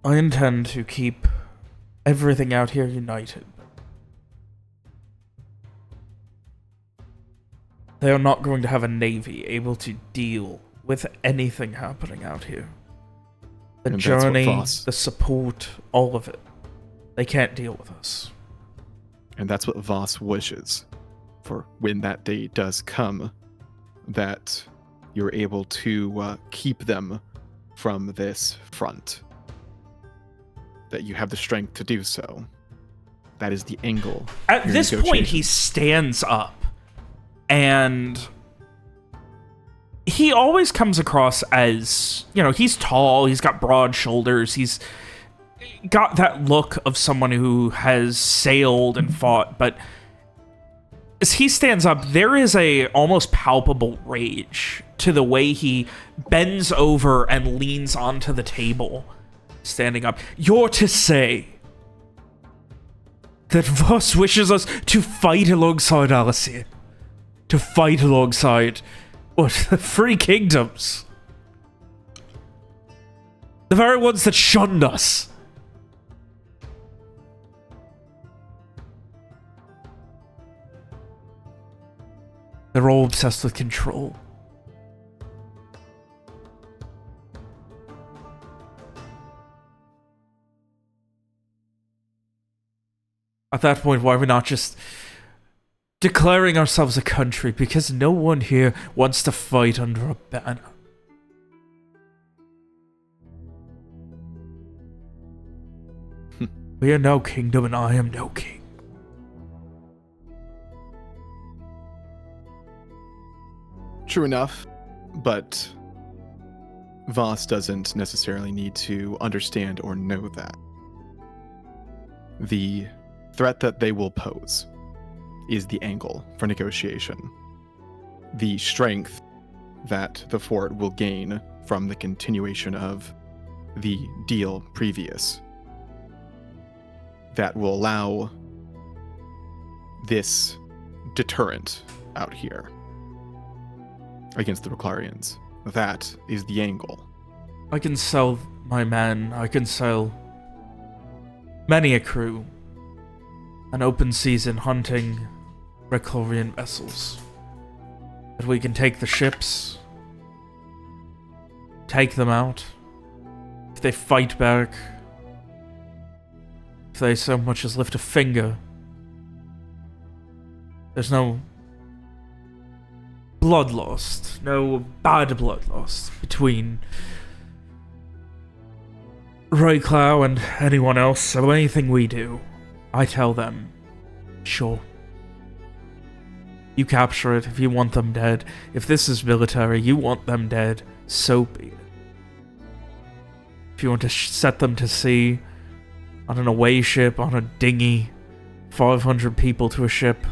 S2: I intend to keep everything out here united. They are not going to have a navy able to deal with anything happening out here. The
S7: And that's what
S2: journey,
S7: Voss-
S2: the support, all of it. They can't deal with us.
S7: And that's what Voss wishes, for when that day does come, that you're able to keep them from this front. That you have the strength to do so. That is the angle.
S2: At
S7: your
S2: this point, he
S7: negotiations.
S2: stands up. And he always comes across as, you know, he's tall, he's got broad shoulders, he's got that look of someone who has sailed and fought, but as he stands up, there is a almost palpable rage to the way he bends over and leans onto the table, standing up. You're to say that Voss wishes us to fight alongside Alacyr, to fight alongside what, the Free Kingdoms, the very ones that shunned us. They're all obsessed with control. At that point, why are we not just declaring ourselves a country? Because no one here wants to fight under a banner. We are no kingdom, and I am no king.
S7: True enough, but Voss doesn't necessarily need to understand or know that. The threat that they will pose is the angle for negotiation. The strength that the fort will gain from the continuation of the deal previous. That will allow this deterrent out here against the Reclarians. That is the angle.
S2: I can sell my men. I can sell many a crew. An open season hunting Reclarian vessels. But we can take the ships. Take them out. If they fight back. If they so much as lift a finger. There's no blood lost. No bad blood lost between Rayclow and anyone else. So anything we do, I tell them, sure. You capture it if you want them dead. If this is military, you want them dead, so be it. If you want to set them to sea on an away ship, on a dinghy, 500 people to a ship,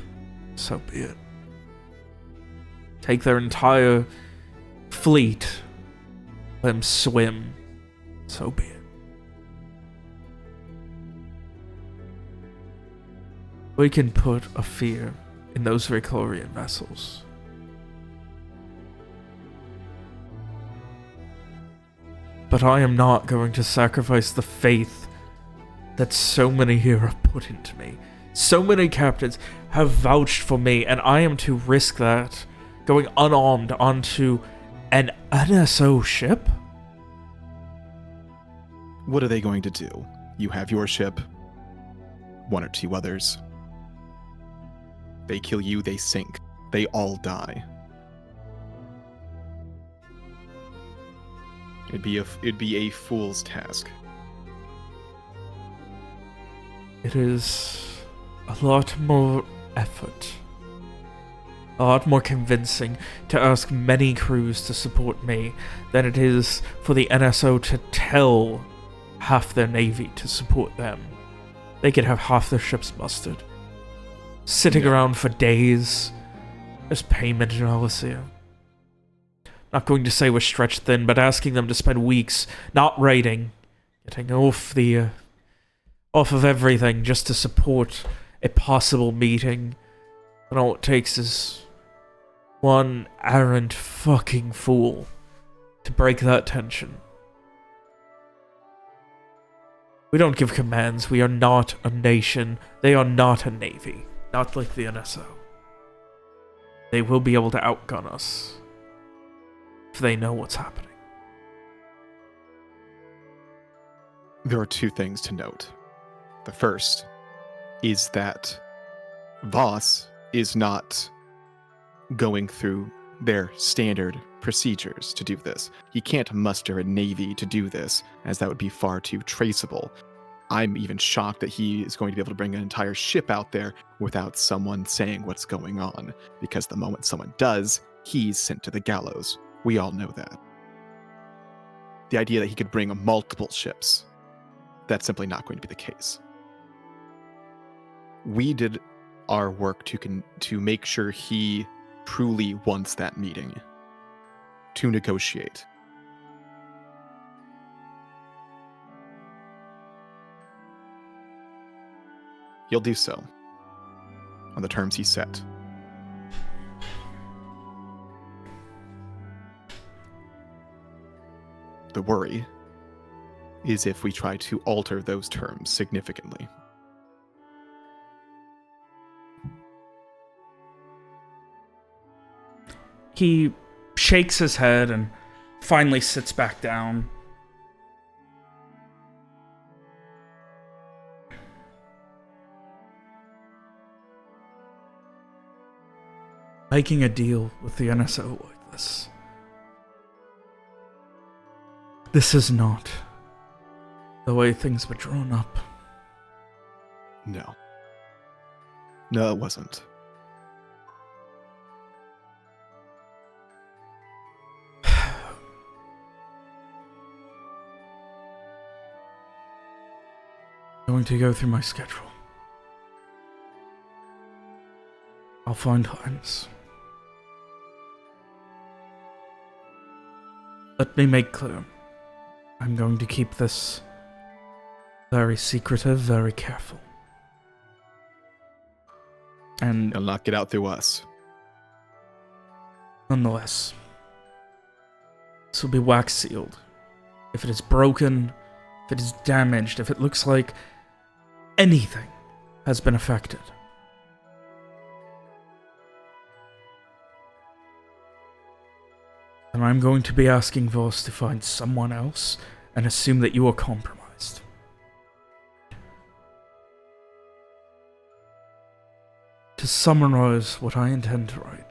S2: so be it. Take their entire fleet, let them swim, so be it. We can put a fear in those Reclarian vessels. But I am not going to sacrifice the faith that so many here have put into me. So many captains have vouched for me, and I am to risk that going unarmed onto an NSO ship?
S7: What are they going to do? You have your ship, one or two others. They kill you, they sink. They all die. It'd be a fool's task.
S2: It is a lot more effort. A lot more convincing to ask many crews to support me than it is for the NSO to tell half their navy to support them. They could have half their ships busted. Sitting around for days. There's payment in Alacyr. Not going to say we're stretched thin, but asking them to spend weeks not raiding, getting off of everything just to support a possible meeting. And all it takes is one arrant fucking fool to break that tension. We don't give commands. We are not a nation. They are not a navy. Not like the NSO. They will be able to outgun us if they know what's happening.
S7: There are two things to note. The first is that Voss is not going through their standard procedures to do this. He can't muster a navy to do this, as that would be far too traceable. I'm even shocked that he is going to be able to bring an entire ship out there without someone saying what's going on, because the moment someone does, he's sent to the gallows. We all know that. The idea that he could bring multiple ships, that's simply not going to be the case. We did our work to make sure he truly wants that meeting, to negotiate. He'll do so on the terms he set. The worry is if we try to alter those terms significantly.
S2: He shakes his head and finally sits back down. Making a deal with the NSO like this. This is not the way things were drawn up.
S7: No. No, it wasn't.
S2: Going to go through my schedule. I'll find times. Let me make clear. I'm going to keep this very secretive, very careful. And
S7: He'll not get out through us.
S2: nonetheless, this will be wax sealed. If it is broken, if it is damaged, if it looks like anything has been affected, then I'm going to be asking Voss to find someone else and assume that you are compromised. To summarize what I intend to write,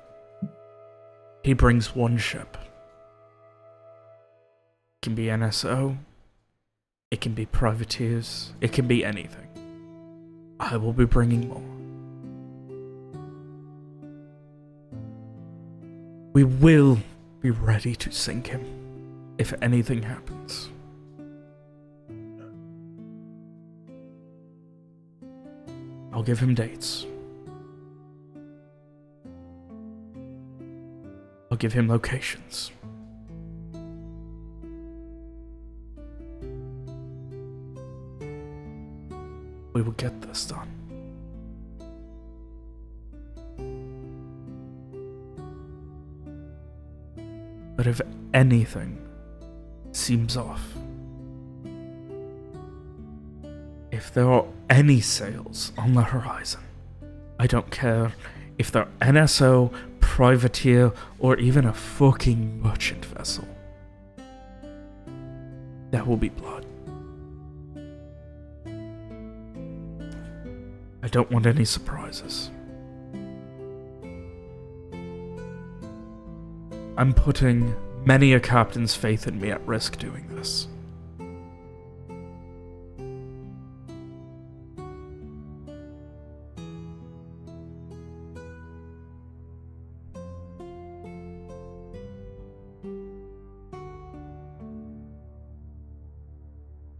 S2: he brings one ship. It can be NSO, it can be privateers, it can be anything. I will be bringing more. We will be ready to sink him if anything happens. I'll give him dates. I'll give him locations. We will get this done. But if anything seems off, if there are any sails on the horizon, I don't care if they're NSO, privateer, or even a fucking merchant vessel, there will be blood. I don't want any surprises. I'm putting many a captain's faith in me at risk doing this.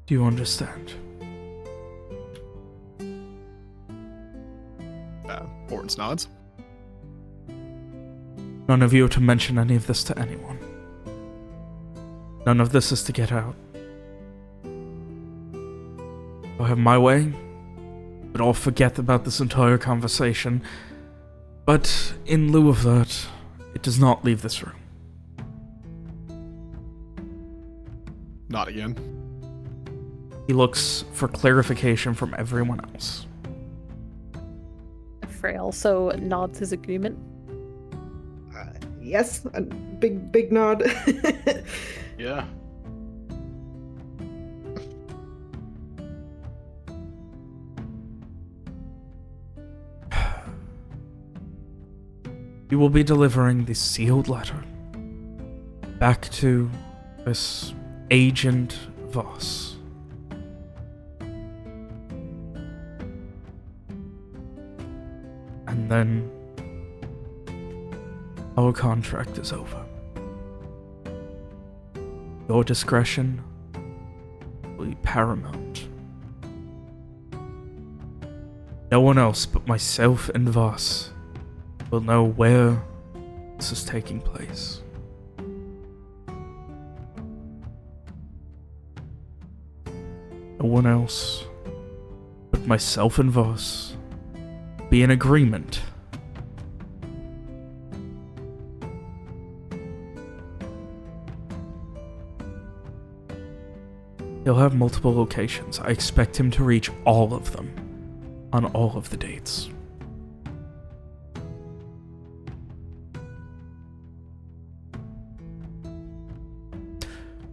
S2: Do you understand?
S7: Orton's nods.
S2: None of you are to mention any of this to anyone. None of this is to get out. I'll have my way, but I'll forget about this entire conversation. But in lieu of that, it does not leave this room.
S7: Not again.
S2: He looks for clarification from everyone else.
S3: Frey also nods his agreement.
S5: Yes, a big nod.
S4: Yeah.
S2: You will be delivering the sealed letter back to this Agent Voss. And then our contract is over. Your discretion will be paramount. No one else but myself and Voss will know where this is taking place. No one else but myself and Voss be in agreement. He'll have multiple locations. I expect him to reach all of them on all of the dates.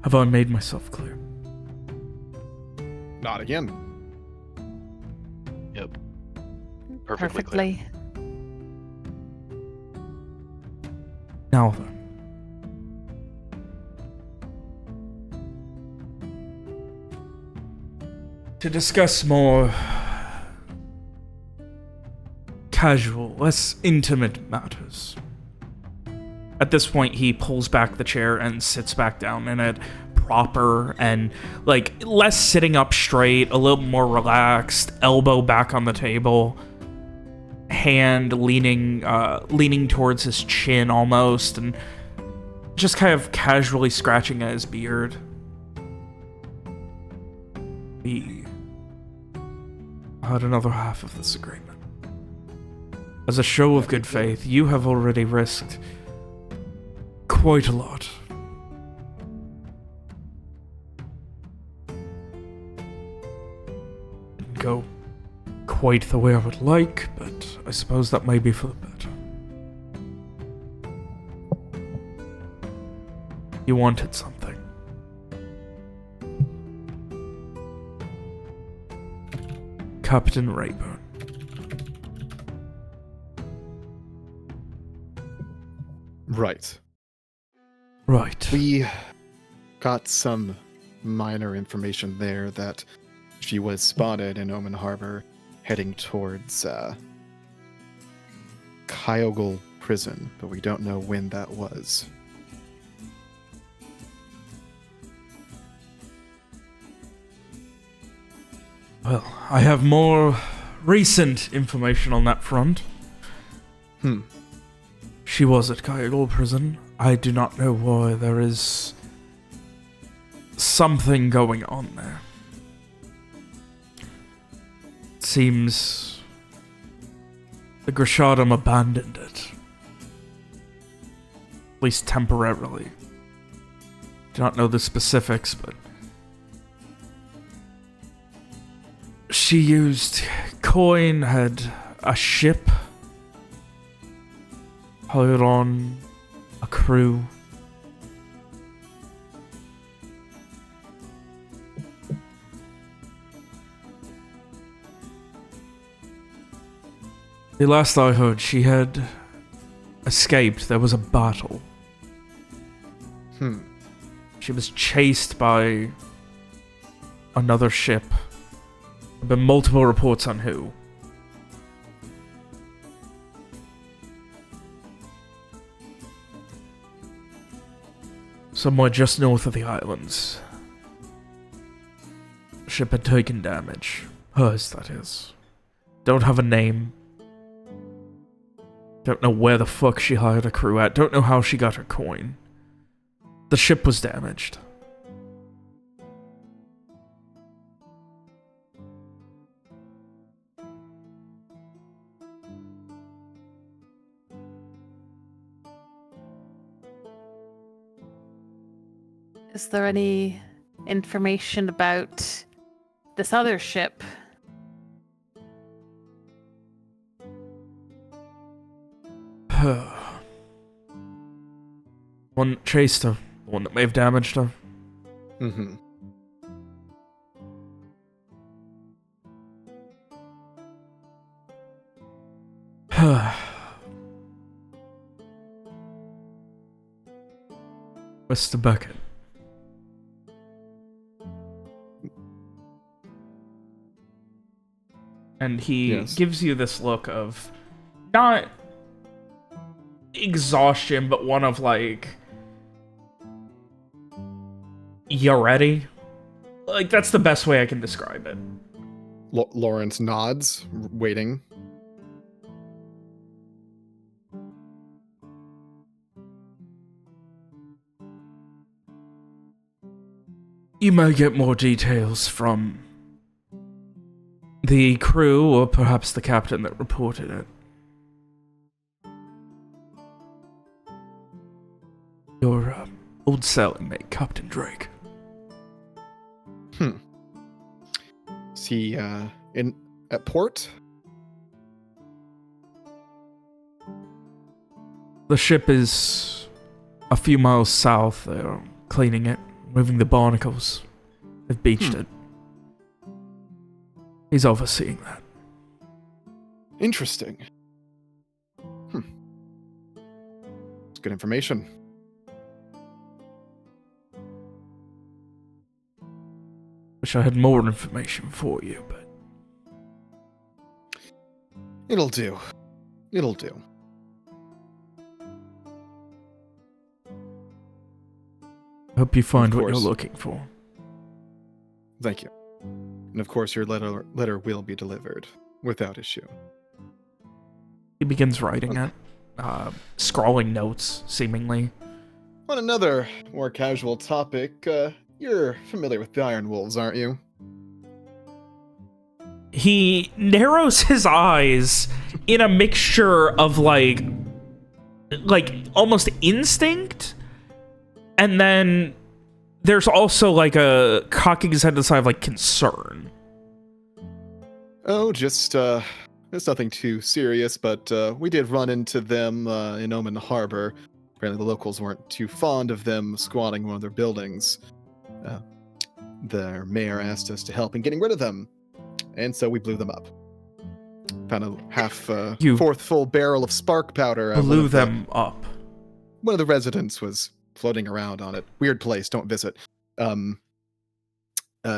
S2: Have I made myself clear?
S1: Not again.
S4: Yep. Perfectly clear.
S2: Now then. To discuss more casual, less intimate matters. At this point, he pulls back the chair and sits back down in it, proper and, like, less sitting up straight, a little more relaxed, elbow back on the table, hand leaning towards his chin almost, and just kind of casually scratching at his beard. We had another half of this agreement. As a show of good faith, you have already risked quite a lot. Didn't go quite the way I would like, but I suppose that may be for the better. You wanted something. Captain Rayburn.
S7: Right.
S2: Right.
S7: We got some minor information there that she was spotted in Omen Harbor heading towards Kyogle prison, but we don't know when that was.
S2: Well, I have more recent information on that front. She was at Kyogle prison. I do not know why. There is something going on there. It seems the Grishadam abandoned it. At least temporarily. Do not know the specifics, but she used coin, had a ship, hired on a crew. The last I heard, she had escaped. There was a battle. She was chased by another ship. There have been multiple reports on who. Somewhere just north of the islands. The ship had taken damage. Hers, that is. Don't have a name. Don't know where the fuck she hired a crew at. Don't know how she got her coin. The ship was damaged.
S3: Is there any information about this other ship?
S2: One that chased her. The one that may have damaged her. Mr. Beckett. And he gives you this look of not exhaustion, but one of like, you ready? Like, that's the best way I can describe it.
S1: Lawrence nods, waiting.
S2: You may get more details from the crew, or perhaps the captain that reported it. Your old sailing mate, Captain Drake.
S1: Is he at port?
S2: The ship is a few miles south. They're cleaning it, moving the barnacles. They've beached it. He's overseeing that.
S1: Interesting. It's good information.
S2: Wish I had more information for you, but...
S1: It'll do. It'll do.
S2: Hope you find
S1: Of
S2: what you're
S1: course.
S2: looking for.
S1: Thank you. And of course, your letter will be delivered without issue.
S2: He begins writing it, scrawling notes, seemingly.
S1: On another more casual topic, you're familiar with the Iron Wolves, aren't you?
S2: He narrows his eyes in a mixture of like almost instinct, and then there's also like a cocking his head to the side of like concern.
S1: Oh, just it's nothing too serious, but we did run into them in Omen Harbor. Apparently the locals weren't too fond of them squatting one of their buildings. Their mayor asked us to help in getting rid of them, and so we blew them up. Found a fourth full barrel of spark powder.
S2: Blew them up.
S1: One of the residents was floating around on it. Weird place, don't visit.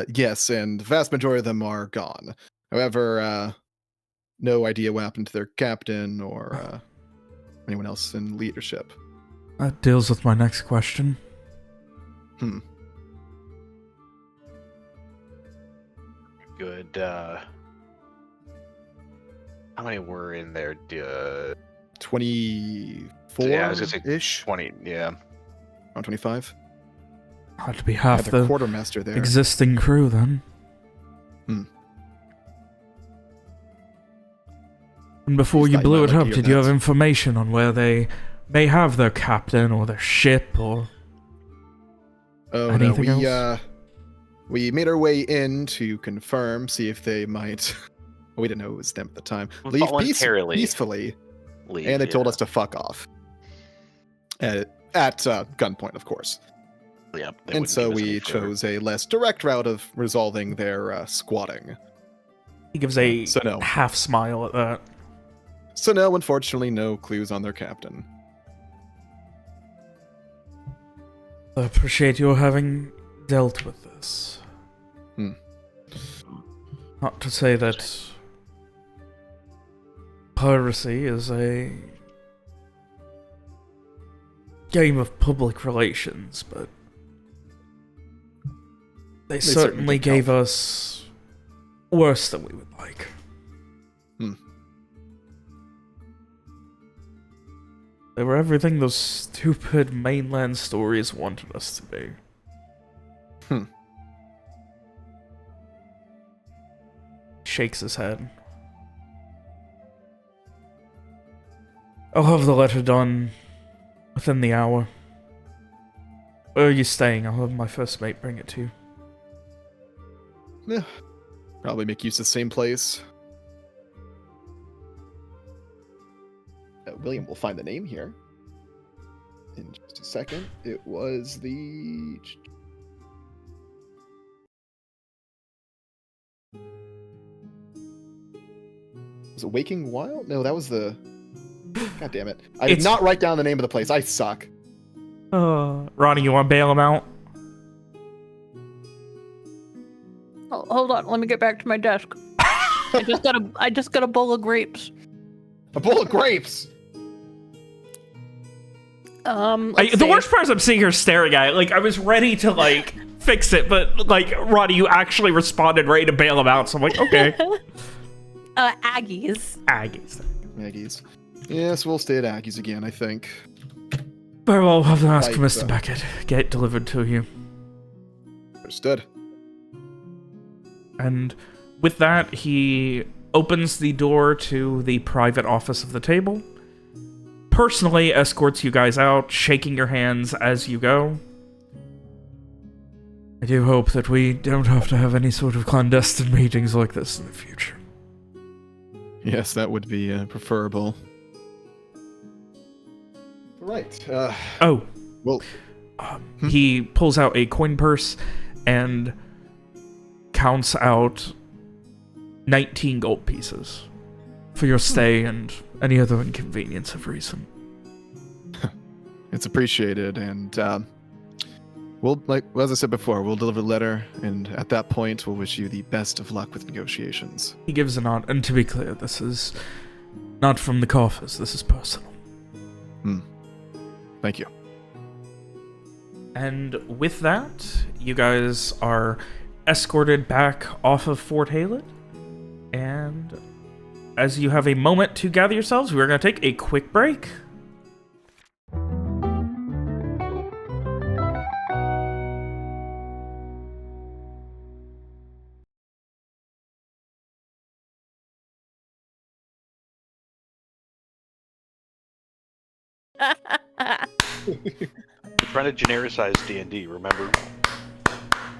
S1: Yes, and the vast majority of them are gone. However, no idea what happened to their captain or anyone else in leadership.
S2: That deals with my next question.
S4: Good. How many were in there?
S1: 24
S4: Yeah, I was gonna say
S1: ish.
S4: 20. Yeah.
S1: Around 25.
S2: Had to be half
S1: Had the
S2: the
S1: quartermaster there.
S2: existing crew then. And before
S1: Just
S2: you
S1: thought you
S2: blew
S1: might
S2: it
S1: like
S2: up,
S1: to
S2: did
S1: hear
S2: you have
S1: that.
S2: information on where they may have their captain or their ship or
S1: Oh
S2: anything
S1: no,
S2: else?
S1: we made our way in to confirm, see if they might. We didn't know it was them at the time. Leave
S4: Voluntarily
S1: peacefully,
S4: leave,
S1: and they told
S4: yeah.
S1: us to fuck off. At gunpoint, of course.
S4: Yeah, they
S1: And
S4: wouldn't
S1: so
S4: give us any
S1: we
S4: further.
S1: chose a less direct route of resolving their squatting.
S2: He gives a
S1: So no.
S2: half smile at that.
S1: So no, unfortunately, no clues on their captain.
S2: I appreciate your having dealt with this. Not to say that piracy is a game of public relations, but they certainly
S1: did
S2: gave
S1: help.
S2: us worse than we would like. They were everything those stupid mainland stories wanted us to be. Shakes his head. I'll have the letter done within the hour. Where are you staying? I'll have my first mate bring it to you.
S1: Yeah, probably make use of the same place. William will find the name here in just a second. It was the... Was it Waking Wild? No, that was the... God damn it. I did not write down the name of the place. I suck.
S2: Ronnie, you want to bail him out?
S3: Oh, hold on, let me get back to my desk. I just got a bowl of grapes.
S1: A bowl of grapes!
S3: Let's
S2: The
S3: see.
S2: worst part is I'm sitting here staring at it. Like, I was ready to, like, fix it, but, like, Roddy, you actually responded ready to bail him out, so I'm like, okay.
S3: Aggies.
S1: Aggies. Yes, we'll stay at Aggies again, I think.
S2: Very well, I'll have to ask
S1: Right,
S2: Mr. Beckett. Get it delivered to you.
S1: Understood.
S2: And with that, he opens the door to the private office of the table, personally escorts you guys out, shaking your hands as you go. I do hope that we don't have to have any sort of clandestine meetings like this in the future.
S7: Yes, that would be preferable.
S1: Right.
S2: Oh.
S1: Well,
S2: He pulls out a coin purse and counts out 19 gold pieces for your stay and any other inconvenience of reason.
S7: It's appreciated, and we'll, as I said before, we'll deliver the letter, and at that point, we'll wish you the best of luck with negotiations.
S2: He gives a nod, and to be clear, this is not from the coffers, this is personal.
S7: Thank you.
S2: And with that, you guys are escorted back off of Fort Halid, and as you have a moment to gather yourselves, we're going to take a quick break.
S4: We're trying to genericize D&D, remember?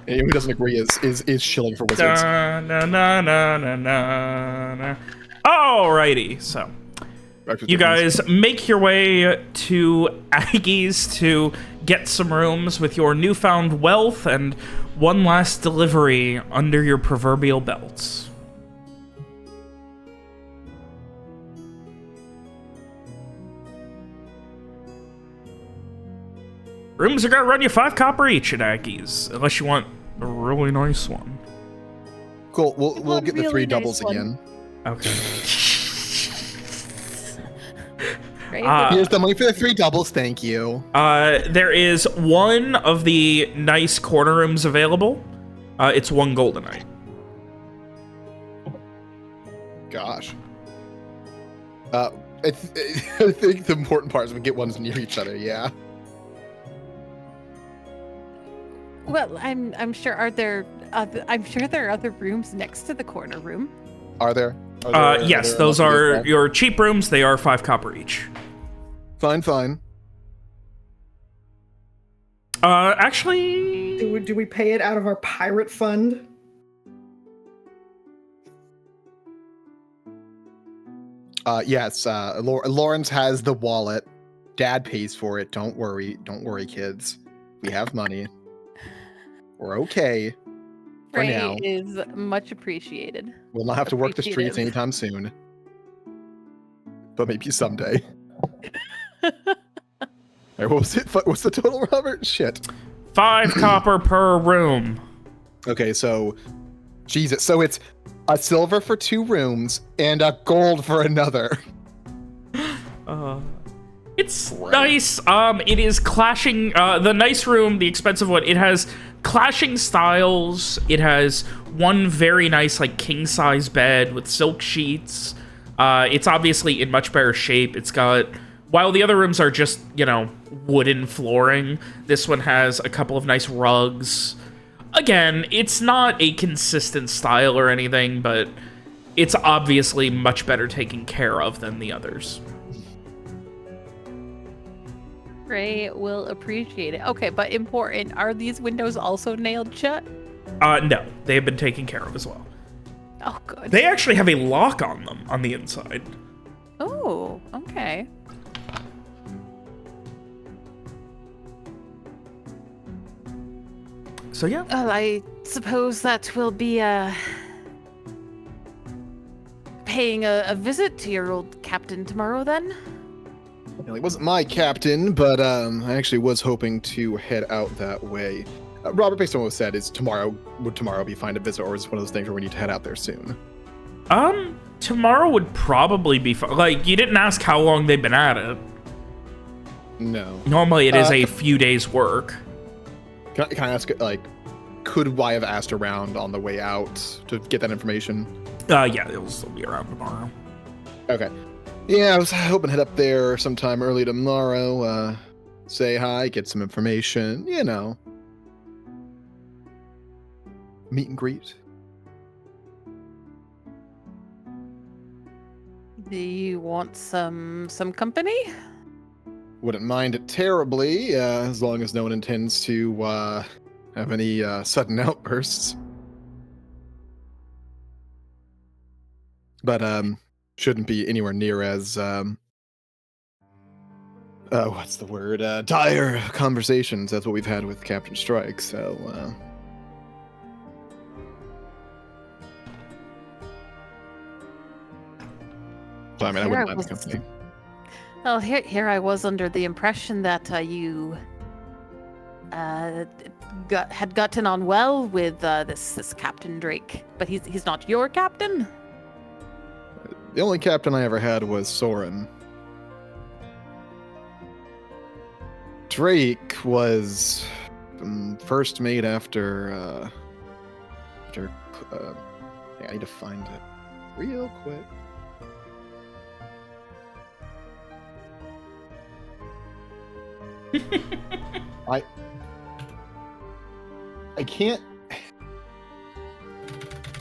S1: anyone who doesn't agree is shilling for wizards.
S2: Da, na, na, na, na, na, na. Alrighty, so you guys make your way to Aggie's to get some rooms with your newfound wealth and one last delivery under your proverbial belts. Rooms are gonna run you 5 copper each at Aggie's, unless you want a really nice one.
S1: Cool. We'll get the
S3: really
S1: 3
S3: nice
S1: doubles
S3: one.
S1: again.
S2: Okay.
S3: Right?
S1: Here's the money for the 3 doubles. Thank you.
S2: There is one of the nice corner rooms available. It's 1 goldenite.
S1: Gosh. I think the important part is we get ones near each other. Yeah.
S3: Well, I'm sure. I'm sure there are other rooms next to the corner room.
S1: Are there?
S2: Yes, those are your cheap rooms. They are 5 copper each.
S1: Fine.
S2: Actually,
S5: Do we pay it out of our pirate fund?
S1: Yes. Lawrence has the wallet. Dad pays for it. Don't worry, kids. We have money. We're okay. For
S3: Frey
S1: now.
S3: is much appreciated.
S1: We'll not have to work the streets
S3: Appreciative.
S1: anytime soon. But maybe someday. Alright, what was it? What's the total, Robert? Shit.
S2: 5 copper per room.
S1: Okay, so Jesus. So it's a silver for 2 rooms and a gold for another.
S2: It's
S1: Right.
S2: nice. It is clashing. The nice room, the expensive one, it has clashing styles. It has one very nice, like, king-size bed with silk sheets. It's obviously in much better shape. It's got, while the other rooms are just, you know, wooden flooring, this one has a couple of nice rugs. Again, it's not a consistent style or anything, but it's obviously much better taken care of than the others.
S3: Frey will appreciate it. Okay, but important. Are these windows also nailed shut?
S2: No, they have been taken care of as well.
S3: Oh, good.
S2: They actually have a lock on them on the inside.
S3: Oh, okay.
S2: So yeah.
S3: Well, I suppose that will be paying a visit to your old captain tomorrow then.
S1: Well, he wasn't my captain, but I actually was hoping to head out that way. Robert, based on what was said, would tomorrow be fine to visit, or is it one of those things where we need to head out there soon?
S2: Tomorrow would probably be fine. Like, you didn't ask how long they've been at it.
S1: No.
S2: Normally it is a few days' work.
S1: Can I ask, like, could I have asked around on the way out to get that information?
S2: Yeah, it'll still be around tomorrow.
S1: Okay. Yeah, I was hoping to head up there sometime early tomorrow, say hi, get some information, meet and greet.
S3: Do you want some company?
S1: Wouldn't mind it terribly, as long as no one intends to have any sudden outbursts. But shouldn't be anywhere near as what's the word? Dire conversations. That's what we've had with Captain Strike. So. I mean, I wouldn't mind the company.
S3: Well, here I was under the impression that you had gotten on well with this Captain Drake, but he's not your captain.
S1: The only captain I ever had was Soren. Drake was first mate after. I need to find it real quick. I can't.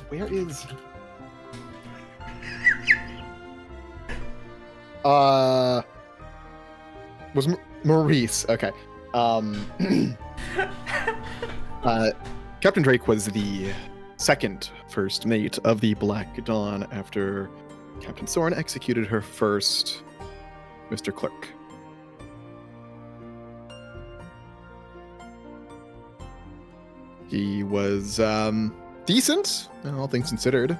S1: Where is? Was Maurice? Okay. Captain Drake was the second first mate of the Black Dawn after Captain Soren executed her first, Mr. Clerk. He was decent, all things considered.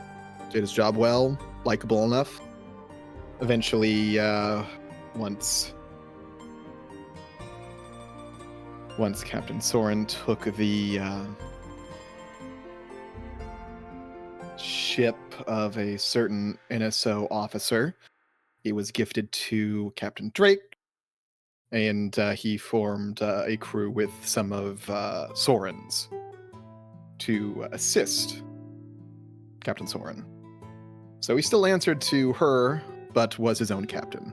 S1: Did his job well, likable enough. Eventually, once Captain Soren took the ship of a certain NSO officer, he was gifted to Captain Drake, and he formed a crew with some of Soren's to assist Captain Soren. So he still answered to her, but was his own captain.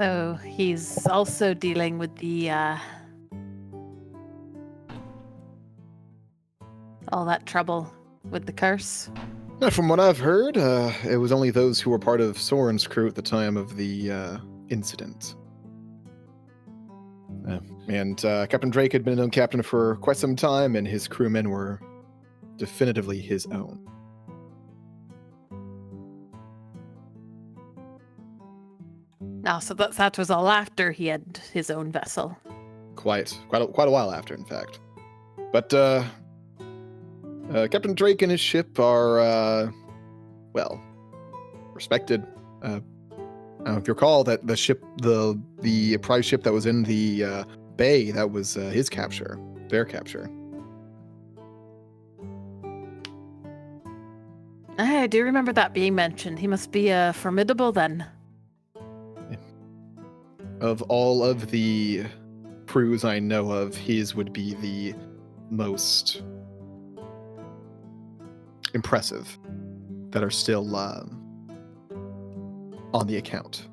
S3: So he's also dealing with the all that trouble with the curse.
S1: From what I've heard, it was only those who were part of Soren's crew at the time of the incident. And Captain Drake had been an own captain for quite some time, and his crewmen were definitively his own.
S3: Now, so that was all after he had his own vessel.
S1: Quite a while after, in fact. But Captain Drake and his ship are, well, respected. I don't know if you recall that the ship, the prize ship that was in the bay, that was his capture, their capture.
S3: I do remember that being mentioned. He must be formidable then.
S1: Of all of the crews I know of, his would be the most impressive that are still on the account.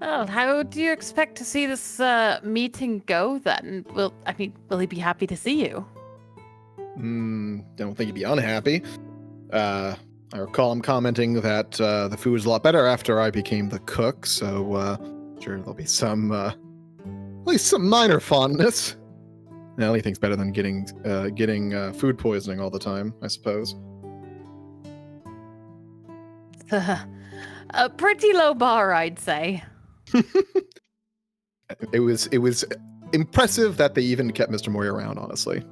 S3: Well, how do you expect to see this meeting go then? Will he be happy to see you?
S1: Don't think he'd be unhappy. I recall him commenting that the food was a lot better after I became the cook, so sure there'll be some, at least some minor fondness. Now, anything's better than getting food poisoning all the time, I suppose.
S3: A pretty low bar, I'd say.
S1: It was impressive that they even kept Mr. Moy around, honestly.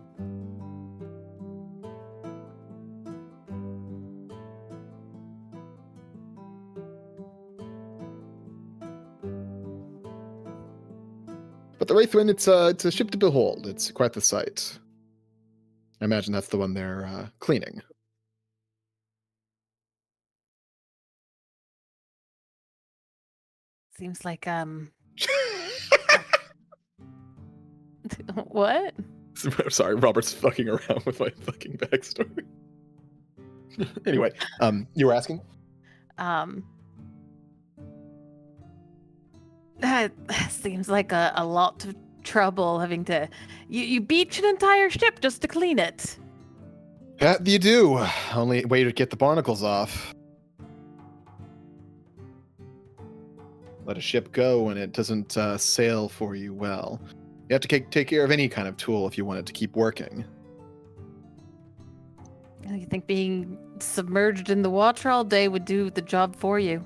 S1: But the Wraithwind, it's a ship to behold. It's quite the sight. I imagine that's the one they're cleaning.
S3: Seems like what?
S1: I'm sorry, Robert's fucking around with my fucking backstory. Anyway, you were asking?
S3: That seems like a lot of trouble having to. You beach an entire ship just to clean it.
S1: That you do. Only way to get the barnacles off. Let a ship go and it doesn't sail for you well. You have to take care of any kind of tool if you want it to keep working.
S3: You think being submerged in the water all day would do the job for you?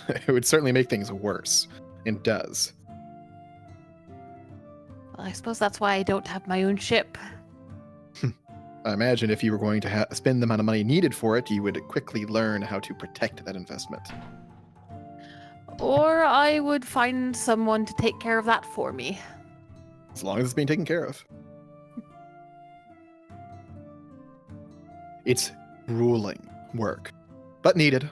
S1: It would certainly make things worse. And does.
S3: Well, I suppose that's why I don't have my own ship.
S1: I imagine if you were going to spend the amount of money needed for it, you would quickly learn how to protect that investment.
S3: Or I would find someone to take care of that for me.
S1: As long as it's being taken care of. It's grueling work, but needed.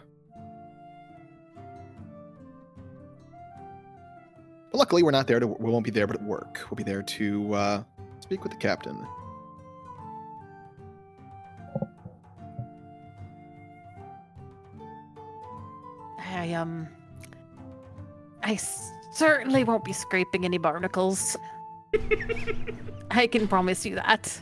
S1: But luckily, we're not there we won't be there, but at work. We'll be there to speak with the captain.
S3: I certainly won't be scraping any barnacles. I can promise you that.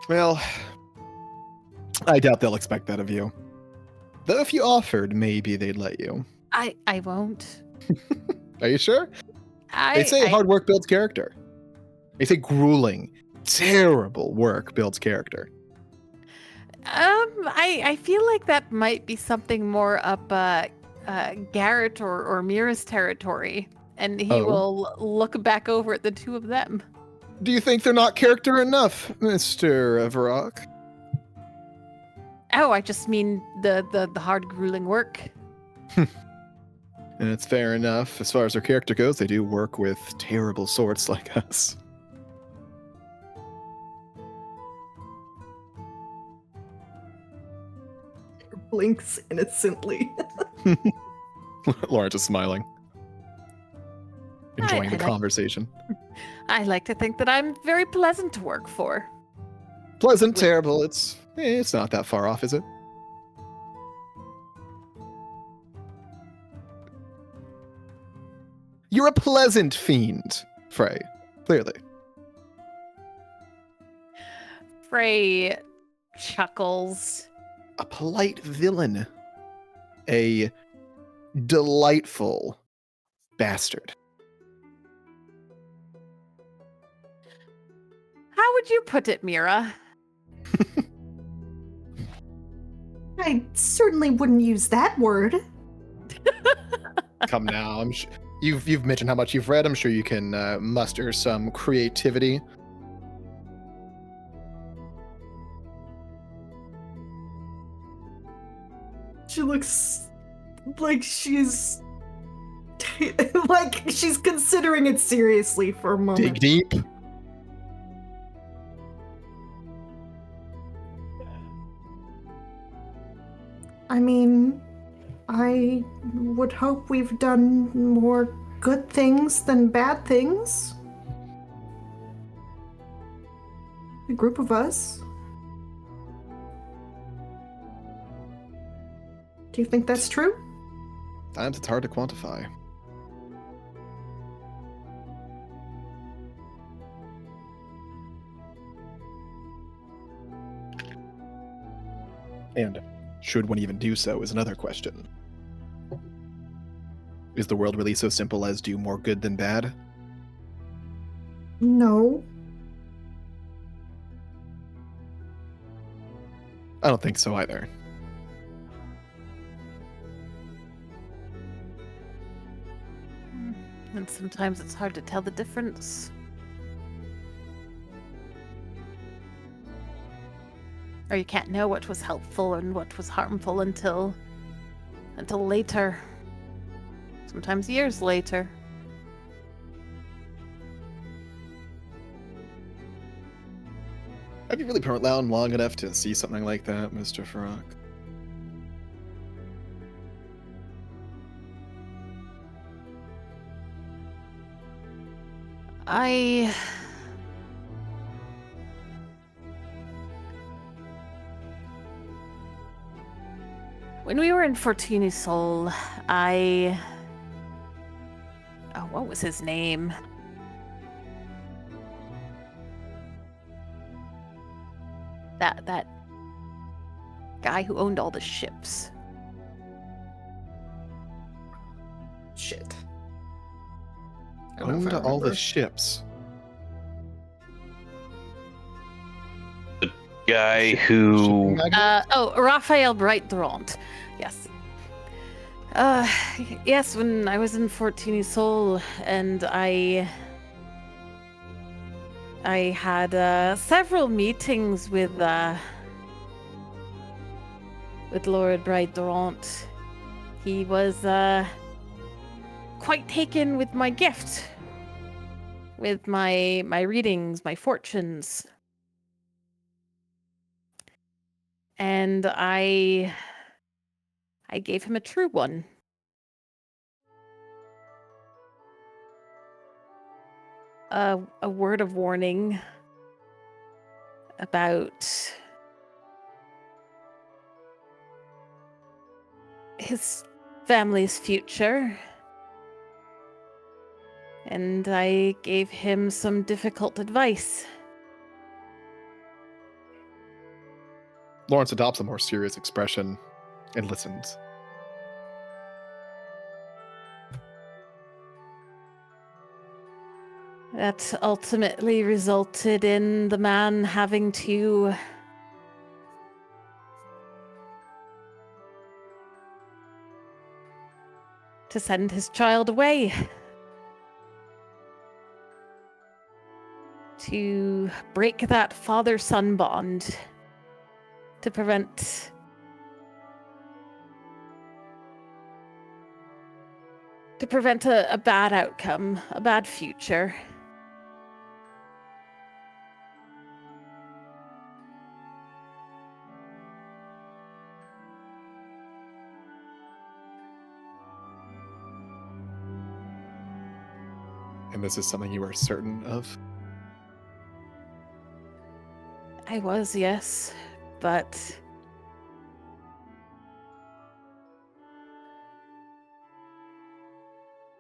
S1: Well, I doubt they'll expect that of you. Though if you offered, maybe they'd let you.
S3: I won't.
S1: Are you sure? They say hard work builds character. They say grueling, terrible work builds character.
S3: I feel like that might be something more up Garrett or Mira's territory, and he will look back over at the two of them.
S1: Do you think they're not character enough, Mr. Varrock?
S3: Oh, I just mean the hard, grueling work.
S1: And it's fair enough. As far as their character goes, they do work with terrible sorts like us.
S5: Blinks innocently.
S1: Lawrence is smiling. Enjoying the conversation.
S3: I like to think that I'm very pleasant to work for.
S1: Pleasant, terrible. It's not that far off, is it? You're a pleasant fiend, Frey. Clearly.
S3: Frey chuckles.
S1: A polite villain. A delightful bastard.
S3: How would you put it, Mira?
S5: I certainly wouldn't use that word.
S1: Come now, you've mentioned how much you've read. I'm sure you can muster some creativity.
S5: She looks like she's like she's considering it seriously for a moment.
S1: Dig deep.
S5: I mean, I would hope we've done more good things than bad things. A group of us. Do you think that's true?
S1: Times it's hard to quantify. And should one even do so is another question. Is the world really so simple as do more good than bad?
S5: No.
S1: I don't think so either.
S3: And sometimes it's hard to tell the difference. Or you can't know what was helpful and what was harmful until later. Sometimes years later.
S7: Have you really been around long enough to see something like that, Mr. Farrak?
S3: When we were in Fortini Sol, what was his name? That guy who owned all the ships.
S5: Shit. I don't know if
S7: Owned
S5: I
S7: all the
S5: remember.
S7: ships.
S4: Guy
S7: Shipping
S4: who
S7: magnate?
S3: Raphael Bright-Durant. Yes. Yes, when I was in Fortini Sol, and I had several meetings with Lord Bright-Durant. He was quite taken with my gift, with my readings, my fortunes. And I gave him a true one. A word of warning about his family's future. And I gave him some difficult advice.
S7: Lawrence adopts a more serious expression and listens.
S3: That ultimately resulted in the man having to send his child away. To break that father-son bond. To prevent a bad outcome, a bad future.
S7: And this is something you are certain of?
S3: I was, yes, but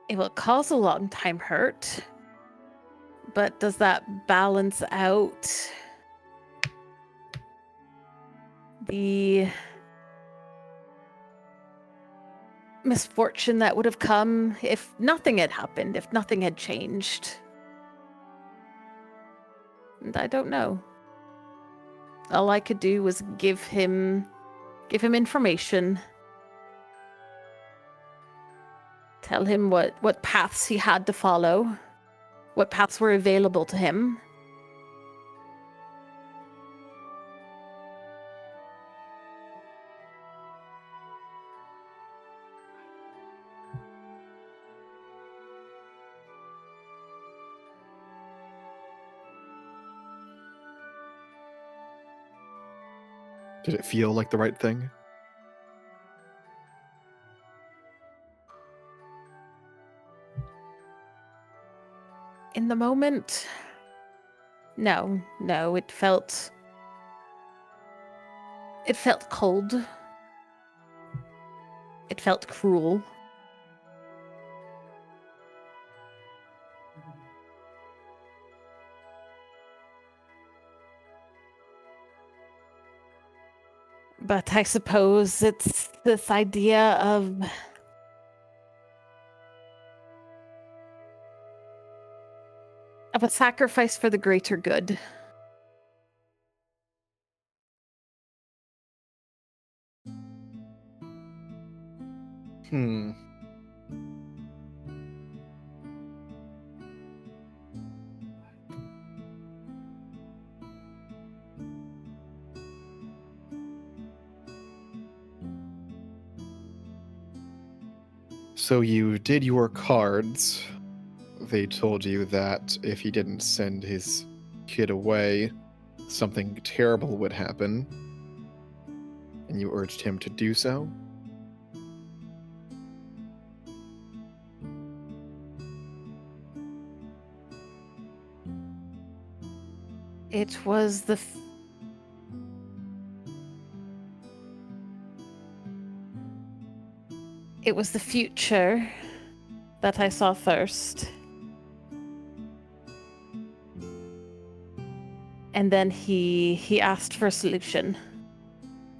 S3: it will cause a long-time hurt. But does that balance out the misfortune that would have come if nothing had happened, if nothing had changed? And I don't know. All I could do was give him information. Tell him what paths he had to follow, what paths were available to him.
S7: Did it feel like the right thing?
S3: In the moment, no, it felt cold. It felt cruel. But I suppose it's this idea of a sacrifice for the greater good.
S7: Hmm.
S1: So you did your cards. They told you that if he didn't send his kid away, something terrible would happen. And you urged him to do so?
S3: It was the It was the future that I saw first. And then he asked for a solution.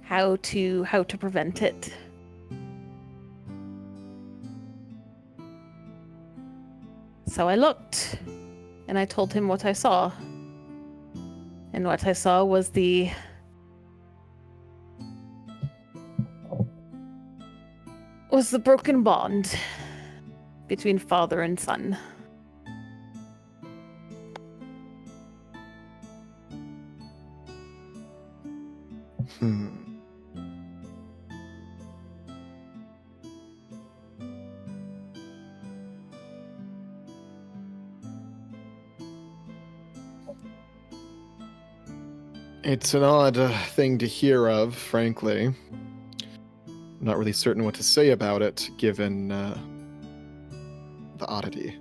S3: How to prevent it. So I looked and I told him what I saw. And what I saw was the broken bond between father and son.
S1: It's an odd thing to hear of, frankly. I'm not really certain what to say about it, given the oddity.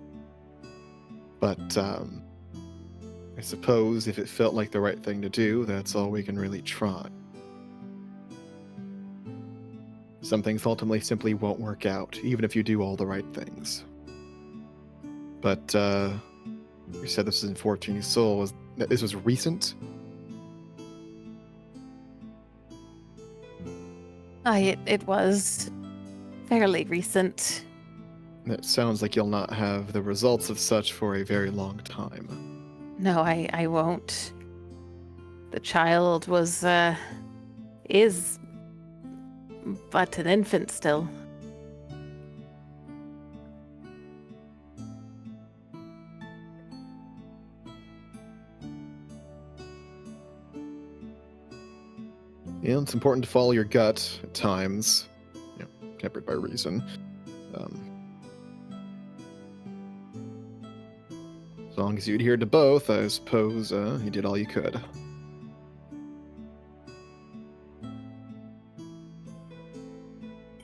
S1: But I suppose if it felt like the right thing to do, that's all we can really try. Some things ultimately simply won't work out, even if you do all the right things. But you said this was in 14 Soul. This was recent?
S3: It was fairly recent.
S1: It sounds like you'll not have the results of such for a very long time.
S3: No, I won't. The child is but an infant still.
S1: Yeah, it's important to follow your gut at times, tempered by reason. As long as you adhered to both, I suppose you did all you could.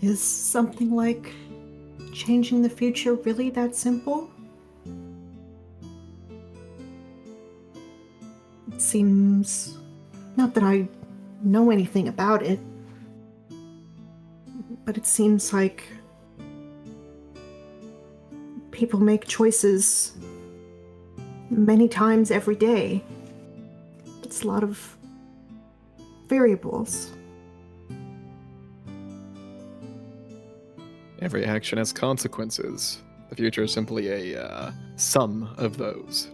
S5: Is something like changing the future really that simple? It seems... Not that I know anything about it, but it seems like people make choices many times every day. It's a lot of variables.
S1: Every action has consequences. The future is simply a sum of those.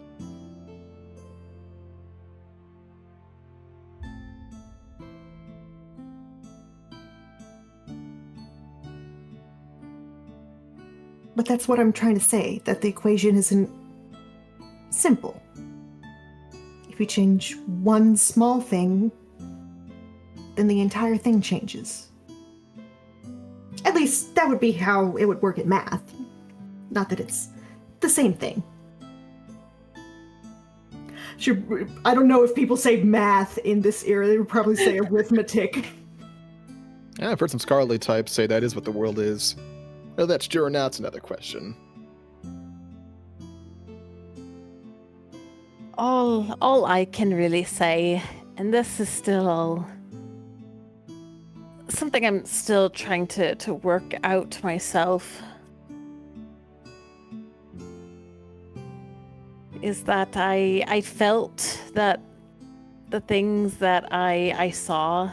S5: But that's what I'm trying to say, that the equation isn't simple. If you change one small thing, then the entire thing changes. At least that would be how it would work in math. Not that it's the same thing. I don't know if people say math in this era, they would probably say arithmetic.
S1: Yeah, I've heard some scholarly types say that is what the world is. Whether that's true or not, it's another question.
S3: All I can really say, and this is still something I'm still trying to work out myself, is that I felt that the things that I saw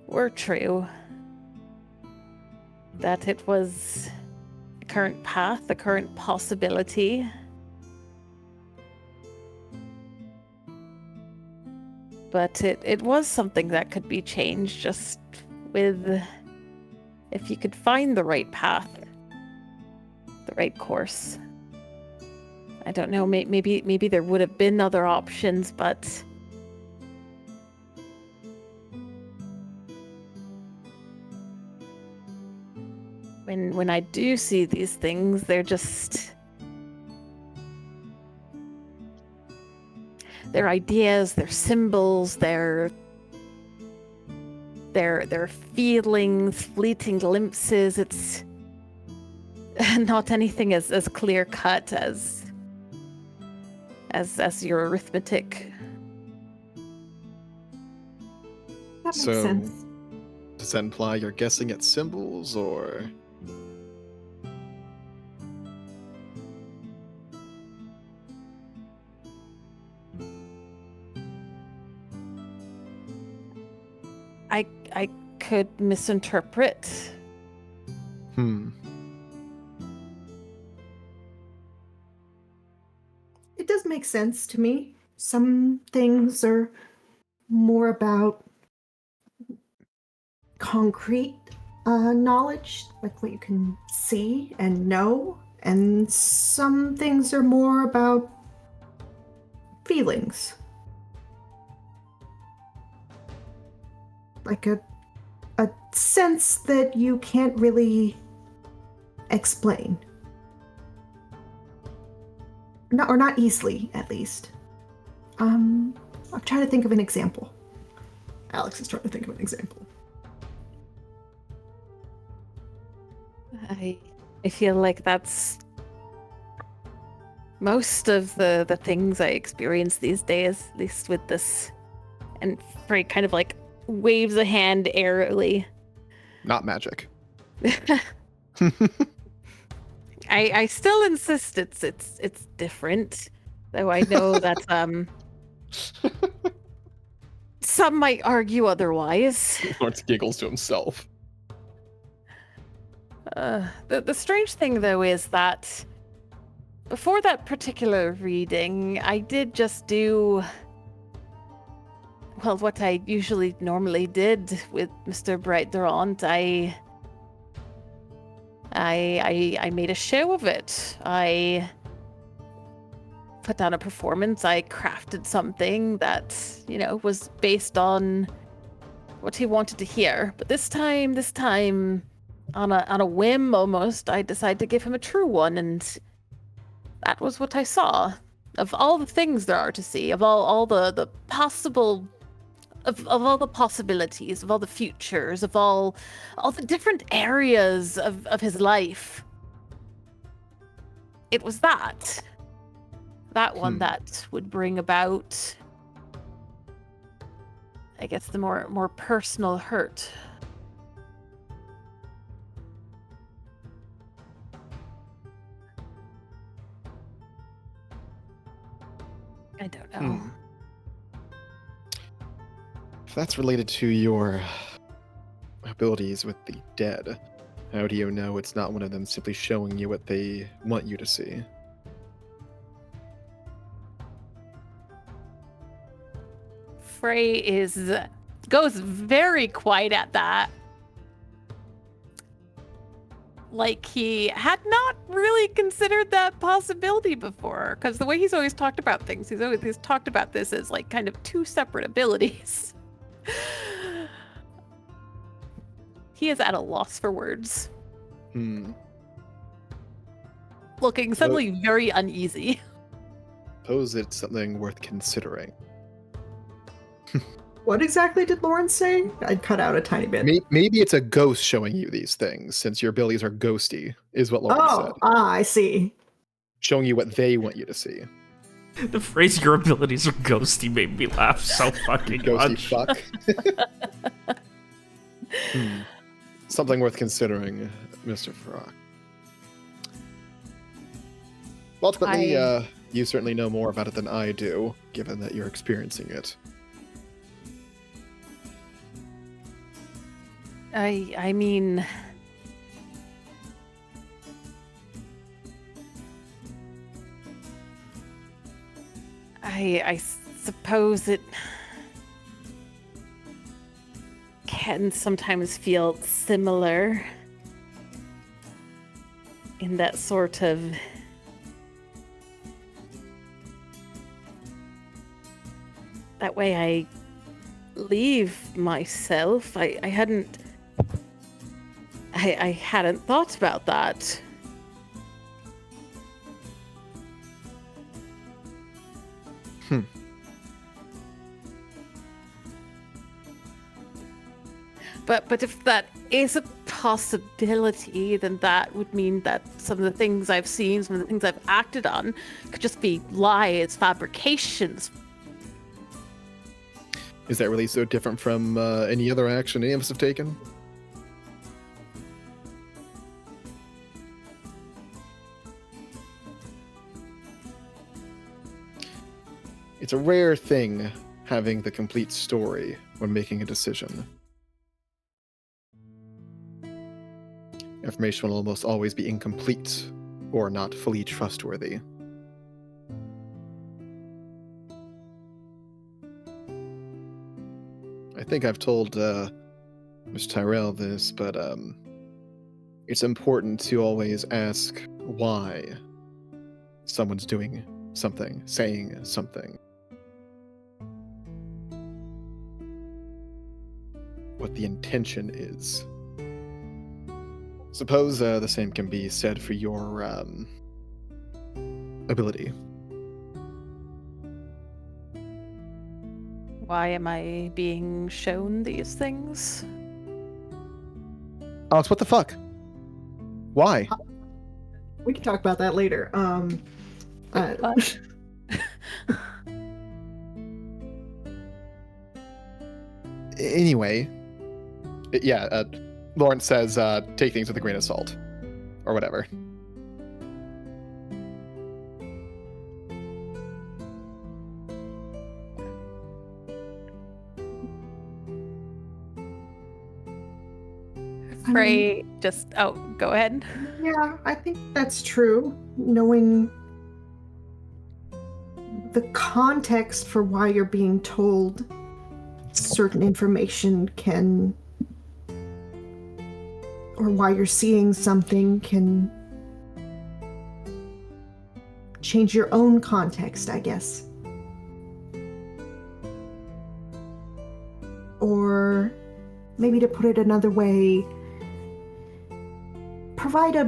S3: were true. That it was the current path, the current possibility. But it was something that could be changed just with, if you could find the right path, the right course. I don't know, maybe there would have been other options, but when I do see these things, they're ideas, they're symbols, they're feelings, fleeting glimpses. It's not anything as clear cut as your arithmetic.
S5: That makes
S1: So-
S5: sense.
S1: Does that imply you're guessing at symbols, or?
S3: I could misinterpret.
S5: It does make sense to me. Some things are more about concrete knowledge, like what you can see and know, and some things are more about feelings. Like a sense that you can't really explain. Not easily, at least. I'm trying to think of an example. Alex is trying to think of an example.
S3: I feel like that's most of the things I experience these days, at least with this. And Frey kind of like waves a hand airily.
S1: Not magic.
S3: I still insist it's different, though I know that some might argue otherwise.
S1: Lawrence giggles to himself.
S3: The strange thing though is that before that particular reading, I did just do what I normally did with Mr. Bright Durant. I made a show of it. I put down a performance. I crafted something that, was based on what he wanted to hear. But this time, on a whim almost, I decided to give him a true one, and that was what I saw. Of all the things there are to see, of all the possible, of all the possibilities, of all the futures, of all the different areas of his life, it was that one that would bring about, I guess, the more personal hurt. I don't know.
S1: If that's related to your abilities with the dead, how do you know it's not one of them simply showing you what they want you to see?
S3: Frey goes very quiet at that. Like he had not really considered that possibility before, because the way he's always talked about things, he's talked about this as like kind of two separate abilities. He is at a loss for words. Looking suddenly very uneasy.
S1: Suppose it's something worth considering.
S5: What exactly did Lauren say? I'd cut out a tiny bit.
S1: Maybe it's a ghost showing you these things, since your abilities are ghosty, is what Lauren said.
S5: I see.
S1: Showing you what they want you to see.
S2: The phrase "your abilities are ghosty" made me laugh so fucking
S1: Ghosty
S2: much.
S1: fuck. Something worth considering, Mr. Frog. Ultimately, you certainly know more about it than I do, given that you're experiencing it.
S3: I mean, I suppose it can sometimes feel similar in that sort of that way I leave myself. I hadn't I hadn't thought about that. But if that is a possibility, then that would mean that some of the things I've seen, some of the things I've acted on, could just be lies, fabrications.
S1: Is that really so different from any other action any of us have taken? It's a rare thing having the complete story when making a decision. Information will almost always be incomplete or not fully trustworthy. I think I've told Mr. Tyrell this, but it's important to always ask why someone's doing something, saying something. What the intention is. Suppose the same can be said for your ability.
S3: Why am I being shown these things?
S1: Alex, what the fuck? Why?
S5: We can talk about that later.
S3: What?
S1: Anyway, Lawrence says take things with a grain of salt. Or whatever.
S3: Frey, go ahead.
S5: Yeah, I think that's true. Knowing the context for why you're being told certain information can, or why you're seeing something can change your own context, I guess. Or maybe to put it another way, provide a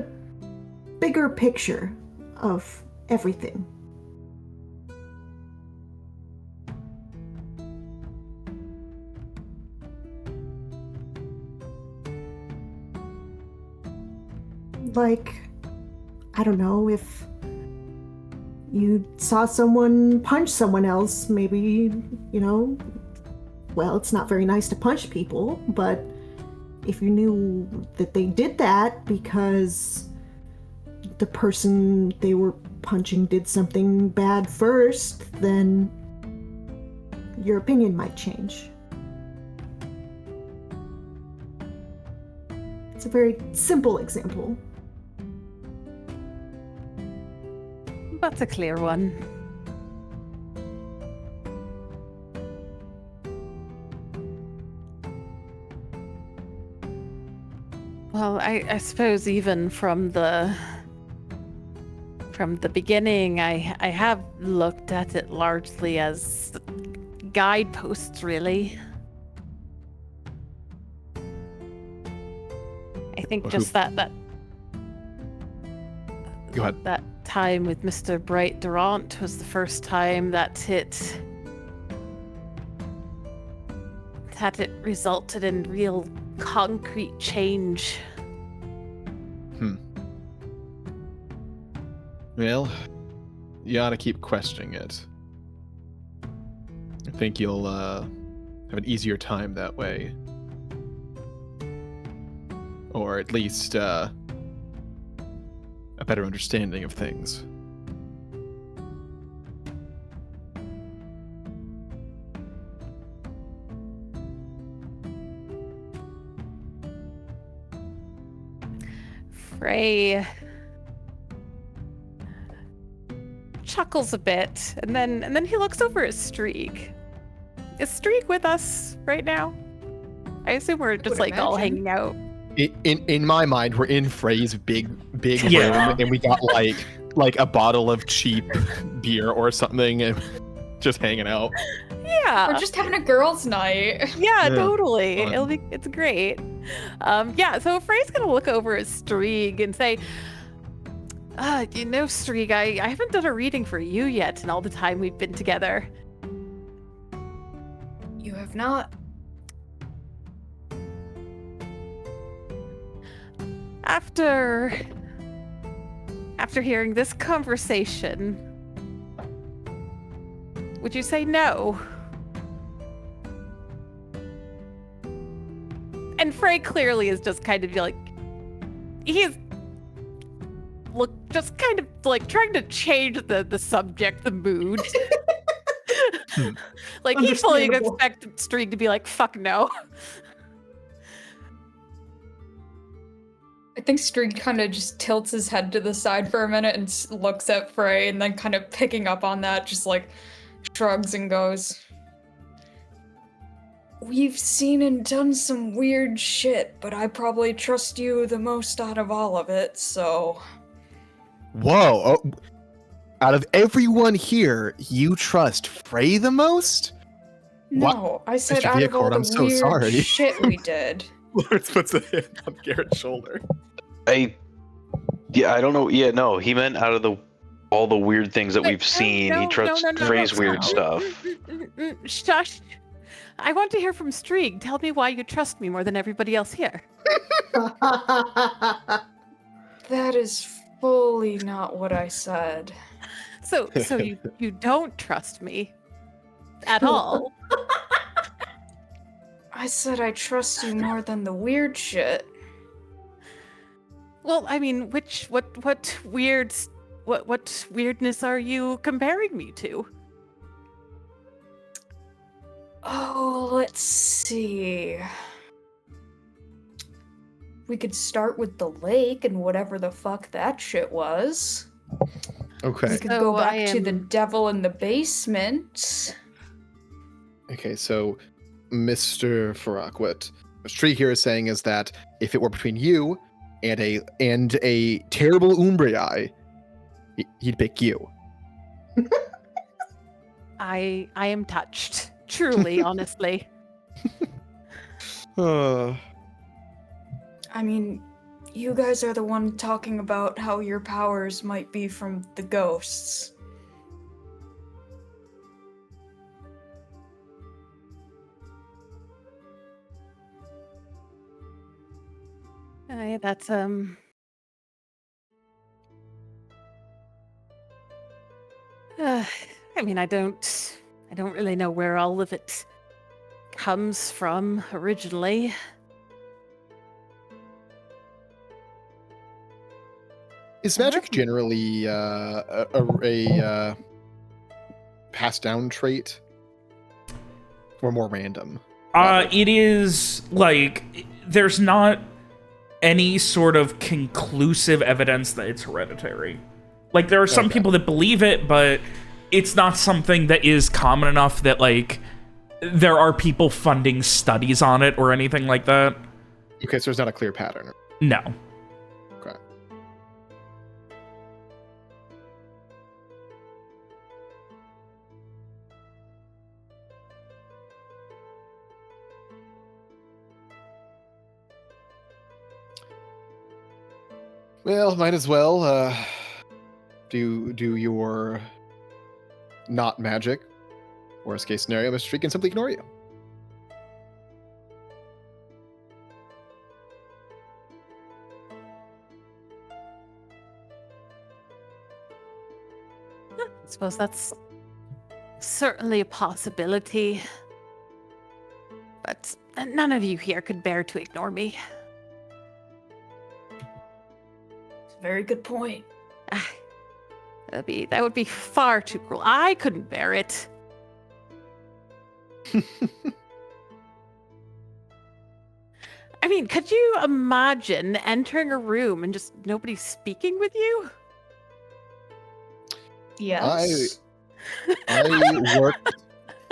S5: bigger picture of everything. Like, I don't know, if you saw someone punch someone else, maybe, well, it's not very nice to punch people, but if you knew that they did that because the person they were punching did something bad first, then your opinion might change. It's a very simple example.
S3: That's a clear one. Well, I suppose even from the beginning, I have looked at it largely as guideposts, really. I think just that
S1: Go ahead.
S3: that time with Mr. Bright Durant was the first time that it resulted in real concrete change.
S1: Well, you ought to keep questioning it. I think you'll have an easier time that way. Or at least a better understanding of things.
S3: Frey chuckles a bit, and then he looks over at Streak. Is Streak with us right now? I assume we're just
S6: would
S3: all
S6: imagine.
S3: hanging out.
S1: In my mind, we're in Frey's big
S2: Yeah.
S1: room, and we got like a bottle of cheap beer or something, and just hanging out.
S3: Yeah.
S6: We're just having a girls' night.
S3: Yeah,
S1: Yeah,
S3: totally.
S1: fun.
S3: It's great. Yeah, so Frey's gonna look over at Strieg and say, Strieg, I haven't done a reading for you yet in all the time we've been together.
S6: You have not.
S3: After hearing this conversation, would you say no? And Frey clearly is just kind of like, he's just kind of like trying to change the subject, the mood. Like he fully expected Strieg to be like, fuck no.
S6: I think Strieg kind of just tilts his head to the side for a minute and looks at Frey, and then kind of picking up on that, just like shrugs and goes, "We've seen and done some weird shit, but I probably trust you the most out of all of it, so..."
S7: Whoa! Oh, out of everyone here, you trust Frey the most?
S6: No, I said
S7: Mr.
S6: out of all
S7: Viacord,
S6: the
S7: I'm so
S6: weird
S7: sorry.
S6: shit we did.
S1: Lawrence puts a hand on Garrett's shoulder.
S4: I don't know. Yeah, no, he meant out of all the weird things that we've seen. He trusts Frey's weird stuff.
S3: Shush. I want to hear from Strieg. Tell me why you trust me more than everybody else here.
S6: That is fully not what I said.
S3: So you don't trust me at all.
S6: I said I trust you more than the weird shit.
S3: Well, I mean, what weirdness are you comparing me to?
S6: Oh, let's see. We could start with the lake and whatever the fuck that shit was.
S1: Okay.
S6: We could
S3: So
S6: go
S3: I
S6: back to the
S3: am-
S6: devil in the basement.
S1: Okay, so Mr. Farak, what Strieg here is saying is that if it were between you and a terrible Umbriai, he'd pick you.
S3: I am touched. Truly, honestly.
S1: Uh,
S6: I mean, you guys are the one talking about how your powers might be from the ghosts.
S3: That's I mean, I don't really know where all of it comes from originally.
S1: is magic generally a passed down trait, or more random?
S2: It is, like, there's not any sort of conclusive evidence that it's hereditary. Like, there are some people that believe it, but it's not something that is common enough that, like, there are people funding studies on it or anything like that.
S1: Okay, so there's not a clear pattern.
S2: No.
S1: Okay. Well, might as well do your not magic. Worst case scenario, Mr. Strieg can simply ignore you.
S3: I suppose that's certainly a possibility. But none of you here could bear to ignore me.
S6: It's a very good point.
S3: That would be far too cruel. I couldn't bear it. I mean, could you imagine entering a room and just nobody speaking with you?
S6: Yes.
S1: I worked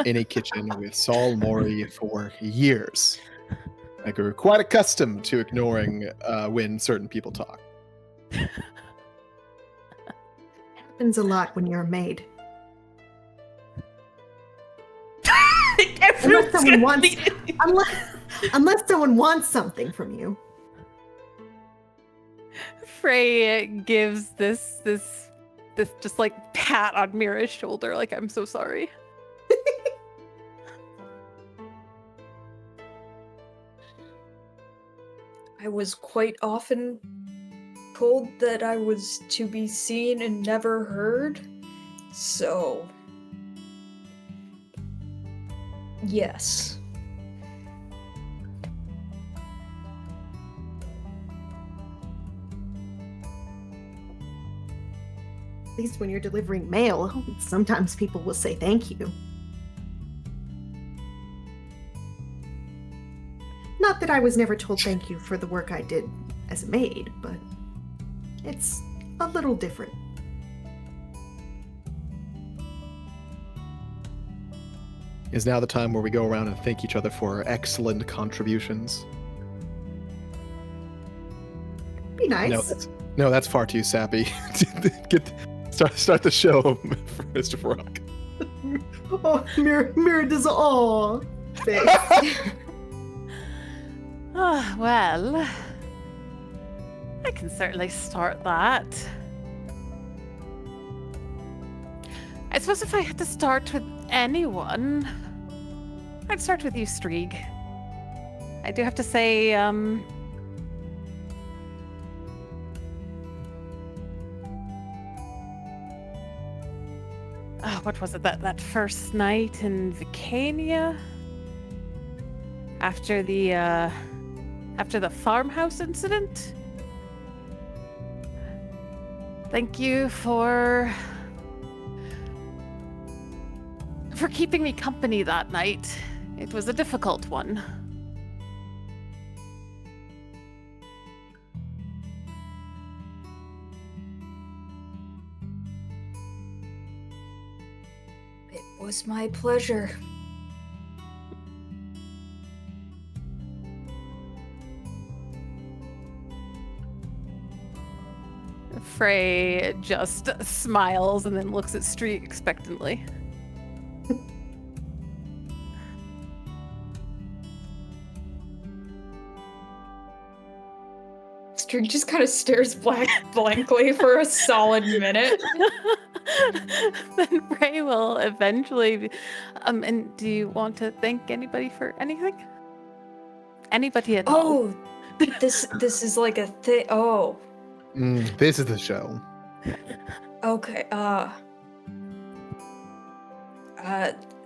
S1: in a kitchen with Saul Mori for years. I grew quite accustomed to ignoring when certain people talk.
S5: Happens a lot when you're a maid.
S2: Everyone's
S5: someone
S2: gonna
S5: wants-
S2: be-
S5: Unless someone wants something from you.
S3: Frey gives this just like pat on Mira's shoulder, like, I'm so sorry.
S6: I was quite often told that I was to be seen and never heard, so yes.
S5: At least when you're delivering mail, sometimes people will say thank you. Not that I was never told thank you for the work I did as a maid, but it's a little different.
S1: Is now the time where we go around and thank each other for our excellent contributions.
S5: Be nice.
S1: No, that's far too sappy. Start the show, Mr. Farrak.
S5: Oh, Mira does all. Thanks.
S3: Oh, well, I can certainly start that. I suppose if I had to start with anyone, I'd start with you, Strieg. I do have to say, what was it, that first night in Vicania? After the farmhouse incident? Thank you for keeping me company that night. It was a difficult one.
S6: It was my pleasure.
S3: Frey just smiles and then looks at Streak expectantly.
S6: Streak just kind of stares blankly for a solid minute.
S3: Then Frey will eventually. And do you want to thank anybody for anything? Anybody at all?
S6: Oh, this is like a thing. Oh,
S1: This is the show.
S6: okay.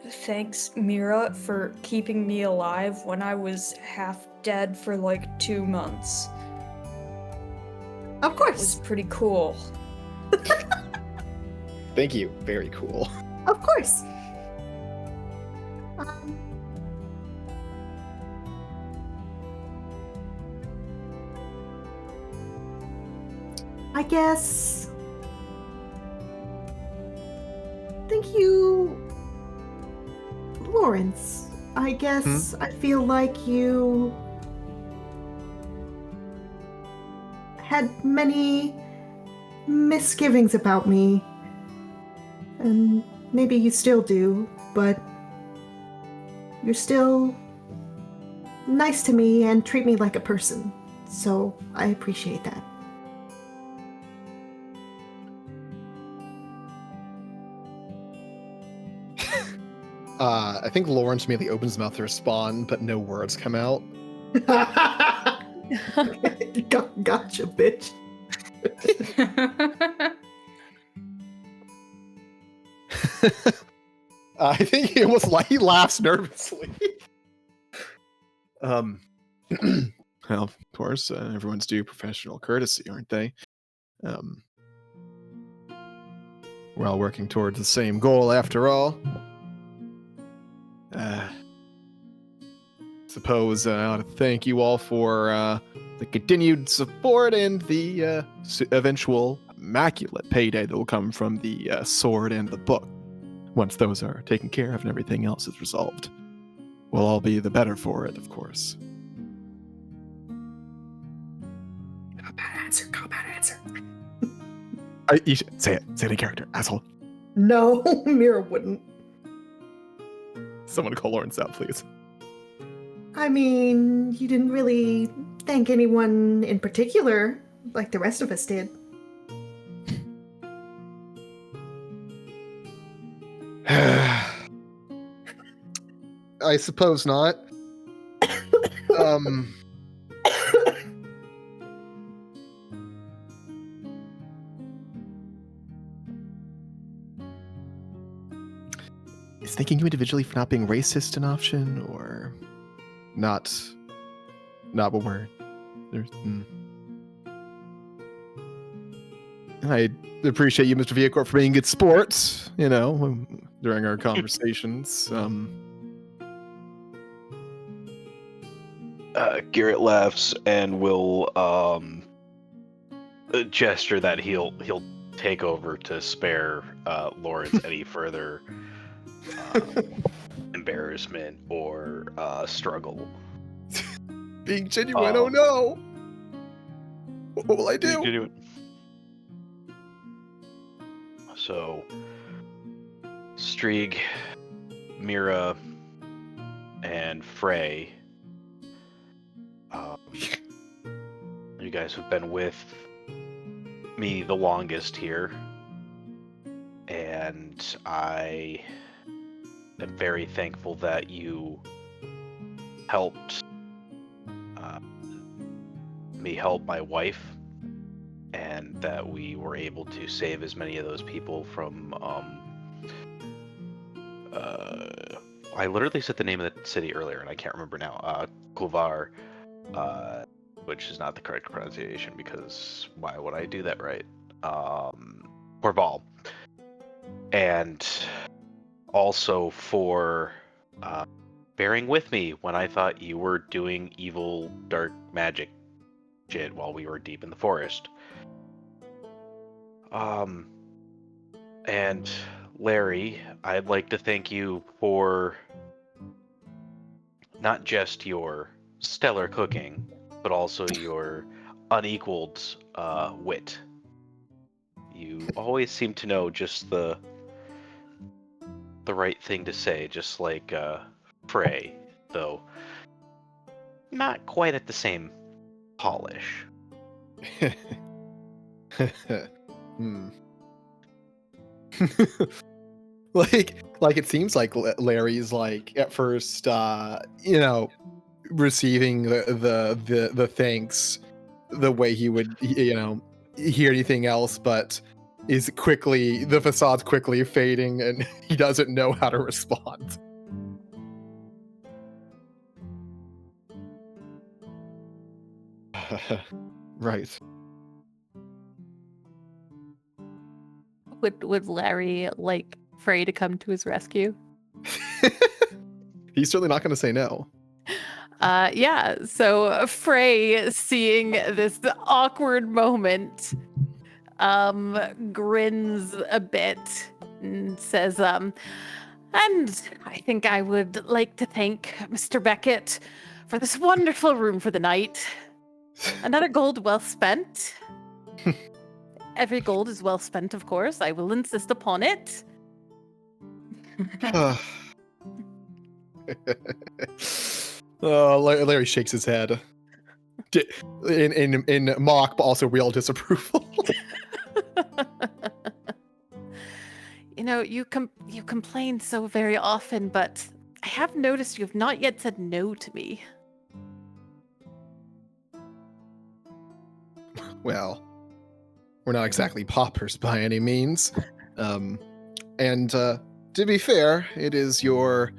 S6: Thanks, Mira, for keeping me alive when I was half dead for like 2 months.
S5: Of
S6: It was
S5: course.
S6: pretty cool.
S1: Thank you. Very cool.
S5: Of course. I guess. Thank you, Lawrence. I guess I feel like you had many misgivings about me. And maybe you still do, but you're still nice to me and treat me like a person. So I appreciate that.
S1: I think Lawrence merely opens his mouth to respond, but no words come out.
S5: Gotcha, bitch.
S1: I think he almost he laughs nervously.
S7: Well, of course, everyone's due professional courtesy, aren't they? We're all working towards the same goal after all. Suppose I ought to thank you all for the continued support and the eventual immaculate payday that will come from the sword and the book. Once those are taken care of and everything else is resolved, we'll all be the better for it, of course.
S5: Combat answer.
S7: You should say it. Say it in character, asshole.
S5: No, Mira wouldn't.
S7: Someone call Lawrence out, please.
S5: I mean, you didn't really thank anyone in particular, like the rest of us did.
S1: I suppose not.
S7: Is thanking you individually for not being racist an option, or not? Not what we're. I appreciate you, Mr. Viacor, for being good sports. During our conversations.
S4: Garrett laughs and will gesture that he'll take over to spare Lawrence any further embarrassment or struggle.
S1: Being genuine, oh no! What will I do?
S4: So, Strieg, Mira, and Frey, you guys have been with me the longest here, and I am very thankful that you helped me help my wife, and that we were able to save as many of those people from I literally said the name of the city earlier and I can't remember now. Kuvar, which is not the correct pronunciation because why would I do that right? Corval. And also for bearing with me when I thought you were doing evil dark magic shit while we were deep in the forest. And Larry, I'd like to thank you for not just your stellar cooking, but also your unequaled wit. You always seem to know just the right thing to say, just like Frey, though not quite at the same polish.
S1: like it seems like Larry's like at first receiving the thanks the way he would hear anything else, but the facade's quickly fading and he doesn't know how to respond.
S7: Right.
S3: Would Larry like Frey to come to his rescue?
S1: He's certainly not going to say no.
S3: Yeah, so Frey, seeing this awkward moment, grins a bit and says, and I think I would like to thank Mr. Beckett for this wonderful room for the night. Another gold well spent. Every gold is well spent, of course. I will insist upon it.
S1: Larry shakes his head in mock, but also real disapproval.
S3: You complain so very often, but I have noticed you have not yet said no to me.
S1: Well, we're not exactly paupers by any means. And to be fair, it is your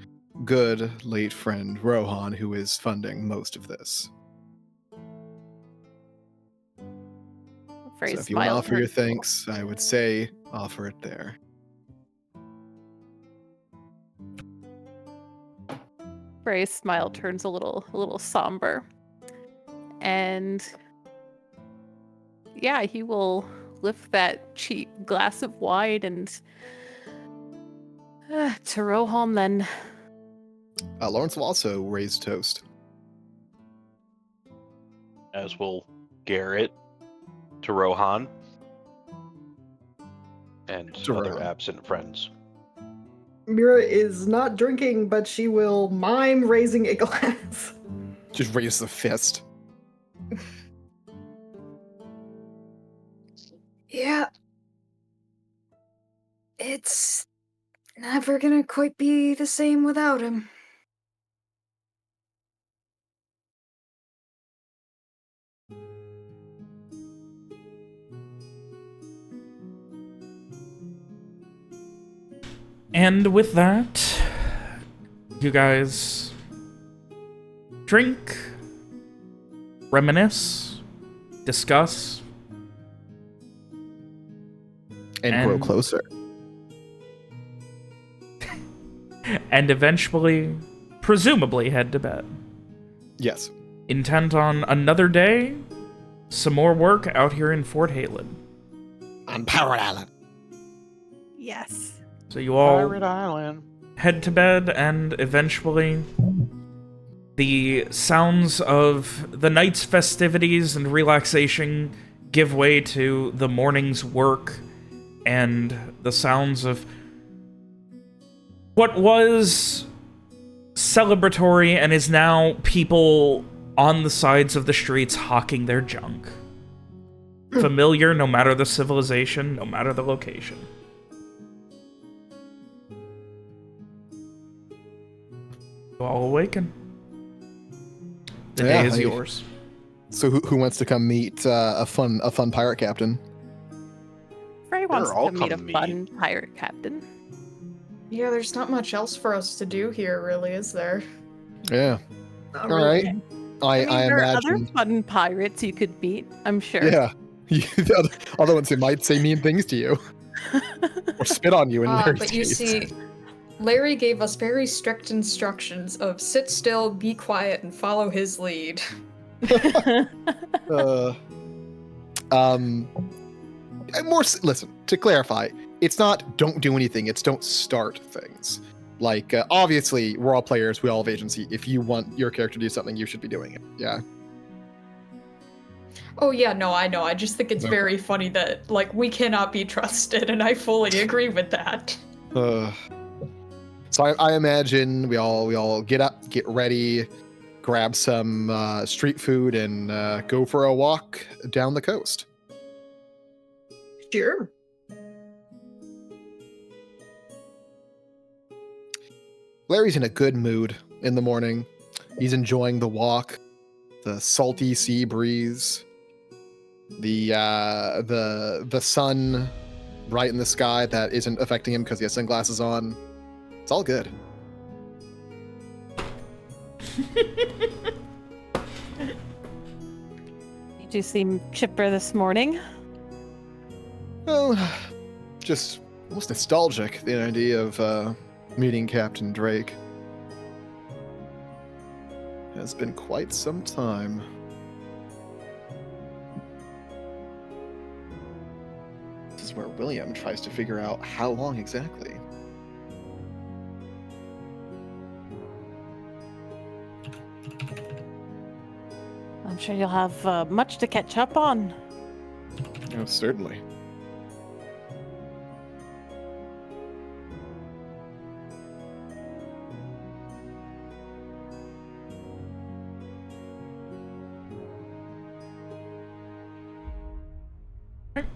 S1: good late friend Rohan who is funding most of this. So if you want to offer your thanks, I would say offer it there.
S3: Frey's smile turns a little somber. And yeah, he will lift that cheap glass of wine and to Rohan then.
S1: Lawrence will also raise toast.
S4: As will Garrett to Rohan and
S1: To
S4: other
S1: Rohan.
S4: absent friends.
S5: Mira is not drinking, but she will mime raising a glass.
S1: Just raises a fist.
S6: Yeah. It's never gonna quite be the same without him.
S2: And with that, you guys drink, reminisce, discuss,
S1: And grow closer.
S2: and eventually, presumably, head to bed.
S1: Yes.
S2: Intent on another day, some more work out here in Fort Halid.
S1: On Pirate Island.
S3: Yes.
S2: So you all
S4: Pirate Island.
S2: head to bed, and eventually the sounds of the night's festivities and relaxation give way to the morning's work and the sounds of what was celebratory and is now people on the sides of the streets hawking their junk. Familiar no matter the civilization, no matter the location. You all awaken. The day is yours.
S1: So who wants to come meet a fun pirate captain?
S3: Frey wants
S4: Sure, I'll
S3: to meet a
S4: come
S3: fun pirate captain.
S6: Yeah, there's not much else for us to do here, really, is there?
S1: Yeah.
S5: Not
S1: All
S5: really.
S1: right.
S3: I mean, there are other
S1: imagine.
S3: fun pirates you could meet, I'm sure.
S1: Yeah. The other ones who might say mean things to you or spit on you in Larry's
S6: But you
S1: case.
S6: see, Larry gave us very strict instructions of sit still, be quiet, and follow his lead.
S1: Uh, listen, to clarify, it's not don't do anything, it's don't start things. Like, obviously, we're all players, we all have agency. If you want your character to do something, you should be doing it. Yeah.
S6: Oh yeah, no, I know. I just think it's
S1: Okay.
S6: very funny that, like, we cannot be trusted, and I fully agree with that.
S1: So I imagine we all get up, get ready, grab some street food, and go for a walk down the coast.
S5: Sure.
S1: Larry's in a good mood in the morning. He's enjoying the walk, the salty sea breeze, the sun bright in the sky that isn't affecting him because he has sunglasses on. It's all good.
S3: You do seem chipper this morning.
S1: Well, just almost nostalgic, the idea of meeting Captain Drake. Has been quite some time. This is where William tries to figure out how long exactly.
S3: I'm sure you'll have much to catch up on.
S1: Oh, certainly.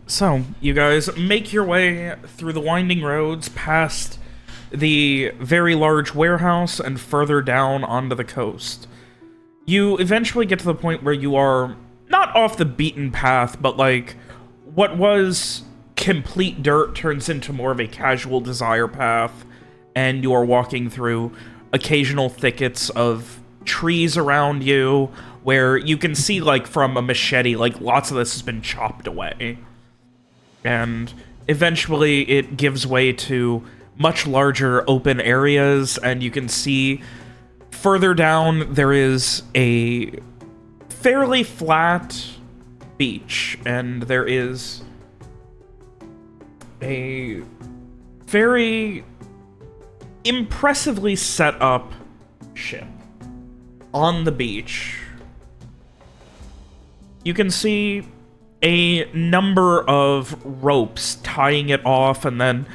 S2: So, you guys make your way through the winding roads past the very large warehouse and further down onto the coast. You eventually get to the point where you are not off the beaten path, but like what was complete dirt turns into more of a casual desire path, and you are walking through occasional thickets of trees around you where you can see, like, from a machete, like, lots of this has been chopped away. And eventually it gives way to much larger open areas, and you can see further down there is a fairly flat beach, and there is a very impressively set up ship on the beach. You can see a number of ropes tying it off, and then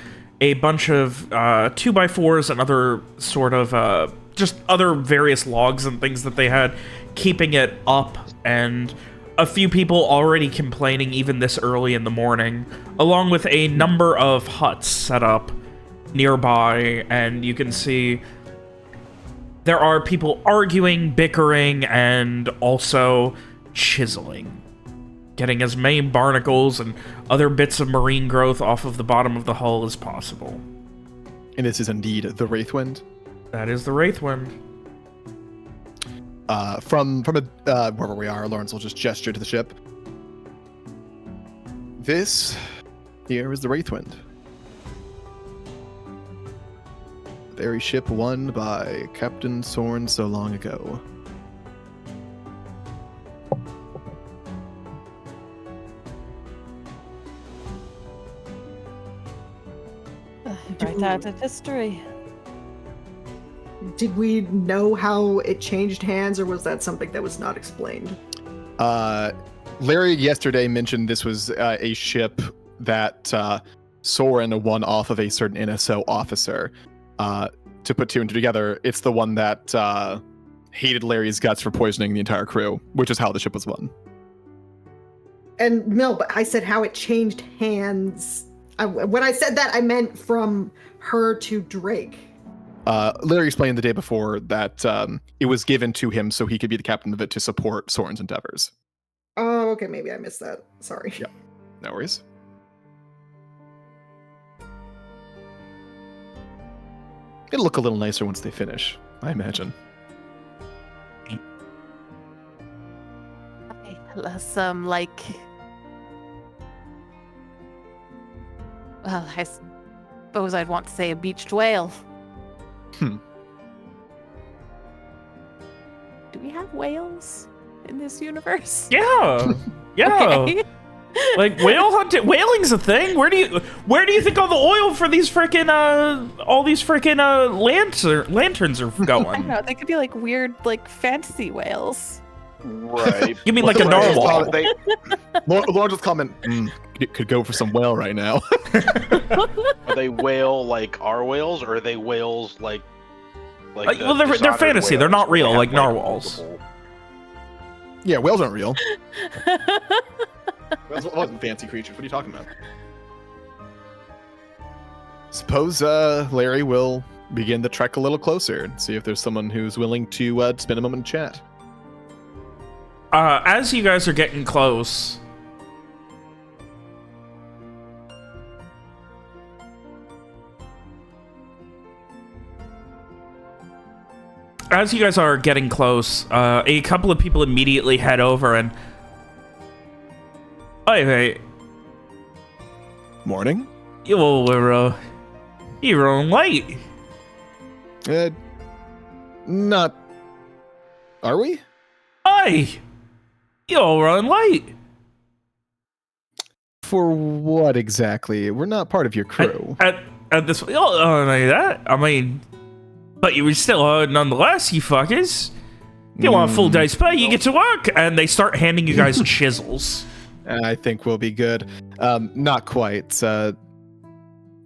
S2: a bunch of 2x4s and other sort of just other various logs and things that they had keeping it up, and a few people already complaining even this early in the morning, along with a number of huts set up nearby, and you can see there are people arguing, bickering, and also chiseling. Getting as many barnacles and other bits of marine growth off of the bottom of the hull as possible.
S7: And this is indeed the Wraithwind.
S2: That is the Wraithwind.
S1: From wherever we are, Lawrence will just gesture to the ship. This here is the Wraithwind. The very ship won by Captain Soren so long ago.
S3: Right out of history.
S5: Did we know how it changed hands, or was that something that was not explained?
S1: Larry yesterday mentioned this was a ship that Soren won off of a certain NSO officer. To put two and two together, it's the one that hated Larry's guts for poisoning the entire crew, which is how the ship was won.
S5: And no, but I said how it changed hands. When I said that, I meant from her to Drake.
S1: Larry explained the day before that it was given to him so he could be the captain of it to support Soren's endeavors.
S5: Oh, okay, maybe I missed that. Sorry.
S1: Yeah. No worries. It'll look a little nicer once they finish, I imagine.
S3: Less, like... Well, I suppose I'd want to say a beached whale.
S1: Hmm.
S3: Do we have whales in this universe?
S2: Yeah. Yeah.
S3: Okay.
S2: Like whale hunting, whaling's a thing. Where do you think all the oil for these freaking lanterns are
S3: I don't
S2: going?
S3: know. They could be like weird, like fantasy whales.
S4: Right.
S2: You mean like a
S1: Lawrence
S2: narwhal?
S1: Lawrence's comment it could go for some whale right now.
S4: Are they whale like our whales, or are they whales like
S2: well, they're fantasy. They're not real, like narwhals.
S1: Yeah, whales aren't real. Whales aren't fancy creatures. What are you talking about? Suppose Larry will begin the trek a little closer and see if there's someone who's willing to spend a moment and chat.
S2: As you guys are getting close, a couple of people immediately head over and... Hey,
S1: Morning.
S2: you're running late.
S1: Not. Are we?
S2: Hey, you're running late.
S1: For what exactly? We're not part of your crew.
S2: At this... Oh, that. I mean... But you were still nonetheless, you fuckers. If you want a full day's pay, you get to work. And they start handing you guys chisels.
S1: I think we'll be good. Not quite.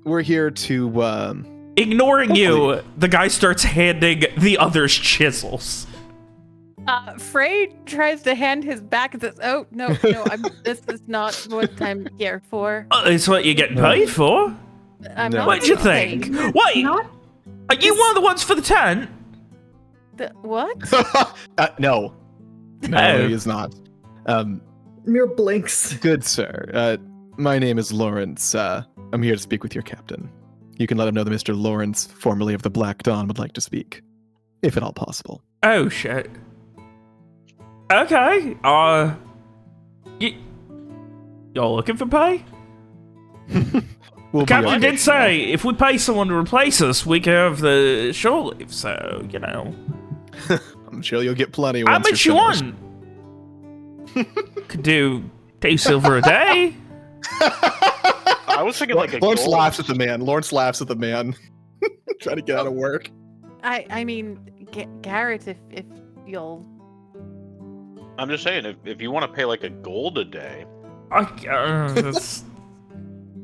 S1: We're here to...
S2: Ignoring you, the guy starts handing the others chisels.
S3: Frey tries to hand his back and says, "Oh no, this is not what I'm here for.
S2: It's what you're getting paid for.
S3: I'm
S1: No.
S3: not
S2: What'd you
S3: getting
S2: think?
S3: paid."
S2: Wait,
S5: Not
S2: are you one of the ones for the tent?
S3: What?
S1: No. No,
S2: Oh.
S1: he is not.
S5: Mere blinks.
S1: Good sir. My name is Lawrence. I'm here to speak with your captain. You can let him know that Mr. Lawrence, formerly of the Black Dawn, would like to speak. If at all possible.
S2: Oh, shit. Okay, y'all looking for pay?
S1: We'll be
S2: Captain
S1: on
S2: did
S1: it.
S2: say, if we pay someone to replace us, we can have the shore leave, so, you know.
S1: I'm sure you'll get plenty
S2: How
S1: once
S2: much
S1: you're
S2: you
S1: finished.
S2: want? Could do 2 silver a day.
S4: I was thinking like a
S1: Lawrence
S4: gold.
S1: laughs at the man. Lawrence laughs at the man. Trying to get out of work.
S3: I mean, Garrett, if you'll.
S4: I'm just saying, if you want to pay like a gold a day,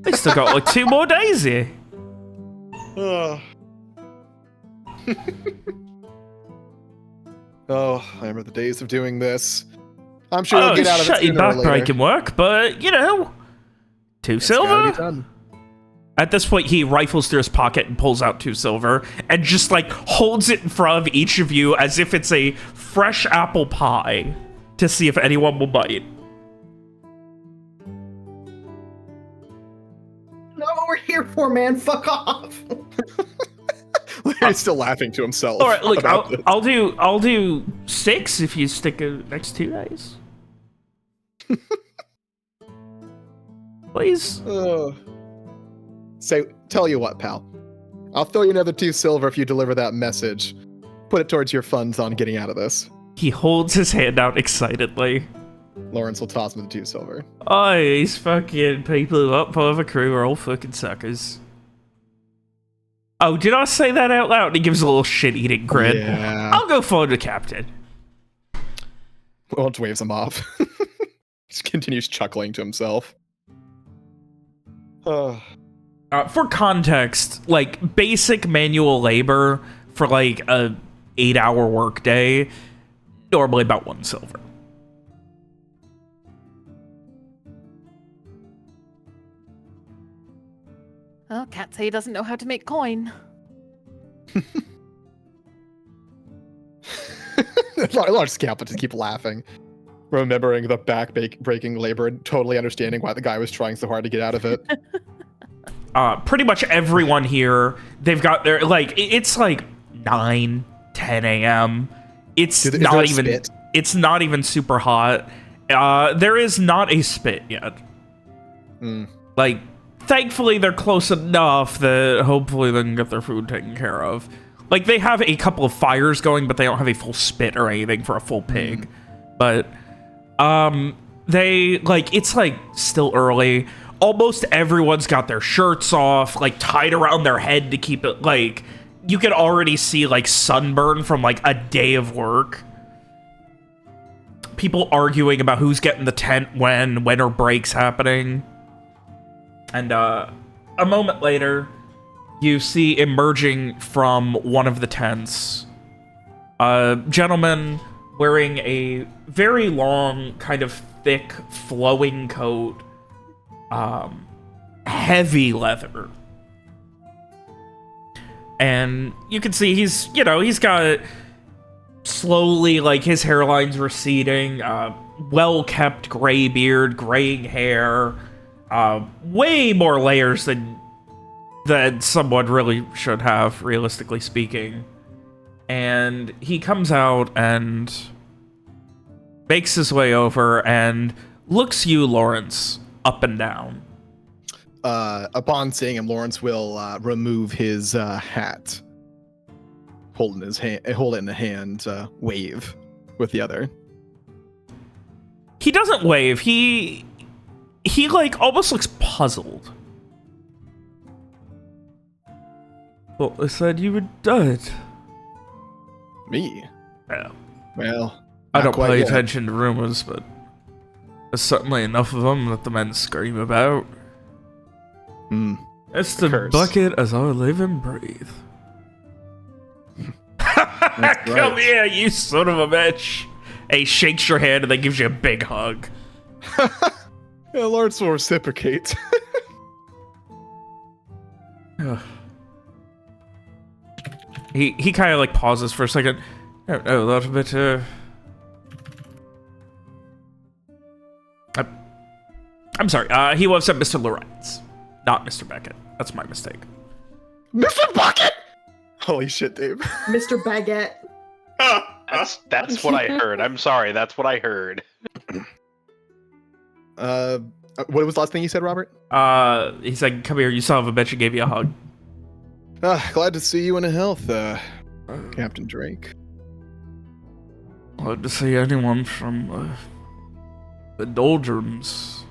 S2: They still got like 2 more days here.
S1: Oh, I remember the days of doing this. I'm sure you'll get out of it
S2: shitty
S1: sooner or later.
S2: backbreaking work, but, you know, 2
S1: It's gotta
S2: silver?
S1: be done.
S2: At this point, he rifles through his pocket and pulls out 2 silver and just, like, holds it in front of each of you as if it's a fresh apple pie to see if anyone will bite.
S5: Not what we're here for, man. Fuck off.
S1: He's still laughing to himself.
S2: All right, look,
S1: about this.
S2: I'll do 6 if you stick next 2 days. Please.
S1: Say, tell you what, pal. I'll throw you another 2 silver if you deliver that message. Put it towards your funds on getting out of this.
S2: He holds his hand out excitedly.
S1: Lawrence will toss him the 2 silver.
S2: Oh, these fucking people up for the crew are all fucking suckers. Oh, did I say that out loud? He gives a little shit-eating grin.
S1: Yeah.
S2: I'll go follow the captain.
S1: Lawrence waves him off. Just continues chuckling to himself.
S2: For context, like, basic manual labor for, like, a 8-hour workday, normally about 1 silver.
S3: Oh, can't say he doesn't know how to make coin.
S1: Lawrence can't but to keep laughing. Remembering the back-breaking labor and totally understanding why the guy was trying so hard to get out of it.
S2: Pretty much everyone here, they've got their, like, it's like 9, 10 a.m. It's
S1: Is there
S2: not
S1: a
S2: even,
S1: spit?
S2: it's not even super hot. There is not a spit yet. Like, thankfully they're close enough that hopefully they can get their food taken care of. Like, they have a couple of fires going, but they don't have a full spit or anything for a full pig. But, they, like, it's, like, still early. Almost everyone's got their shirts off, like, tied around their head to keep it, like, you can already see, like, sunburn from, like, a day of work. People arguing about who's getting the tent when are breaks happening. And, a moment later, you see emerging from one of the tents a gentleman wearing a very long, kind of thick, flowing coat, heavy leather. And you can see he's, you know, he's got slowly, like, his hairline's receding, well-kept gray beard, graying hair, way more layers than someone really should have, realistically speaking. And he comes out and makes his way over and looks you, Lawrence, up and down.
S1: Upon seeing him, Lawrence will remove his hat, hold it in the hand, wave with the other.
S2: He doesn't wave. He like almost looks puzzled. Well, I said you were dead.
S1: Me?
S2: Yeah.
S1: Well,
S2: I don't
S1: quite
S2: pay
S1: yet.
S2: attention to rumors, but there's certainly enough of them that the men scream about. It's the
S1: curse.
S2: bucket as I live and breathe. Come here, you son of a bitch. And he shakes your hand and then gives you a big hug.
S1: Yeah, Lawrence will reciprocate.
S2: He kind of like pauses for a second. Oh, that's a bit, I'm sorry, he was at Mr. Lorenz, not Mr. Beckett. That's my mistake.
S1: Mr. Bucket! Holy shit, Dave.
S5: Mr. Baguette.
S4: That's what I heard. I'm sorry, that's what I heard.
S1: What was the last thing you said, Robert?
S2: He said, come here, you son of a bitch, and gave you a hug.
S1: Glad to see you in health, Captain Drake.
S2: Glad to see anyone from, the doldrums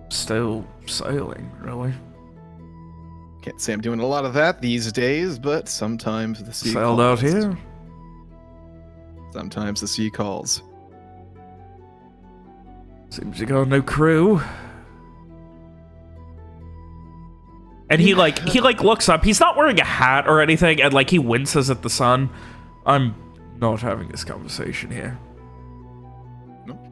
S2: still sailing, really.
S1: Can't say I'm doing a lot of that these days, but sometimes the sea
S2: Sailed out
S1: calls.
S2: here.
S1: Sometimes the sea calls.
S2: Seems you got no crew. And he looks up. He's not wearing a hat or anything, and like he winces at the sun. I'm not having this conversation here.
S7: Nope.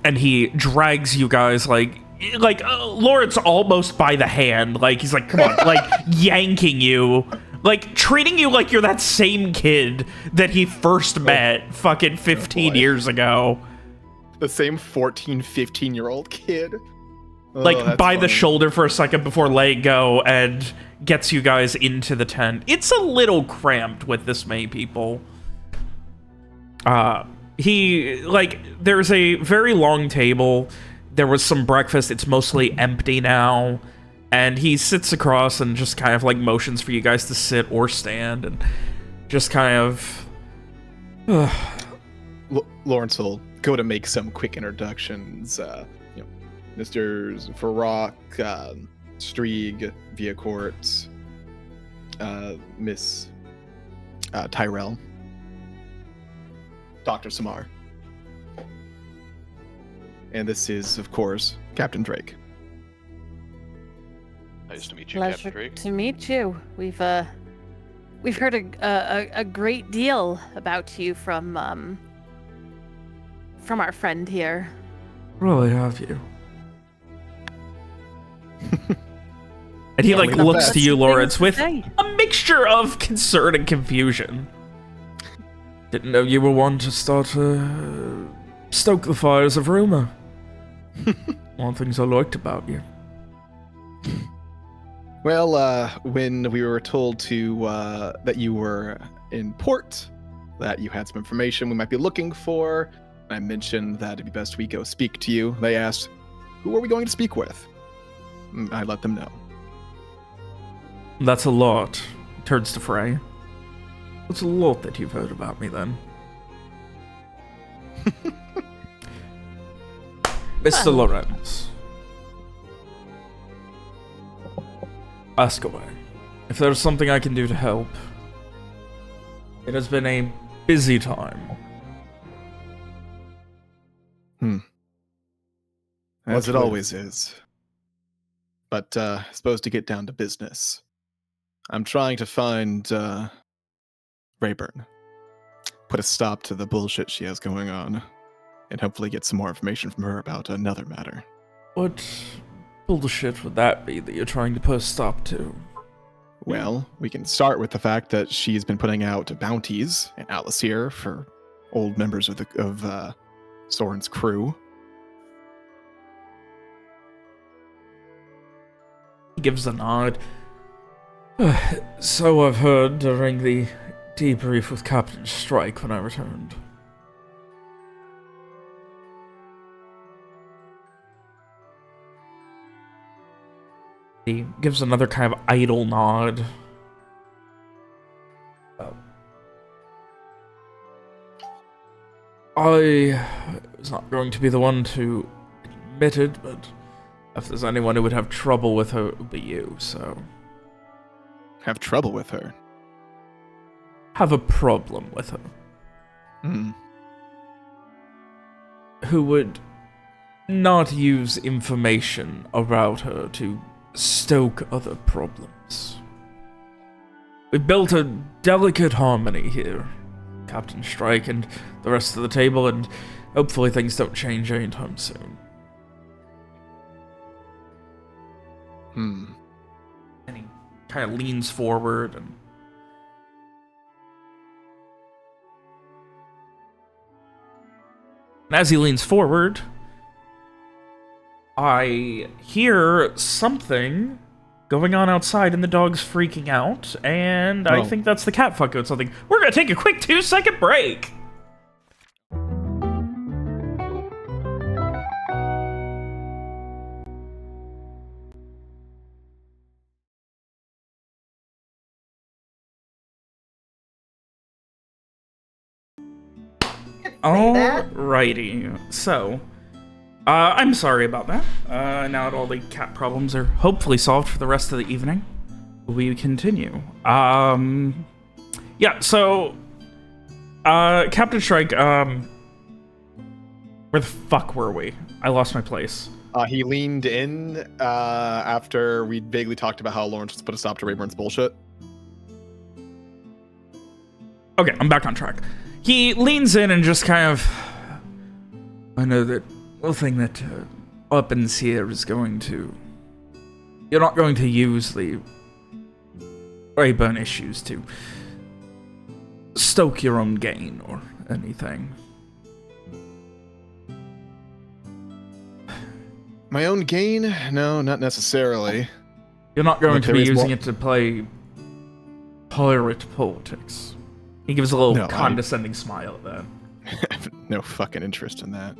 S2: And he drags you guys like Lawrence almost by the hand. Like he's like, come on, like yanking you, like treating you like you're that same kid that he first met fucking 15 years ago.
S7: The same 14, 15-year-old kid.
S2: Like by the shoulder for a second before letting go, and gets you guys into the tent. It's a little cramped with this many people. There's a very long table. There was some breakfast. It's mostly empty now. And he sits across and just kind of like motions for you guys to sit or stand, and just kind of
S1: Lawrence will go to make some quick introductions. Mr. Farrak, Strieg, Viacourt, Miss Tyrell, Dr. Samar. And this is, of course, Captain Drake.
S4: Nice to meet you,
S3: Pleasure
S4: Captain Drake.
S3: to meet you. We've heard a great deal about you from our friend here.
S2: really have you. And he like
S1: Yeah,
S2: looks
S1: that's
S2: to you,
S3: the thing
S2: Lawrence,
S3: to
S2: with
S3: say.
S2: a mixture of concern and confusion. Didn't know you were one to start stoke the fires of rumor. One of the things I liked about you.
S1: Well, when we were told to that you were in port, that you had some information we might be looking for, I mentioned that it'd be best we go speak to you. They asked, who are we going to speak with? I let them know.
S2: That's a lot. Turns to Frey. That's a lot that you've heard about me then. Mr. Lawrence. Ask away. If there's something I can do to help. It has been a busy time.
S1: As it always is. But supposed to get down to business. I'm trying to find Rayburn. Put a stop to the bullshit she has going on. And hopefully get some more information from her about another matter.
S2: What bullshit would that be that you're trying to put a stop to?
S1: Well, we can start with the fact that she's been putting out bounties in Alacyr for old members of Soren's crew.
S2: He gives a nod. So I've heard during the debrief with Captain Strike when I returned. He gives another kind of idle nod. I was not going to be the one to admit it, but if there's anyone who would have trouble with her, it would be you, so...
S1: Have trouble with her?
S2: Have a problem with her.
S1: Hmm.
S2: Who would not use information about her to stoke other problems. We've built a delicate harmony here, Captain Strike and the rest of the table, and hopefully things don't change anytime soon.
S1: Hmm.
S2: And he kind of leans forward and as he leans forward, I hear something going on outside and the dog's freaking out, and I think that's the cat fucking with something. We're gonna take a quick 2-second break. Alrighty, so I'm sorry about that. Now that all the cat problems are hopefully solved for the rest of the evening, we continue. Yeah, so Captain Strike, Where the fuck were we? I lost my place.
S1: He leaned in after we vaguely talked about how Lawrence was put a stop to Rayburn's bullshit.
S2: Okay, I'm back on track. He leans in and just kind of... I know that nothing that happens here is going to... You're not going to use the Rayburn issues to stoke your own gain or anything.
S1: My own gain? No, not necessarily.
S2: You're not going
S1: But
S2: to be
S1: there is
S2: using
S1: more-
S2: it to play pirate politics. He gives a little
S1: No,
S2: condescending smile at that.
S1: I have no fucking interest in that.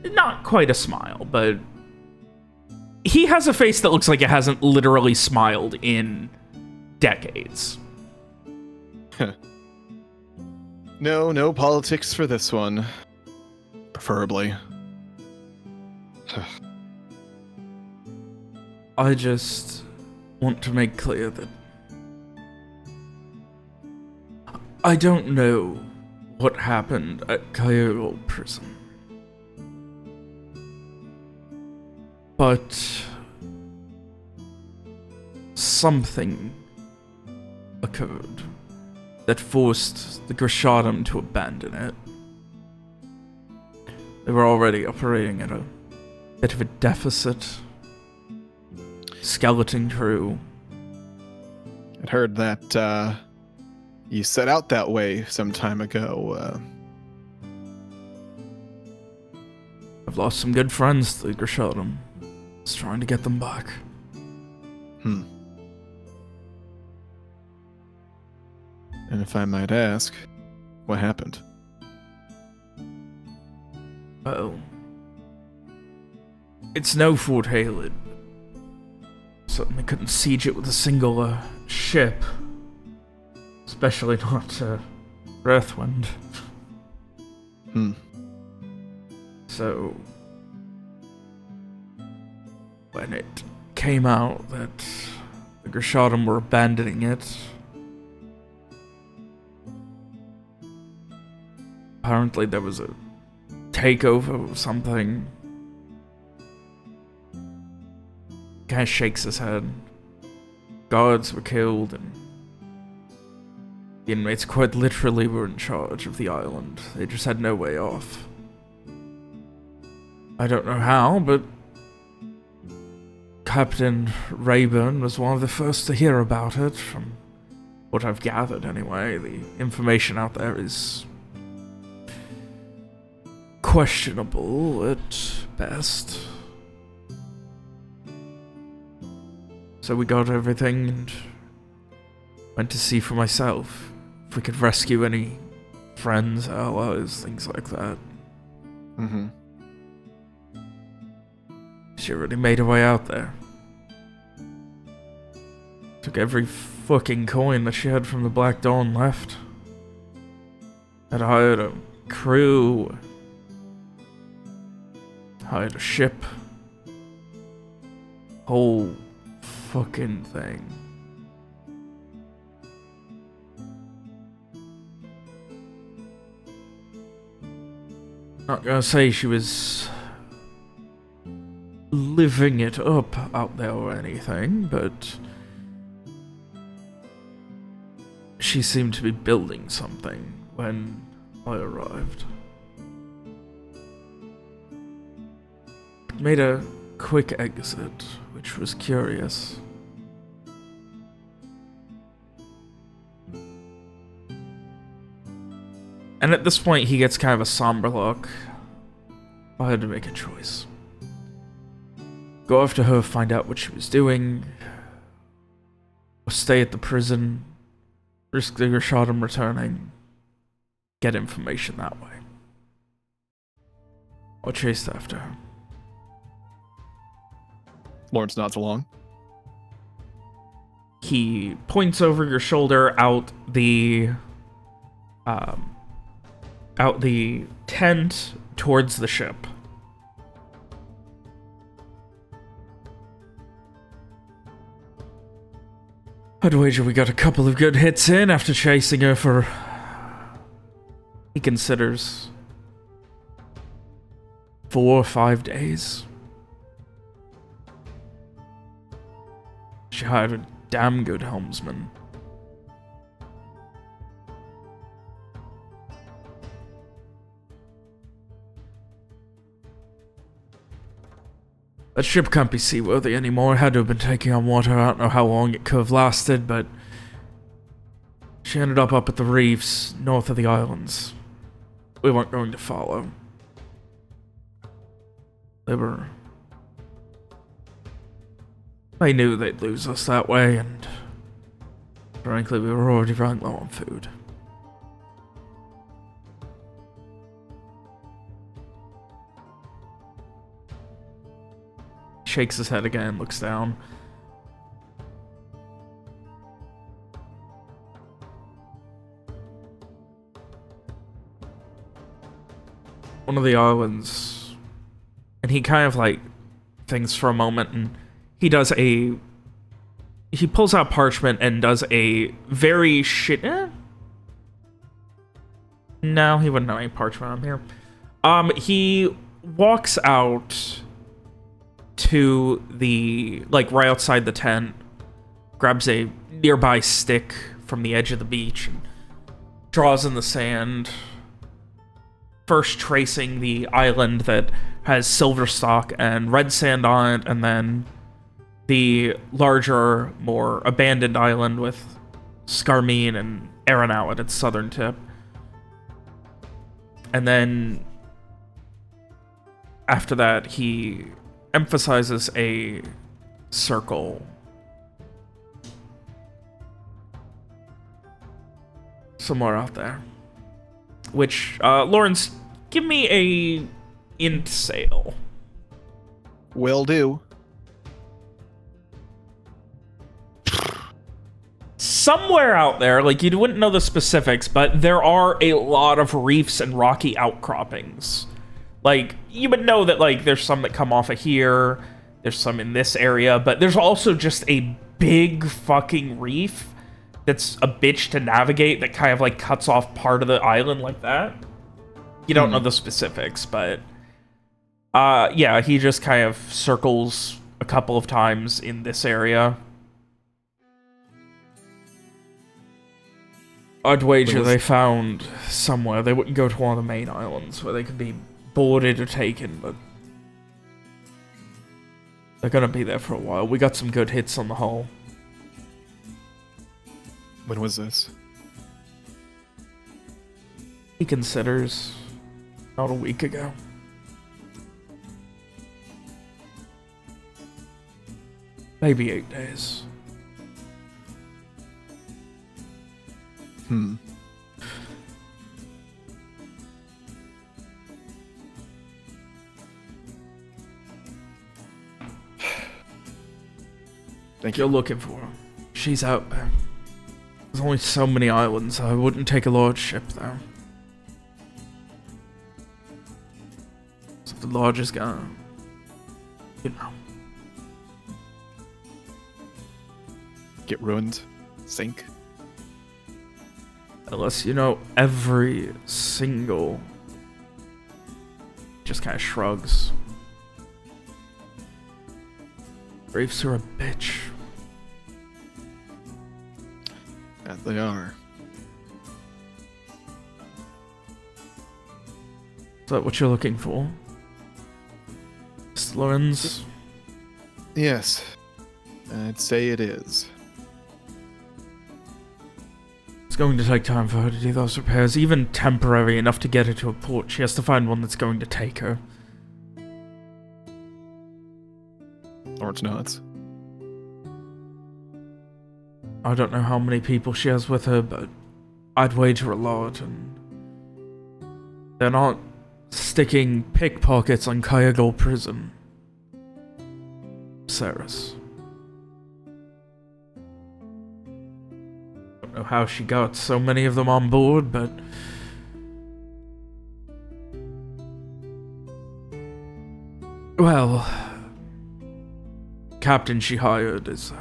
S2: Not quite a smile, but he has a face that looks like it hasn't literally smiled in decades.
S1: No politics for this one. Preferably.
S2: I just want to make clear that I don't know what happened at Cairo Prison. But something occurred that forced the Grishadam to abandon it. They were already operating at a bit of a deficit. Skeleton crew.
S1: I'd heard that you set out that way some time ago.
S2: I've lost some good friends to the Grishadam. Just trying to get them back.
S1: And if I might ask, what happened?
S2: Well, it's no Fort Halid. Certainly couldn't siege it with a single ship. Especially not Earthwind. So, when it came out that the Grishadam were abandoning it, apparently there was a takeover or something. Guy shakes his head. Guards were killed, and the inmates quite literally were in charge of the island. They just had no way off. I don't know how, but Captain Rayburn was one of the first to hear about it, from what I've gathered anyway. The information out there is questionable at best. So we got everything and went to see for myself if we could rescue any friends, allies, things like that. She already made her way out there. Took every fucking coin that she had from the Black Dawn left. Had hired a crew. Hired a ship. Whole fucking thing. Not gonna say she was living it up out there or anything, but she seemed to be building something when I arrived. Made a quick exit, which was curious. And at this point, he gets kind of a somber look. I had to make a choice. Go after her, find out what she was doing, or stay at the prison, risk the Grishadam returning, get information that way. I chased after her.
S1: Lawrence nods along.
S2: He points over your shoulder out the tent towards the ship. I'd wager we got a couple of good hits in after chasing her for... He considers 4 or 5 days. She hired a damn good helmsman. That ship can't be seaworthy anymore. It had to have been taking on water. I don't know how long it could have lasted, but she ended up at the reefs north of the islands. We weren't going to follow. They knew they'd lose us that way, and frankly, we were already running low on food. Shakes his head again, looks down. One of the islands, and he kind of like thinks for a moment, and he pulls out parchment and does a very No, he wouldn't know any parchment on here. He walks out to the, like, right outside the tent, grabs a nearby stick from the edge of the beach, and draws in the sand, first tracing the island that has silver stock and red sand on it, and then the larger, more abandoned island with Scarmine and Aranau at its southern tip. And then after that, he emphasizes a circle somewhere out there. Which, Lawrence, give me a int sail.
S7: Will do.
S2: Somewhere out there, like, you wouldn't know the specifics, but there are a lot of reefs and rocky outcroppings. Like, you would know that, like, there's some that come off of here, there's some in this area, but there's also just a big fucking reef that's a bitch to navigate that kind of, like, cuts off part of the island like that. You don't know the specifics, but yeah, he just kind of circles a couple of times in this area. I'd wager they found somewhere. They wouldn't go to one of the main islands where they could be boarded or taken, but they're gonna be there for a while. We got some good hits on the hull.
S7: When was this?
S2: He considers about a week ago. Maybe 8 days.
S7: Thank
S2: You're
S7: you.
S2: looking for her. She's out there. There's only so many islands. I wouldn't take a large ship, though. So if the large is gone, you know.
S7: Get ruined. Sink.
S2: Unless you know every single... Just kind of shrugs. Reefs are a bitch.
S7: Yeah, they are.
S2: Is that what you're looking for? Mr. Lorenz?
S7: Yes. I'd say it is.
S2: It's going to take time for her to do those repairs, even temporary enough to get her to a port. She has to find one that's going to take her.
S7: Lawrence nods.
S2: I don't know how many people she has with her, but I'd wager a lot, and they're not sticking pickpockets on Kayagol Prison. Saris. Don't know how she got so many of them on board, but well, captain she hired is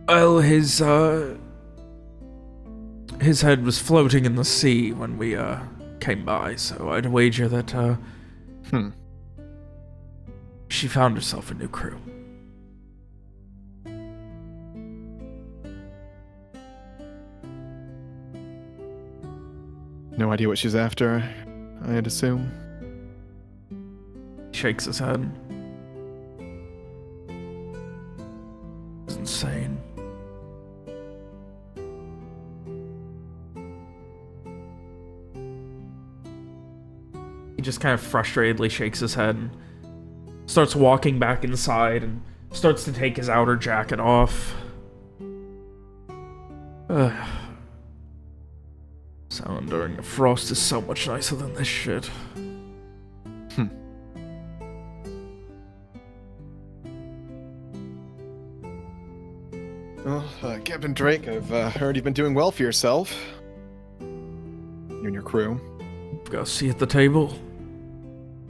S2: well, his head was floating in the sea when we came by, so I'd wager that, she found herself a new crew.
S7: No idea what she's after, I'd assume.
S2: He shakes his head. It's insane. He just kind of frustratedly shakes his head and starts walking back inside and starts to take his outer jacket off. Sound during the frost is so much nicer than this shit.
S7: Well, Captain Drake, I've heard you've been doing well for yourself. You and your crew.
S2: Got a seat at the table.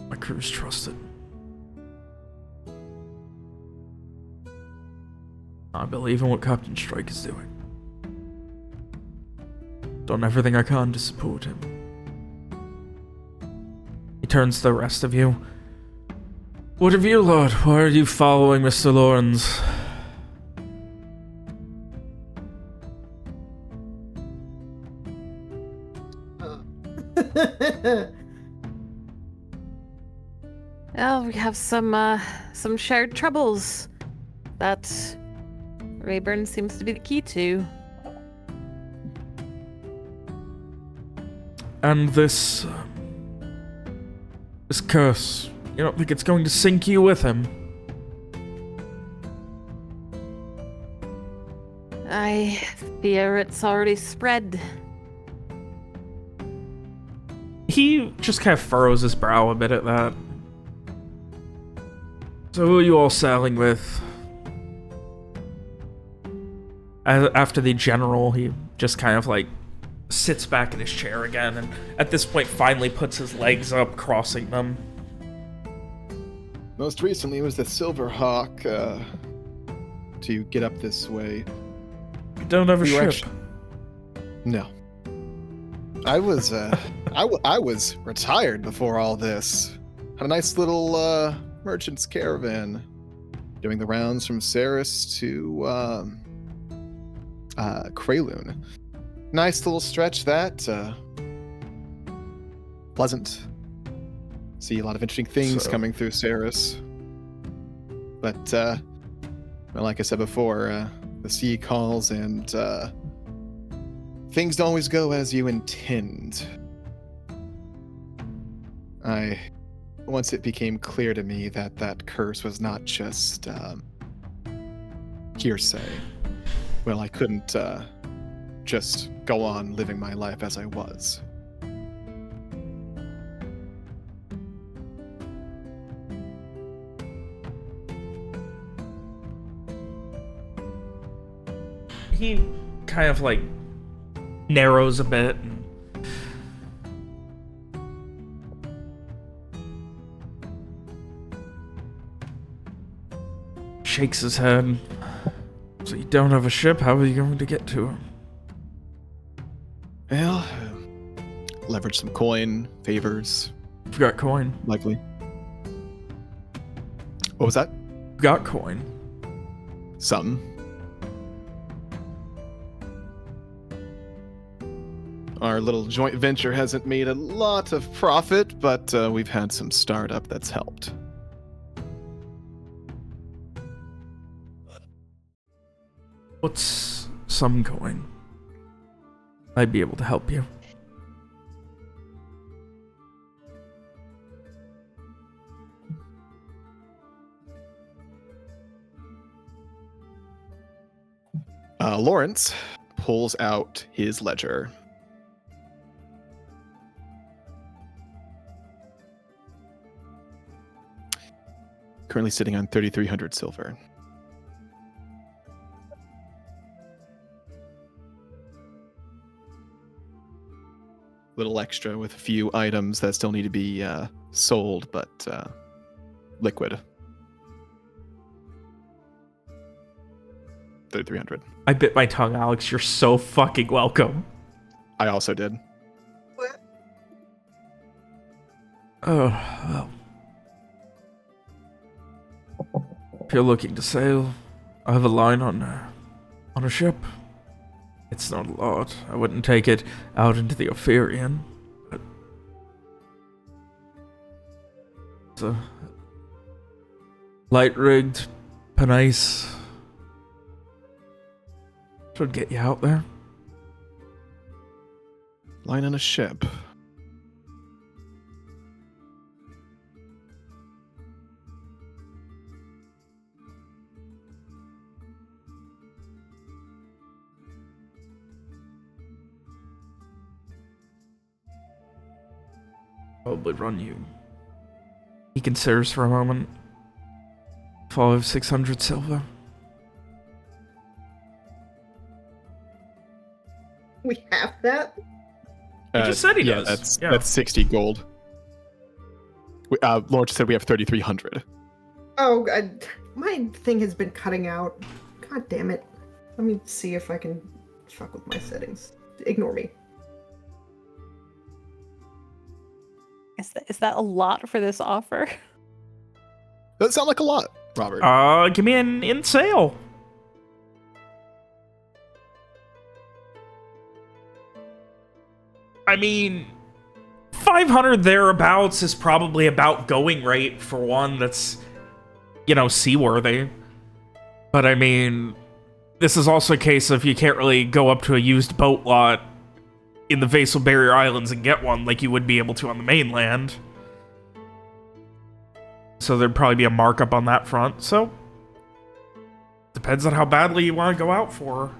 S2: My crew's trusted. I believe in what Captain Drake is doing. Done everything I can to support him. He turns to the rest of you. What of you, Lord? Why are you following Mr. Lawrence?
S3: Well, we have some shared troubles that Rayburn seems to be the key to.
S2: And this curse, you don't think it's going to sink you with him?
S3: I fear it's already spread.
S2: He just kind of furrows his brow a bit at that. So who are you all sailing with? After the general, he just kind of like sits back in his chair again, and at this point finally puts his legs up, crossing them.
S7: Most recently it was the Silver Hawk, to get up this way.
S2: You don't have a ship.
S7: No. I was, I was retired before all this. Had a nice little, merchant's caravan. Doing the rounds from Ceres to, Kraloon. Nice little stretch that. Pleasant. See a lot of interesting things coming through Ceres. But, well, like I said before, the sea calls and things don't always go as you intend. Once it became clear to me that that curse was not just hearsay, well, I couldn't just go on living my life as I was.
S2: He kind of like narrows a bit and shakes his head. So you don't have a ship? How are you going to get to him?
S7: Well, leverage some coin, favors.
S2: You've got coin.
S7: Likely. What was that?
S2: You've got coin.
S7: Some. Our little joint venture hasn't made a lot of profit, but we've had some startup that's helped.
S2: What's some coin? I'd be able to help you.
S7: Lawrence pulls out his ledger. Currently sitting on 3,300 silver. Little extra with a few items that still need to be sold, but liquid. 3,300.
S2: I bit my tongue, Alex. You're so fucking welcome.
S7: I also did.
S2: Oh, well. If you're looking to sail, I have a line on a ship. It's not a lot. I wouldn't take it out into the Ophirian, but it's a light-rigged pinnace. Should get you out there.
S7: Line on a ship.
S2: Probably run you. He considers for a moment. 500-600 silver.
S5: We have that?
S2: He just said he
S7: yeah,
S2: does.
S7: That's 60 gold. Lauren just said we have 3,300.
S5: Oh, my thing has been cutting out. God damn it. Let me see if I can fuck with my settings. Ignore me.
S3: Is that a lot for this offer?
S7: That sounds like a lot, Robert.
S2: Give me an in sale. I mean, 500 thereabouts is probably about going rate for one that's, you know, seaworthy. But I mean, this is also a case of you can't really go up to a used boat lot in the Vassal Barrier Islands and get one like you would be able to on the mainland. So there'd probably be a markup on that front. So, depends on how badly you want to go out for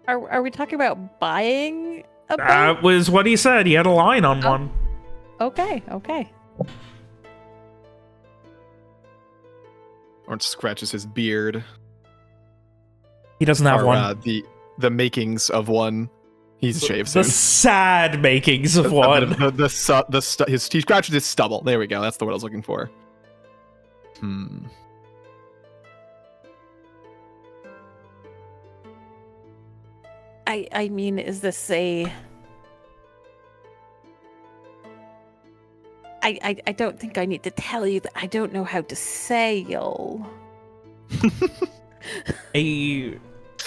S2: her.
S3: Are we talking about buying a boat?
S2: That was what he said. He had a line on one.
S3: Okay.
S7: Orange scratches his beard.
S2: He doesn't have one.
S7: The makings of one. He's shaved soon.
S2: The sad makings of one.
S7: He scratches his stubble. There we go. That's the word I was looking for.
S3: I mean, is this a... I don't think I need to tell you that I don't know how to sail.
S2: A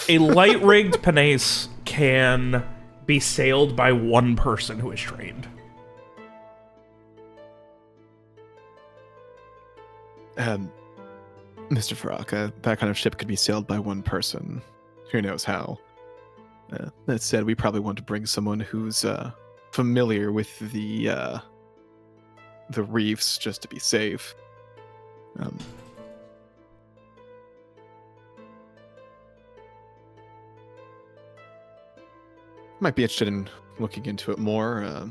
S2: light-rigged pinnace can be sailed by one person who is trained.
S7: Mr. Faraka, that kind of ship could be sailed by one person. Who knows how? That said, we probably want to bring someone who's familiar with the reefs, just to be safe. Might be interested in looking into it more.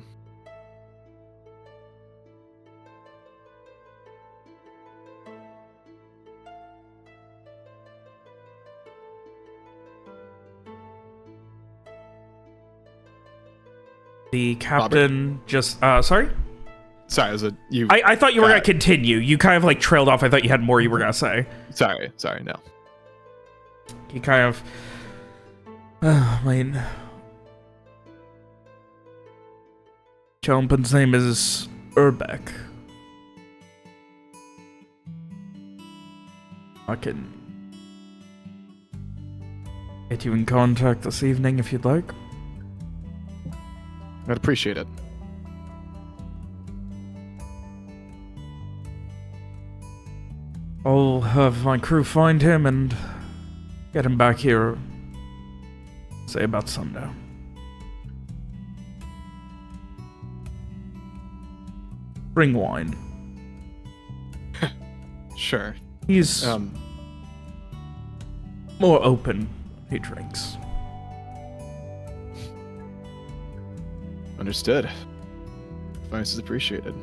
S2: The captain
S7: Robert?
S2: just... sorry?
S7: Sorry, you.
S2: I thought you were going to continue. You kind of like trailed off. I thought you had more you were going to say.
S7: Sorry, no.
S2: He kind of... I mean... Gentleman's name is Urbeck. I can get you in contact this evening if you'd like.
S7: I'd appreciate it.
S2: I'll have my crew find him and get him back here, say about sundown. Bring wine.
S7: Sure.
S2: He's more open when he drinks.
S7: Understood. Advice is appreciated.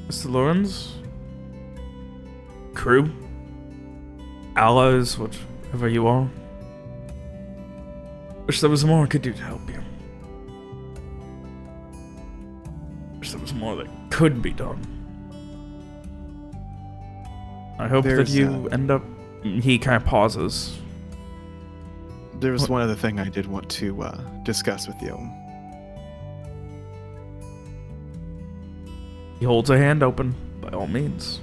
S2: Mr. Lawrence? Crew? Allies, whatever you are. Wish there was more I could do to help you. Wish there was more that could be done. I hope that you end up... He kind of pauses.
S7: There was one other thing I did want to discuss with you.
S2: He holds a hand open, by all means.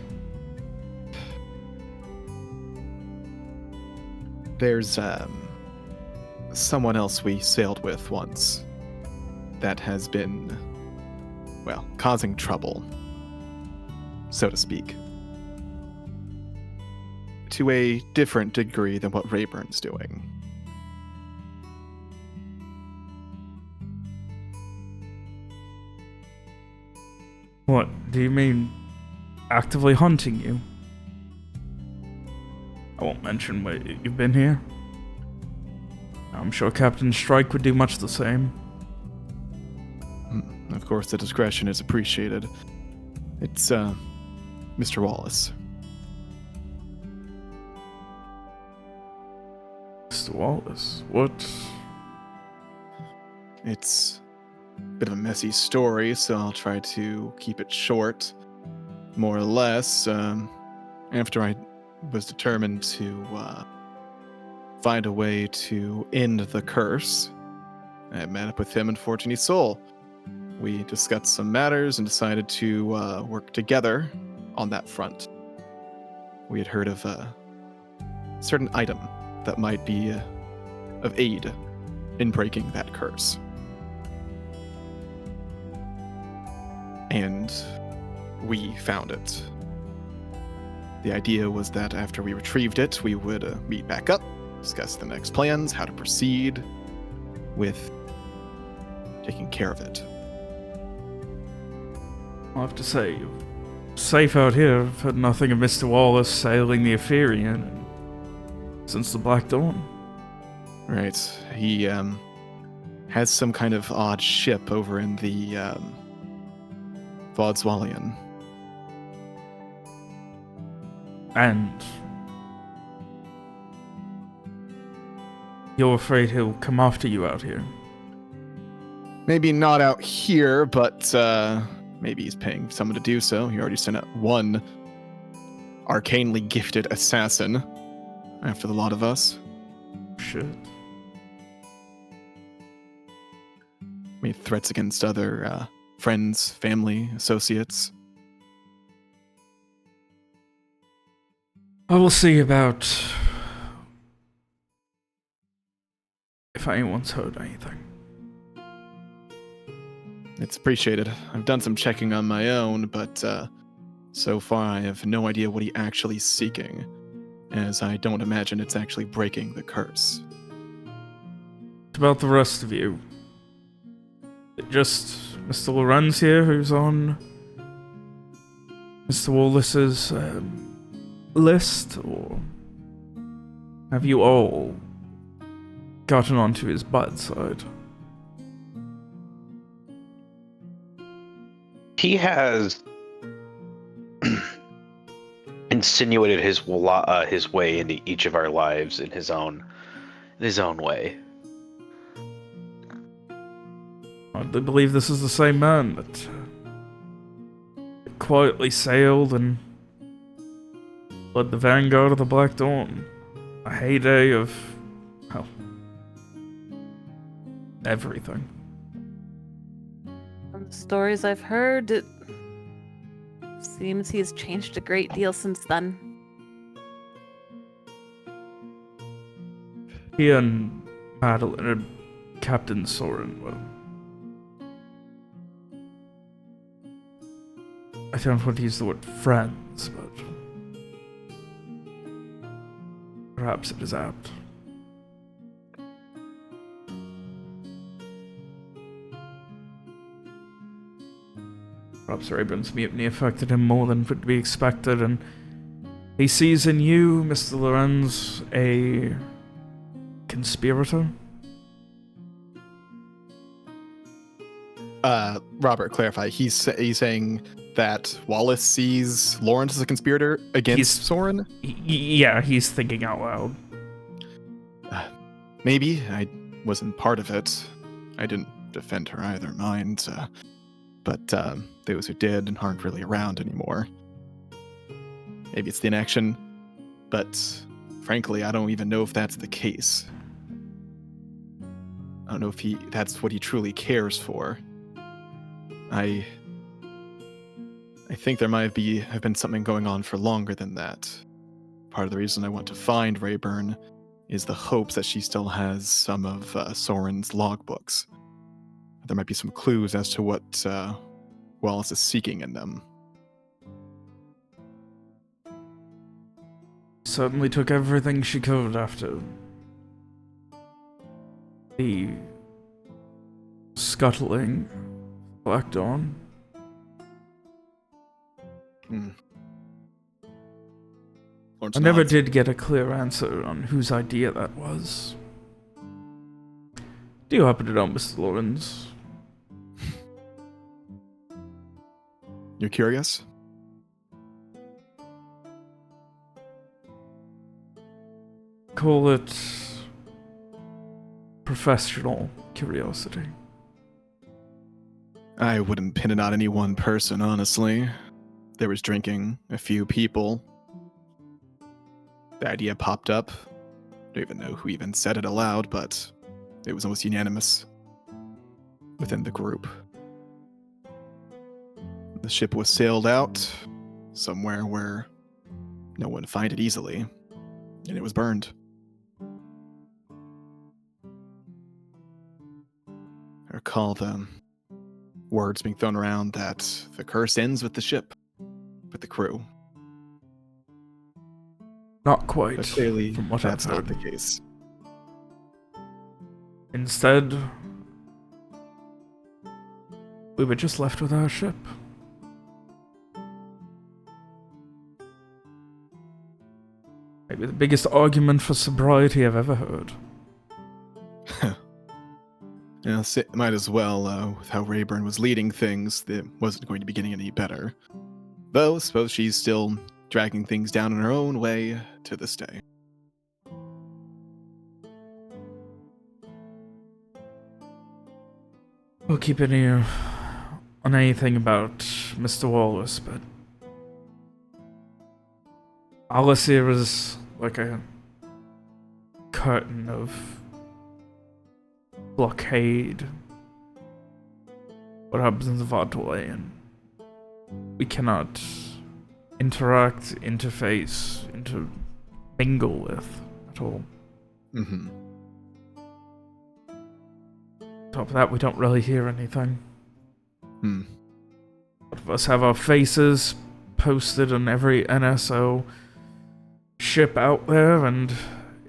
S7: There's someone else we sailed with once that has been, well, causing trouble, so to speak. To a different degree than what Rayburn's doing.
S2: What, do you mean actively hunting you? I won't mention where you've been here. I'm sure Captain Strike would do much the same.
S7: Of course, the discretion is appreciated. It's, Mr. Wallace.
S2: Mr. Wallace, what?
S7: It's a bit of a messy story, so I'll try to keep it short. More or less, after I was determined to find a way to end the curse, I met up with him and Fortuny Soul. We discussed some matters and decided to work together on that front. We had heard of a certain item that might be of aid in breaking that curse. And we found it. The idea was that after we retrieved it, we would meet back up, discuss the next plans, how to proceed with taking care of it.
S2: I'll have to say, you're safe out here. I've heard nothing of Mr. Wallace sailing the Epherian since the Black Dawn.
S7: Right. He has some kind of odd ship over in the Vodswalian.
S2: And you're afraid he'll come after you out here?
S7: Maybe not out here, but maybe he's paying someone to do so. He already sent out one arcanely gifted assassin after the lot of us.
S2: Shit.
S7: Made threats against other friends, family, associates.
S2: I will see about if anyone's heard anything.
S7: It's appreciated. I've done some checking on my own, but so far I have no idea what he actually is seeking, as I don't imagine it's actually breaking the curse.
S2: What about the rest of you? Is it just Mr. Lorenz here who's on Mr. Wallace's list, or have you all gotten onto his bad side?
S4: He has insinuated his way into each of our lives in his own way.
S2: I do believe this is the same man that quietly sailed and led the vanguard of the Black Dawn. A heyday of, well, everything.
S3: From the stories I've heard, it seems he's changed a great deal since then.
S2: He and Madeline and Captain Soren were... I don't want to use the word friends, but perhaps it is apt. Perhaps Rayburn's mutiny affected him more than would be expected, and he sees in you, Mr. Lorenz, a conspirator?
S7: Robert, clarify. He's saying that Wallace sees Lawrence as a conspirator against Soren?
S2: Yeah, he's thinking out loud.
S7: Maybe. I wasn't part of it. I didn't defend her either, mind. But those who did aren't really around anymore. Maybe it's the inaction, but frankly, I don't even know if that's the case. don't know if that's what he truly cares for. I think there might have been something going on for longer than that. Part of the reason I want to find Rayburn is the hopes that she still has some of Soren's logbooks. There might be some clues as to what Wallace is seeking in them.
S2: Certainly took everything she could after the scuttling Black Dawn. I never did get a clear answer on whose idea that was. Do you happen to know, Mr. Lawrence?
S7: You're curious?
S2: Call it professional curiosity.
S7: I wouldn't pin it on any one person, honestly. There was drinking, a few people. The idea popped up. I don't even know who even said it aloud, but it was almost unanimous within the group. The ship was sailed out somewhere where no one would find it easily, and it was burned. I recall the words being thrown around that the curse ends with the ship, with the crew.
S2: Not quite,
S7: But clearly,
S2: from what
S7: that's
S2: I've
S7: not
S2: heard.
S7: the case.
S2: Instead, we were just left with our ship. Maybe the biggest argument for sobriety I've ever heard.
S7: Yeah, might as well, with how Rayburn was leading things, it wasn't going to be getting any better. Though, I suppose she's still dragging things down in her own way to this day.
S2: We'll keep an ear on anything about Mr. Wallace, but Alacyr is like a curtain of blockade. What happens in the Vatway, and we cannot interact, interface, intermingle with at all.
S7: Mm-hmm.
S2: On top of that, we don't really hear anything.
S7: Hmm.
S2: A lot of us have our faces posted on every NSO ship out there, and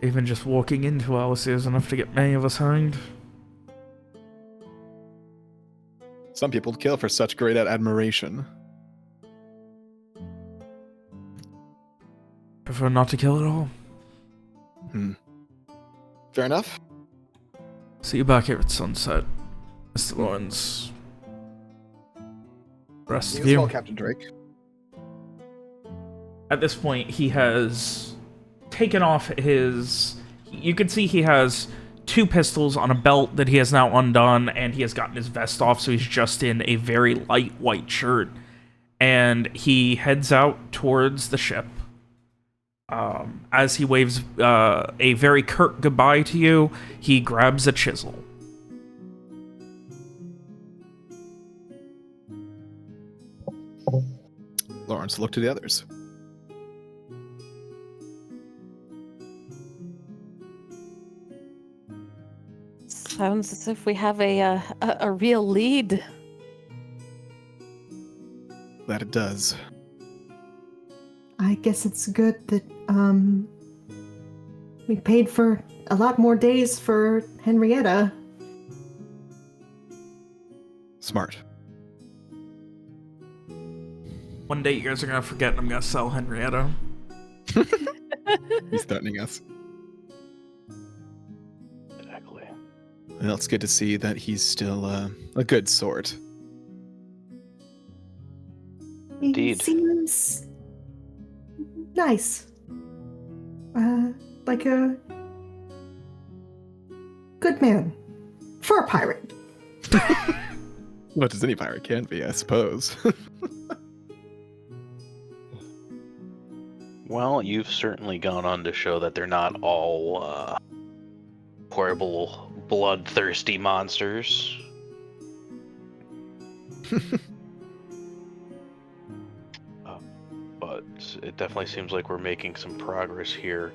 S2: even just walking into Alacyr is enough to get many of us hanged.
S7: Some people kill for such great admiration.
S2: Prefer not to kill at all.
S7: Fair enough.
S2: See you back here at sunset, Mr. Lawrence. Rest of you.
S1: Captain Drake.
S2: At this point, he has taken off his... You can see he has 2 pistols on a belt that he has now undone, and he has gotten his vest off, so he's just in a very light white shirt. And he heads out towards the ship. As he waves a very curt goodbye to you, he grabs a chisel.
S7: Lawrence looked to the others.
S3: Sounds as if we have a real lead.
S7: That it does.
S5: I guess it's good that we paid for a lot more days for Henrietta.
S7: Smart.
S2: One day you guys are gonna forget and I'm gonna sell Henrietta.
S7: He's threatening us.
S4: Exactly.
S7: Well, it's good to see that he's still a good sort.
S5: He
S4: Indeed.
S5: seems nice. Like a good man. For a pirate.
S7: What as any pirate can be, I suppose.
S4: Well, you've certainly gone on to show that they're not all horrible bloodthirsty monsters. But it definitely seems like we're making some progress here.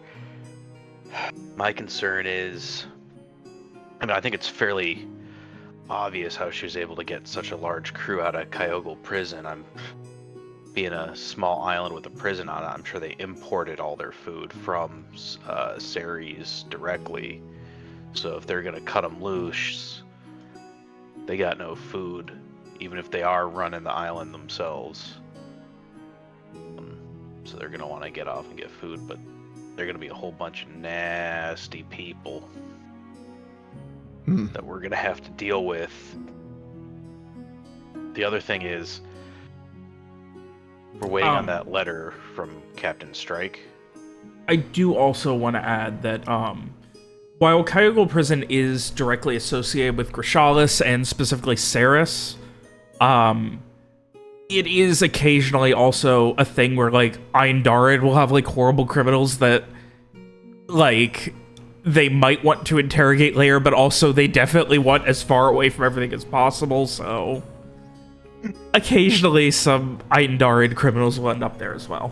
S4: My concern is, I think it's fairly obvious how she was able to get such a large crew out of Kyogle prison. Being a small island with a prison on it, I'm sure they imported all their food from Ceres directly. So if they're gonna cut them loose, they got no food, even if they are running the island themselves. So they're gonna want to get off and get food, but they're gonna be a whole bunch of nasty people that we're gonna have to deal with. The other thing is, we're waiting on that letter from Captain Strike.
S2: I do also want to add that while Kyogle Prison is directly associated with Grishalis and specifically Ceres, it is occasionally also a thing where, like, Eindarid will have, like, horrible criminals that, like, they might want to interrogate later, but also they definitely want as far away from everything as possible, so occasionally some Eindarid criminals will end up there as well.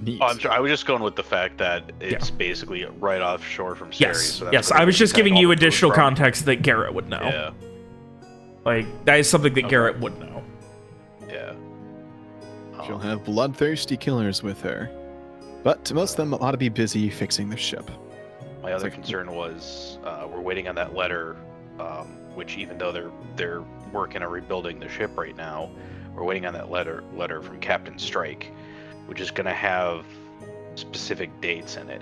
S7: Neat.
S4: Oh, I'm sure. I was just going with the fact that it's basically right offshore from Ceres.
S2: Yes,
S4: So that's
S2: yes.
S4: where
S2: I was just
S4: getting
S2: giving
S4: all
S2: you
S4: the food
S2: additional
S4: from.
S2: context that Garrett would know.
S4: Yeah.
S2: Like, that is something that Garrett would know.
S4: Yeah.
S7: She'll have bloodthirsty killers with her. But most of them ought to be busy fixing the ship.
S4: My other concern was we're waiting on that letter, which even though they're working on rebuilding the ship right now, we're waiting on that letter from Captain Strike, which is going to have specific dates in it.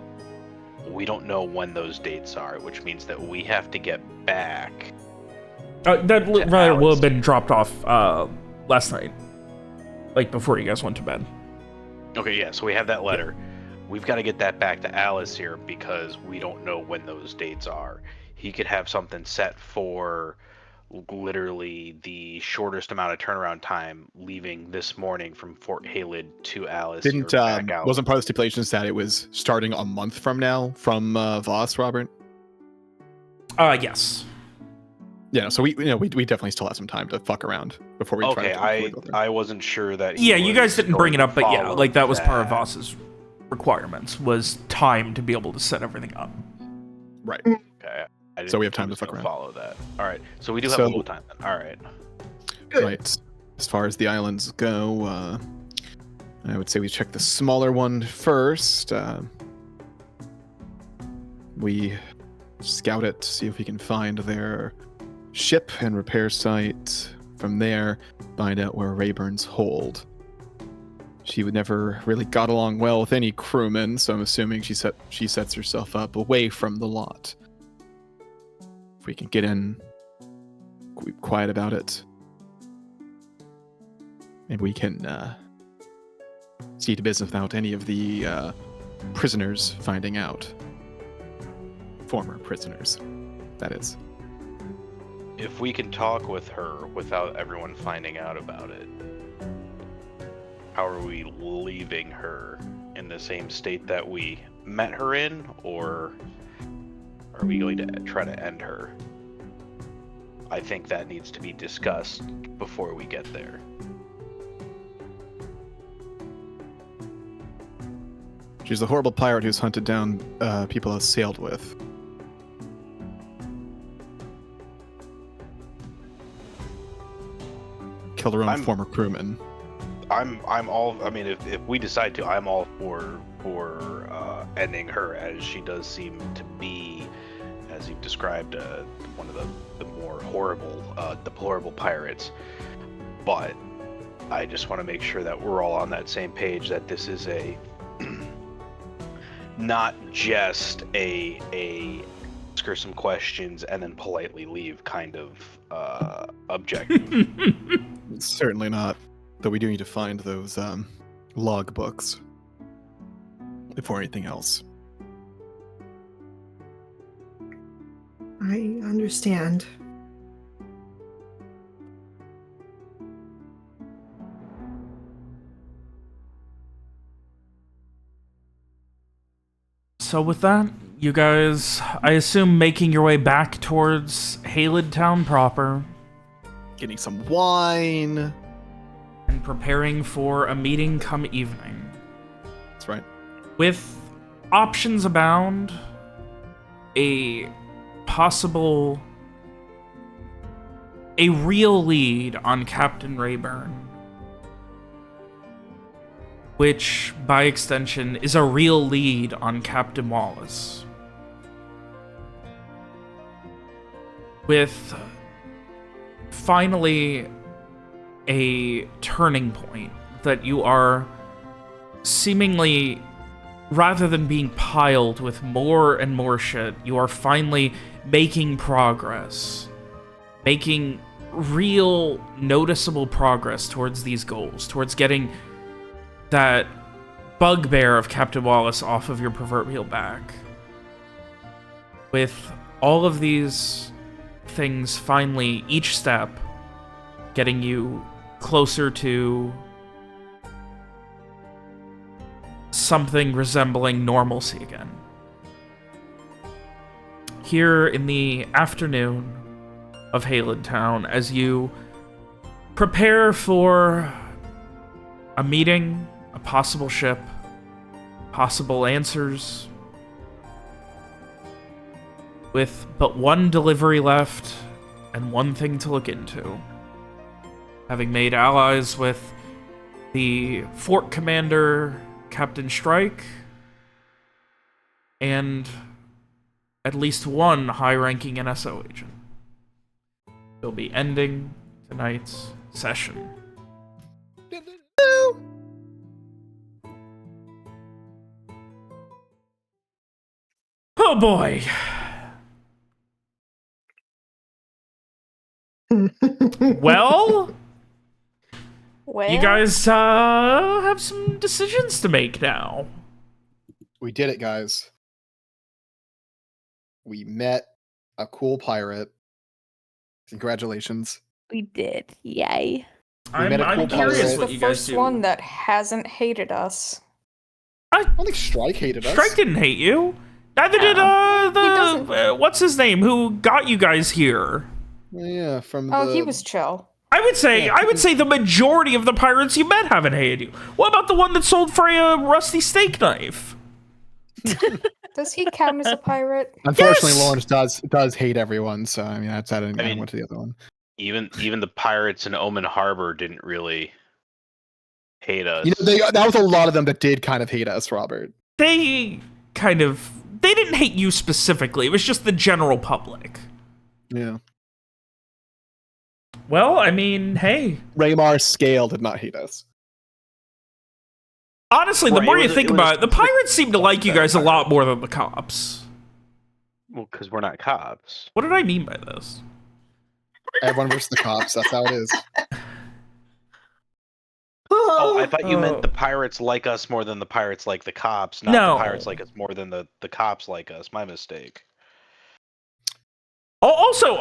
S4: We don't know when those dates are, which means that we have to get back.
S2: That letter will have been dropped off last night, like before you guys went to bed.
S4: Okay, yeah, so we have that letter. We've got to get that back to Alacyr because we don't know when those dates are. He could have something set for literally the shortest amount of turnaround time, leaving this morning from Fort Halid to Alacyr.
S7: Wasn't part of the stipulations that it was starting a month from now from Voss, Robert?
S2: Yes.
S7: Yeah, so we definitely still have some time to fuck around before we try to
S4: I wasn't sure that.
S2: Yeah, you guys didn't bring it up, but yeah, like that was part of
S4: Voss.
S2: Voss's requirements, was time to be able to set everything up.
S7: Right.
S4: Okay.
S7: So we have time to fuck around.
S4: Follow that. All right. So we do have a little time then. All right.
S5: Good.
S7: Right. As far as the islands go, I would say we check the smaller one first. We scout it, see if we can find their ship and repair site. From there, find out where Rayburn's hold. She would never really got along well with any crewmen, so I'm assuming she sets herself up away from the lot. If we can get in, keep quiet about it, maybe we can see to business without any of the prisoners finding out. Former prisoners, that is.
S4: If we can talk with her without everyone finding out about it, how are we leaving her? In the same state that we met her in, or are we going to try to end her? I think that needs to be discussed before we get there.
S7: She's a horrible pirate who's hunted down people I've sailed with. Killed her own former crewman.
S4: I'm all. I mean, if we decide to, I'm all for ending her, as she does seem to be, as you've described, one of the more horrible, deplorable pirates. But I just want to make sure that we're all on that same page. That this is a not just a ask her some questions and then politely leave kind of objective.
S7: Certainly not. Though we do need to find those log books before anything else.
S5: I understand.
S2: So with that, you guys, I assume, making your way back towards Halid town proper
S7: Getting some wine.
S2: and preparing for a meeting come evening.
S7: That's right.
S2: With options abound, a real lead on Captain Rayburn, which, by extension, is a real lead on Captain Wallace. With finally a turning point that you are seemingly, rather than being piled with more and more shit, you are finally making progress. Making real, noticeable progress towards these goals, towards getting that bugbear of Captain Wallace off of your proverbial back. With all of these things finally, each step, getting you closer to something resembling normalcy again. Here in the afternoon of Halid Town, as you prepare for a meeting, a possible ship, possible answers, with but one delivery left and one thing to look into. Having made allies with the fort commander, Captain Strike, and at least one high-ranking NSO agent. We'll be ending tonight's session. Oh boy. Well, you guys have some decisions to make now.
S1: We did it, guys. We met a cool pirate. Congratulations.
S3: We did. Yay.
S2: I'm
S1: cool
S2: curious
S1: pirate.
S2: what
S6: The
S2: you guys
S6: first
S2: do.
S6: one that hasn't hated us.
S1: I don't think Strike hated us.
S2: Strike didn't hate you. Neither did
S6: doesn't.
S2: what's his name who got you guys here.
S1: Yeah, from
S6: Oh,
S1: the...
S6: he was chill.
S2: I would say the majority of the pirates you met haven't hated you. What about the one that sold Freya a rusty steak knife?
S6: Does he count as a pirate?
S1: Unfortunately,
S2: Yes!
S1: Lawrence does hate everyone, so I mean that's that. I went to the other one.
S4: Even the pirates in Omen Harbor didn't really hate us.
S1: You know, that was a lot of them that did kind of hate us, Robert.
S2: They didn't hate you specifically. It was just the general public.
S1: Yeah.
S2: Well, I mean, hey.
S1: Raymar Scale did not hate us.
S2: Honestly, the
S4: Right,
S2: more
S4: it
S2: you
S4: was-
S2: think
S4: it was
S2: about it, the pirates seem to like you
S4: that
S2: guys a
S4: pirate.
S2: lot more than the cops.
S4: Well, because we're not cops.
S2: What did I mean by this?
S1: Everyone versus the cops. That's how it is.
S4: Oh, I thought you
S2: Oh.
S4: meant the pirates like us more than the pirates like the cops, not
S2: No.
S4: the pirates like us more than the cops like us. My mistake.
S2: Also,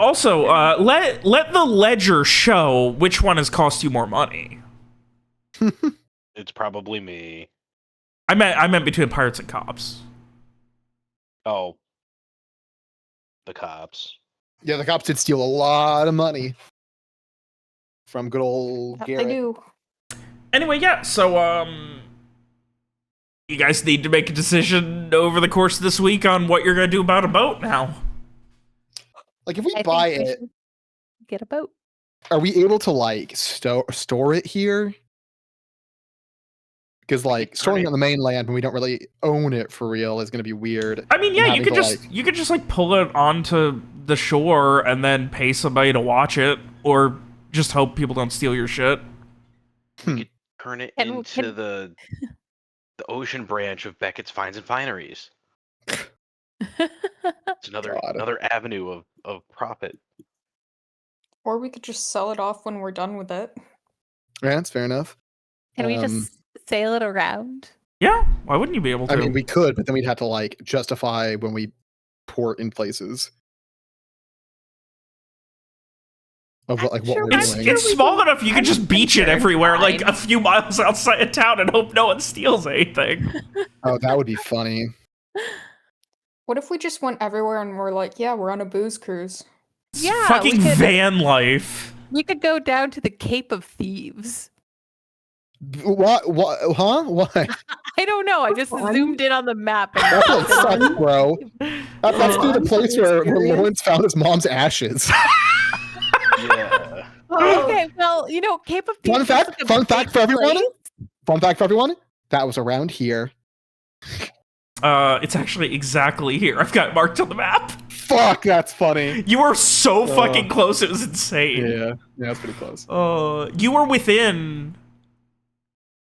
S2: let the ledger show which one has cost you more money.
S4: It's probably me.
S2: I meant between pirates and cops.
S4: Oh. The cops.
S1: Yeah, the cops did steal a lot of money from good old
S6: I
S1: Garrett.
S6: do.
S2: Anyway, yeah, so, you guys need to make a decision over the course of this week on what you're gonna do about a boat now.
S1: Like, if we
S3: I
S1: buy
S3: think we
S1: it,
S3: should get a boat.
S1: are we able to like store it here? Because like storing it on the mainland when we don't really own it for real is going to be weird.
S2: I mean, yeah,
S1: And
S2: you
S1: having
S2: could
S1: to,
S2: just like pull it onto the shore and then pay somebody to watch it, or just hope people don't steal your shit.
S4: Turn it
S3: Can-
S4: into
S3: can-
S4: the ocean branch of Beckett's Finds and Fineries. It's another
S1: God.
S4: another avenue of profit.
S6: Or we could just sell it off when we're done with it.
S1: Yeah, that's fair enough.
S3: Can we just sail it around?
S2: Yeah, why wouldn't you be able to?
S1: I mean, we could, but then we'd have to like justify when we port in places of what, like what
S3: Sure,
S1: we're
S2: it's
S1: doing.
S2: it's small enough you can just beach it
S3: Sure,
S2: everywhere, like
S3: fine.
S2: a few miles outside of town, and hope no one steals anything.
S1: Oh, that would be funny.
S6: What if we just went everywhere and we're like, yeah, we're on a booze cruise?
S2: It's
S3: Yeah,
S2: fucking van life.
S3: We could go down to the Cape of Thieves.
S1: What? Huh? What?
S3: I don't know. I just
S5: Fun.
S3: zoomed in on the map. And
S1: That place sucks, bro. That's near the
S5: Fun
S1: place where
S5: experience.
S1: Lawrence found his mom's ashes.
S4: Yeah.
S5: Oh,
S3: Okay, well, Cape of Thieves.
S1: Fun
S3: is
S1: fact.
S3: like a
S1: Fun
S3: big
S1: fact for everyone.
S3: place.
S1: Fun fact for everyone. That was around here.
S2: It's actually exactly here. I've got it marked on the map.
S1: Fuck, that's funny.
S2: You were so fucking close. It was insane.
S1: Yeah, that's pretty close.
S2: You were within.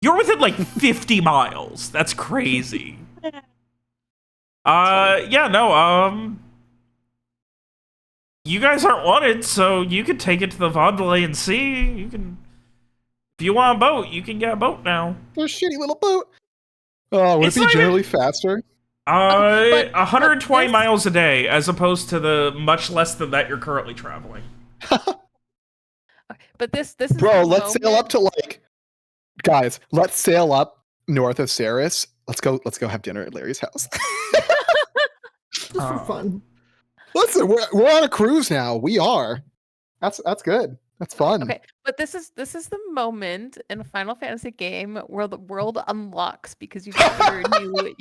S2: You're within like 50 miles. That's crazy. Yeah, no, you guys aren't wanted, so you can take it to the Vaudelet and see. You can, if you want a boat, you can get a boat now.
S1: A shitty little boat. Oh, would
S2: It's
S1: it be
S2: not even-
S1: generally faster?
S3: But
S2: 120
S3: this-
S2: miles a day, as opposed to the much less than that you're currently traveling.
S3: But this is
S1: Bro,
S3: the
S1: let's sail
S3: moment-
S1: up to guys, let's sail up north of Ceres. Let's go have dinner at Larry's house.
S5: just for fun.
S1: Listen, we're on a cruise now. We are. That's good. That's fun.
S3: Okay, but this is the moment in a Final Fantasy game where the world unlocks because you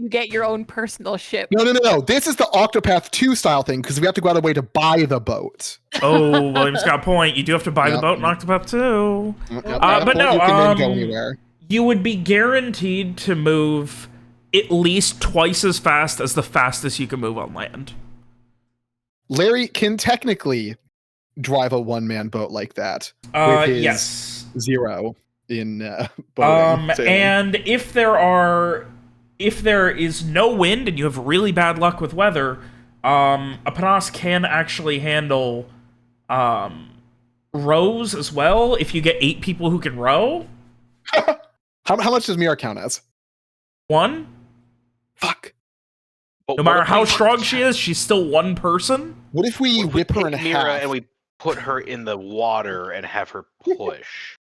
S3: get your own personal ship.
S1: No. This is the Octopath 2 style thing because we have to go out of the way to buy the boat.
S2: Oh, William's got a point. You do have to buy the
S1: Yep.
S2: boat in Octopath 2.
S1: Yep,
S2: but
S1: at that
S2: no,
S1: point, you can then go anywhere.
S2: You would be guaranteed to move at least twice as fast as the fastest you can move on land.
S1: Larry can technically drive a one-man boat like that with his
S2: Yes.
S1: 0 in boating. sailing.
S2: And if there is no wind and you have really bad luck with weather, a Panas can actually handle rows as well. If you get 8 people who can row,
S1: How much does Mira count as?
S2: 1.
S1: Fuck.
S4: But
S2: No
S4: what
S2: matter
S4: if
S2: how
S4: we
S2: strong she is, she's still one person.
S1: What if we
S4: What if
S1: whip her in
S4: take Mira
S1: half?
S4: and we put her in the water and have her push?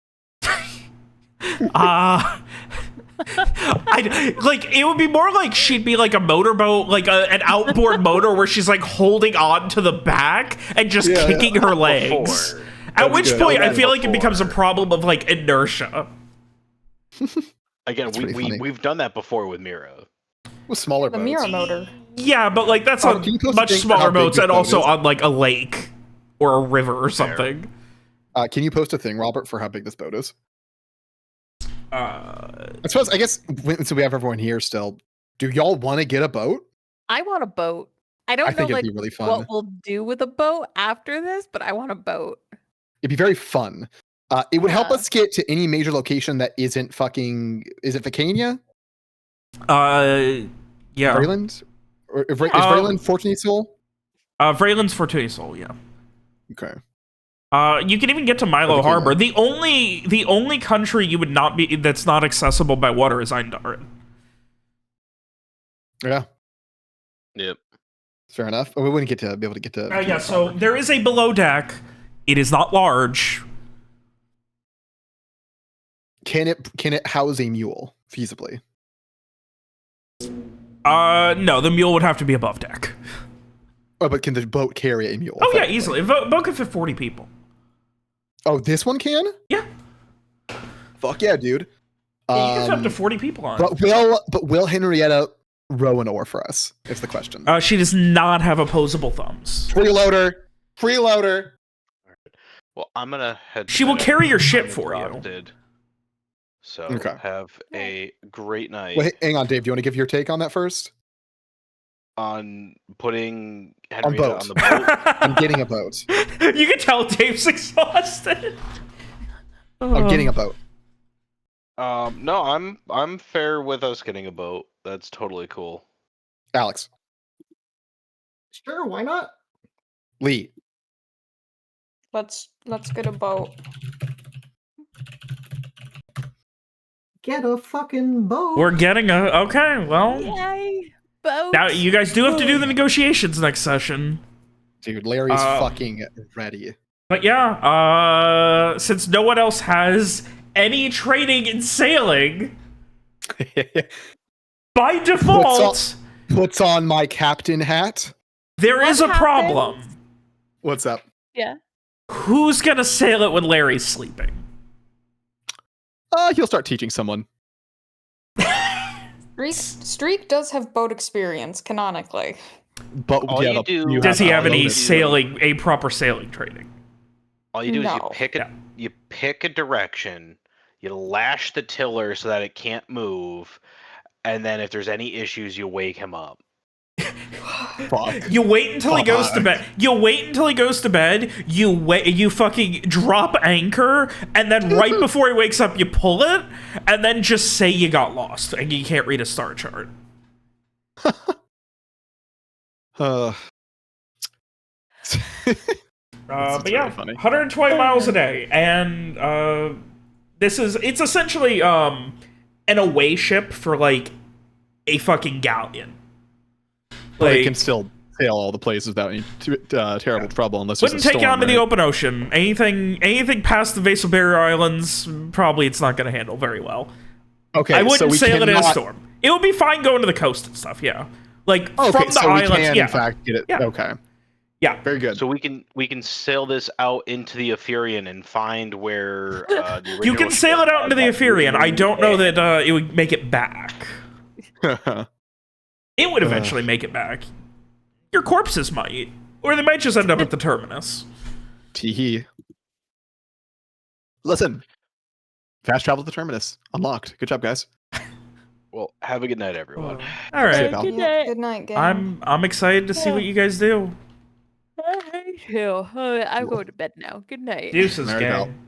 S2: It would be more like she'd be like a motorboat, like an outboard motor where she's like holding on to the back and just
S1: Yeah,
S2: kicking her legs.
S4: Before.
S2: At
S1: That'd be
S2: which
S1: good.
S2: point, I
S4: That'd
S2: feel like it becomes a
S4: before.
S2: problem of like inertia.
S4: Again,
S1: That's pretty funny.
S4: we've done that before with Mira.
S1: With smaller
S6: The
S1: boats.
S6: mirror motor.
S2: Yeah, but like that's
S1: Oh,
S2: on
S1: can you post a
S2: much
S1: thing for how
S2: smaller
S1: big
S2: boats
S1: this
S2: and
S1: boat
S2: also
S1: is?
S2: on like a lake or a river or
S4: Fair.
S2: something.
S1: Can you post a thing, Robert, for how big this boat is?
S2: Uh,
S1: I guess, so we have everyone here still. Do y'all want to get a boat?
S3: I want a boat. I don't
S1: I
S3: know
S1: think
S3: like
S1: it'd be really fun.
S3: what we'll do with a boat after this, but I want a boat.
S1: It'd be very fun. It would help
S3: Yeah.
S1: us get to any major location that isn't fucking. Is it Vicania?
S2: yeah.
S1: Vreeland? Or is Vreeland Fortunate Soul?
S2: Vreeland's Fortuny Soul, yeah.
S1: Okay.
S2: You can even get to Milo
S1: Okay,
S2: Harbor.
S1: yeah.
S2: The only country you would not be that's not accessible by water is Eindaren.
S1: Yeah,
S4: Yep.
S1: fair enough. We wouldn't be able to get to.
S2: Yeah, so there is a below deck. It is not large.
S1: Can it house a mule feasibly?
S2: No, the mule would have to be above deck.
S1: Oh, but can the boat carry a mule?
S2: Oh yeah,
S1: effectively?
S2: easily. A boat could fit 40 people.
S1: Oh, this one can?
S2: Yeah,
S1: Fuck yeah, dude.
S2: yeah, you can fit up to 40 people on it.
S1: But will Henrietta row an oar for us? Is the question.
S2: She does not have opposable thumbs.
S1: Freeloader.
S4: Well, I'm gonna head. to
S2: She will
S4: bed.
S2: carry your ship
S4: I'm
S2: for you.
S4: exhausted. So
S1: Okay.
S4: have a great night
S1: Wait, hang on, Dave. Do you want to give your take on that first?
S4: on putting
S1: On
S4: Henrietta
S1: boat.
S4: on the boat.
S1: I'm getting a boat.
S2: You can tell Dave's exhausted.
S1: I'm getting a boat.
S4: No, I'm fair with us getting a boat. That's totally cool.
S1: Alex,
S5: Sure, why not?
S1: Lee,
S6: Let's get a boat.
S5: Get a fucking boat.
S2: We're getting a... Okay, well...
S3: Yay! Boat.
S2: Now, you guys do have to do the negotiations next session.
S1: dude, Larry's
S2: Uh,
S1: fucking ready.
S2: But yeah, since no one else has any training in sailing, by default,
S1: puts on my captain hat.
S2: There
S3: What
S2: is a
S3: happens?
S2: problem.
S1: What's up?
S3: Yeah.
S2: Who's gonna sail it when Larry's sleeping?
S7: He'll start teaching someone.
S6: Streak does have boat experience, canonically.
S7: But
S4: All you do-
S2: Does he have any
S4: bonus.
S2: proper sailing training?
S4: All you do is
S6: No.
S4: you pick a direction, you lash the tiller so that it can't move, and then if there's any issues, you wake him up.
S7: Fuck.
S2: You wait until he goes to bed. You wait until he goes to bed. You fucking drop anchor, and then right before he wakes up, you pull it, and then just say you got lost and you can't read a star chart. But yeah,
S7: funny.
S2: 120 miles a day, and it's essentially an away ship for like a fucking galleon.
S7: But it can still sail all the places without any terrible trouble unless there's
S2: Wouldn't
S7: a
S2: take
S7: storm,
S2: you onto the
S7: right?
S2: open ocean. Anything past the Vassal Barrier Islands, probably it's not going to handle very well.
S1: Okay,
S2: I wouldn't
S1: so we
S2: sail it in a
S1: cannot-
S2: storm. It would be fine going to the coast and stuff. Yeah, like
S1: Okay,
S2: from the
S1: so we
S2: islands.
S1: can
S2: Yeah,
S1: in fact get it.
S2: Yeah.
S1: Okay,
S2: yeah.
S1: very good.
S4: So we can sail this out into the Epherian and find where the
S2: You
S4: original
S2: can sail
S4: ship
S2: it out into the
S4: was.
S2: Epherian. I don't know that it would make it back. It would eventually make it back. Your corpses might. Or they might just end up at the terminus.
S7: Teehee. Listen. Fast travel to the terminus. Unlocked. Good job, guys.
S4: Well, have a good night, everyone.
S2: All right.
S1: pal.
S3: Good
S6: Yeah,
S3: night.
S6: good night, gang.
S2: I'm excited to see what you guys do.
S3: Me too. I'm going to bed now. Good night.
S2: Deuces,
S1: Mary Bell.
S2: gang.